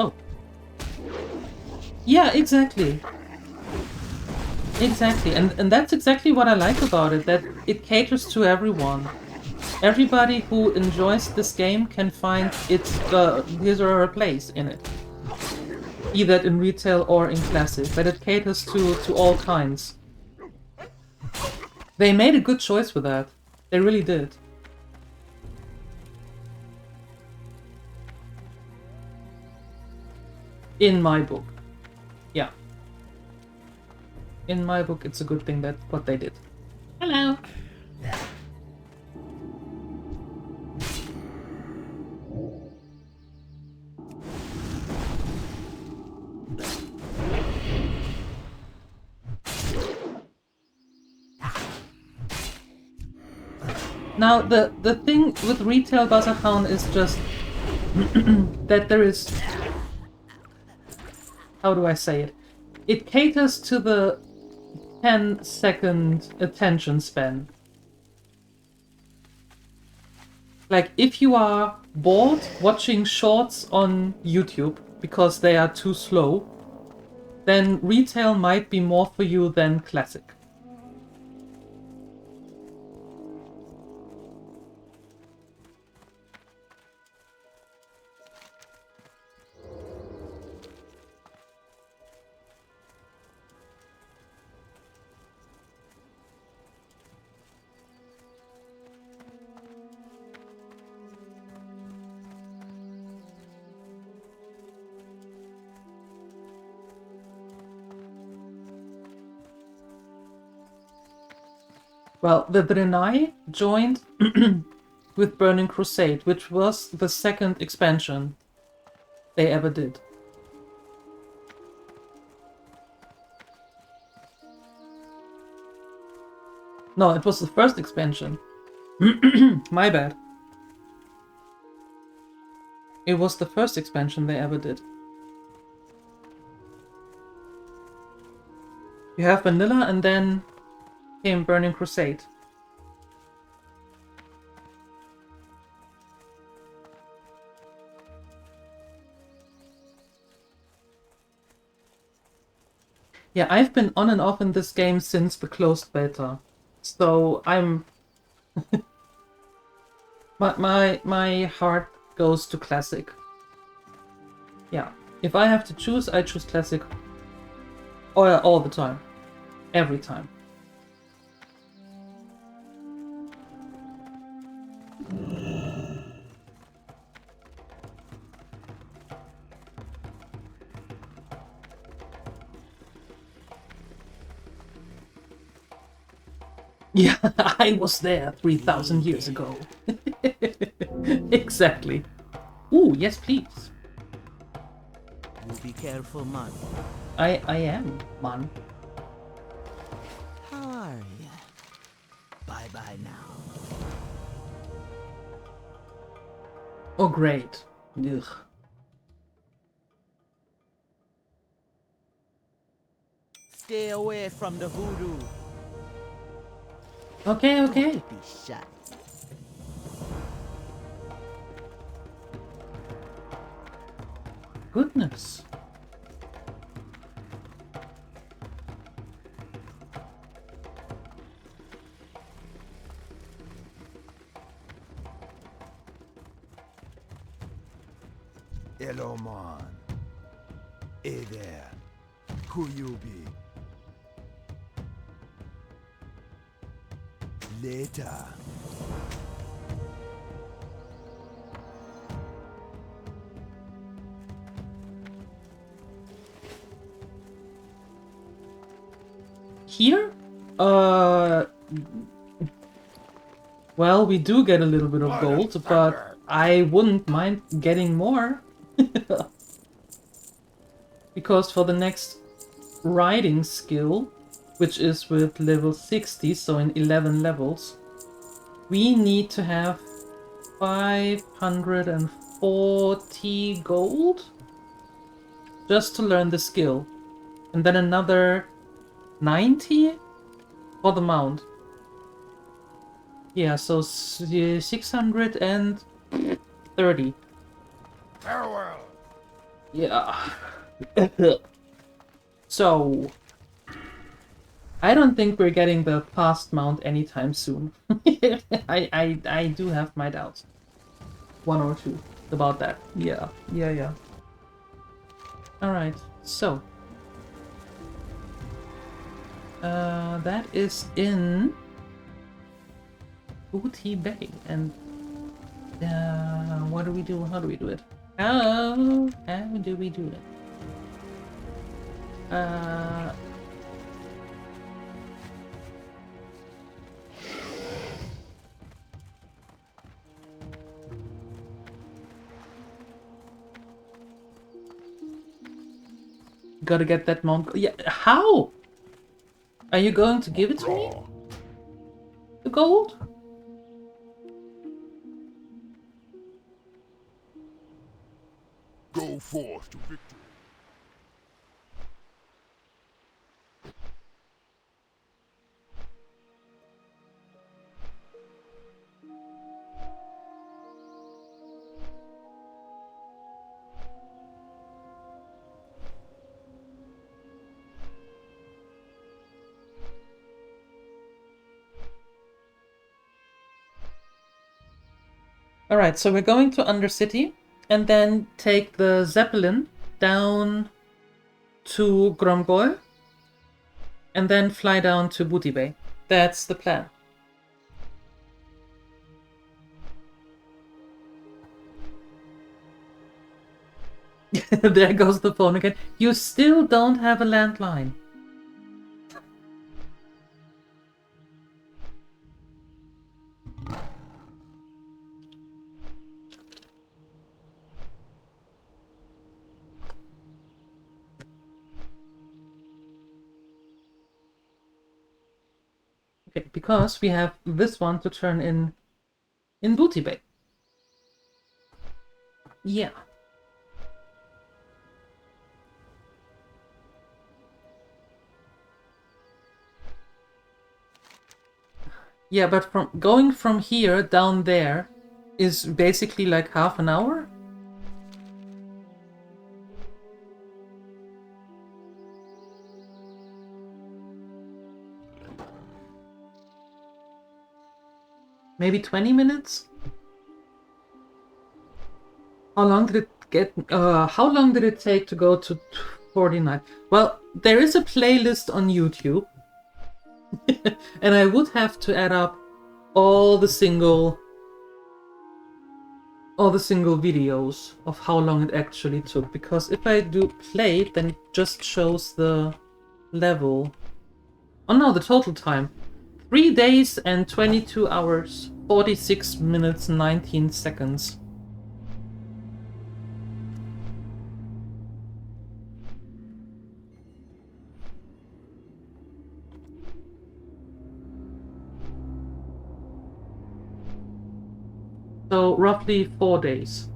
Oh. Yeah, exactly. Exactly, and that's exactly what I like about it, that it caters to everyone. Everybody who enjoys this game can find his or her place in it. Either in retail or in classic, but it caters to all kinds. They made a good choice with that. They really did. In my book. Yeah. In my book, it's a good thing that's what they did. Hello! Now, the thing with retail Bazahan is just that there is... How do I say it? It caters to the 10-second attention span. Like, if you are bored watching shorts on YouTube because they are too slow, then retail might be more for you than classic. Well, the Draenei joined with Burning Crusade, which was the second expansion they ever did. No, it was the first expansion. My bad. It was the first expansion they ever did. You have Vanilla and then came Burning Crusade. Yeah, I've been on and off in this game since the closed beta. So I'm my heart goes to classic. Yeah. If I have to choose, I choose classic all the time. Every time. Yeah, I was there 3,000 years ago. Exactly. Ooh, yes, please. You be careful, man. I am, man. How are ya? Bye-bye now. Oh, great. Ugh. Stay away from the voodoo. Okay, okay. Don't be shy. Goodness. Hello, man. Hey there. Who you be? Later. Here? Well, we do get a little bit of gold, but I wouldn't mind getting more. Because for the next riding skill, which is with level 60, so in 11 levels, we need to have 540 gold just to learn the skill. And then another 90 for the mount. Yeah, so 630. Farewell. Yeah. So, I don't think we're getting the fast mount anytime soon. I do have my doubts. One or two about that. Yeah. Alright, so. That is in Booty Bay, and what do we do? How do we do it? How do we do it? Gotta get that mount. Yeah, how? Are you going to give it to me? The gold? Go forth to victory. Alright, so we're going to Undercity and then take the Zeppelin down to Gromgol and then fly down to Booty Bay. That's the plan. There goes the phone again. You still don't have a landline. Okay, because we have this one to turn in Booty Bay. Yeah. Yeah, but from going from here down there is basically like half an hour. Maybe 20 minutes? How long did it how long did it take to go to 49? Well, there is a playlist on YouTube. And I would have to add up all the single videos of how long it actually took, because if I do play, then it just shows the level. Oh no, the total time. 3 days and 22 hours, 46 minutes, 19 seconds. So roughly 4 days.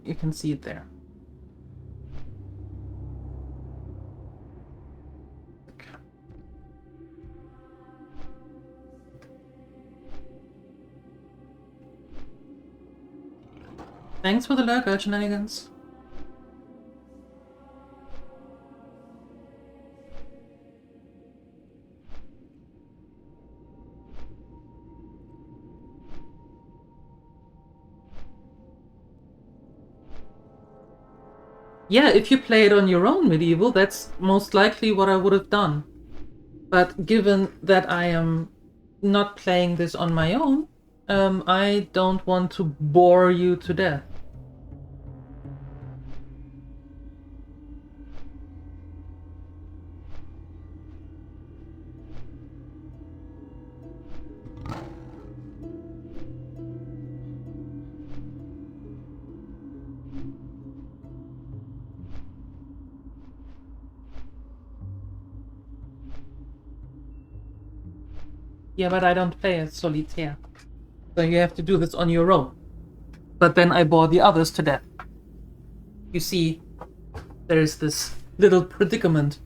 You can see it there. Thanks for the lurker, shenanigans. Yeah, if you play it on your own medieval, that's most likely what I would have done. But given that I am not playing this on my own, I don't want to bore you to death. Yeah, but I don't play as solitaire. So you have to do this on your own. But then I bore the others to death. You see, there's this little predicament.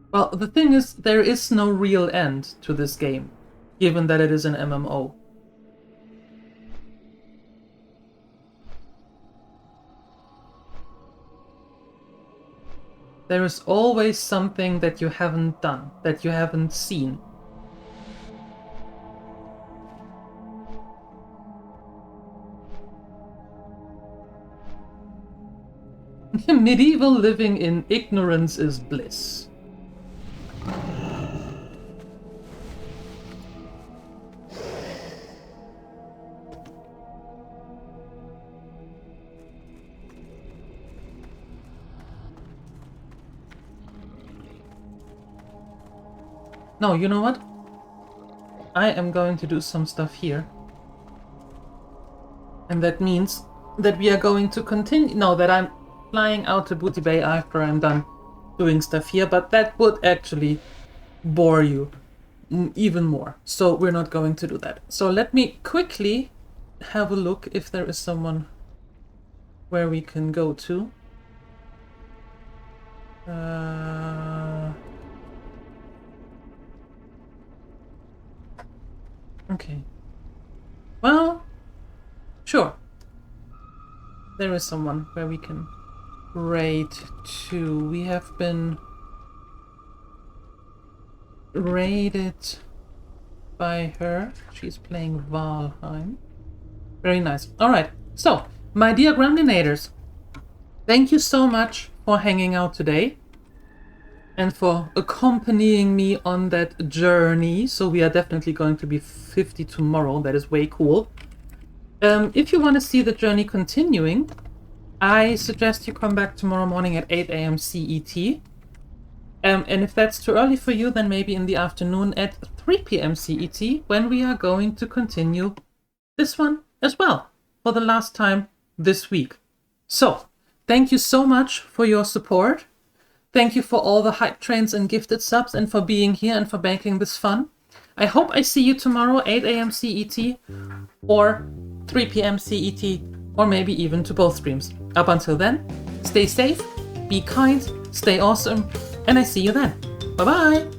Well, the thing is, there is no real end to this game, given that it is an MMO. There is always something that you haven't done, that you haven't seen. Medieval living in ignorance is bliss. No, you know what? I am going to do some stuff here. And that means that we are going to continue... No, that I'm flying out to Booty Bay after I'm done doing stuff here, but that would actually bore you even more. So we're not going to do that. So let me quickly have a look if there is someone where we can go to. Okay. Well, sure. There is someone where we can raid to. We have been raided by her. She's playing Valheim. Very nice. Alright, so, my dear Gremlinators, thank you so much for hanging out today and for accompanying me on that journey. So we are definitely going to be 50 tomorrow. That is way cool. If you want to see the journey continuing, I suggest you come back tomorrow morning at 8 AM CET. And if that's too early for you, then maybe in the afternoon at 3 PM CET, when we are going to continue this one as well for the last time this week. So, thank you so much for your support. Thank you for all the hype trains and gifted subs and for being here and for making this fun. I hope I see you tomorrow, 8 AM CET or 3 PM CET, or maybe even to both streams. Up until then, stay safe, be kind, stay awesome, and I see you then. Bye bye!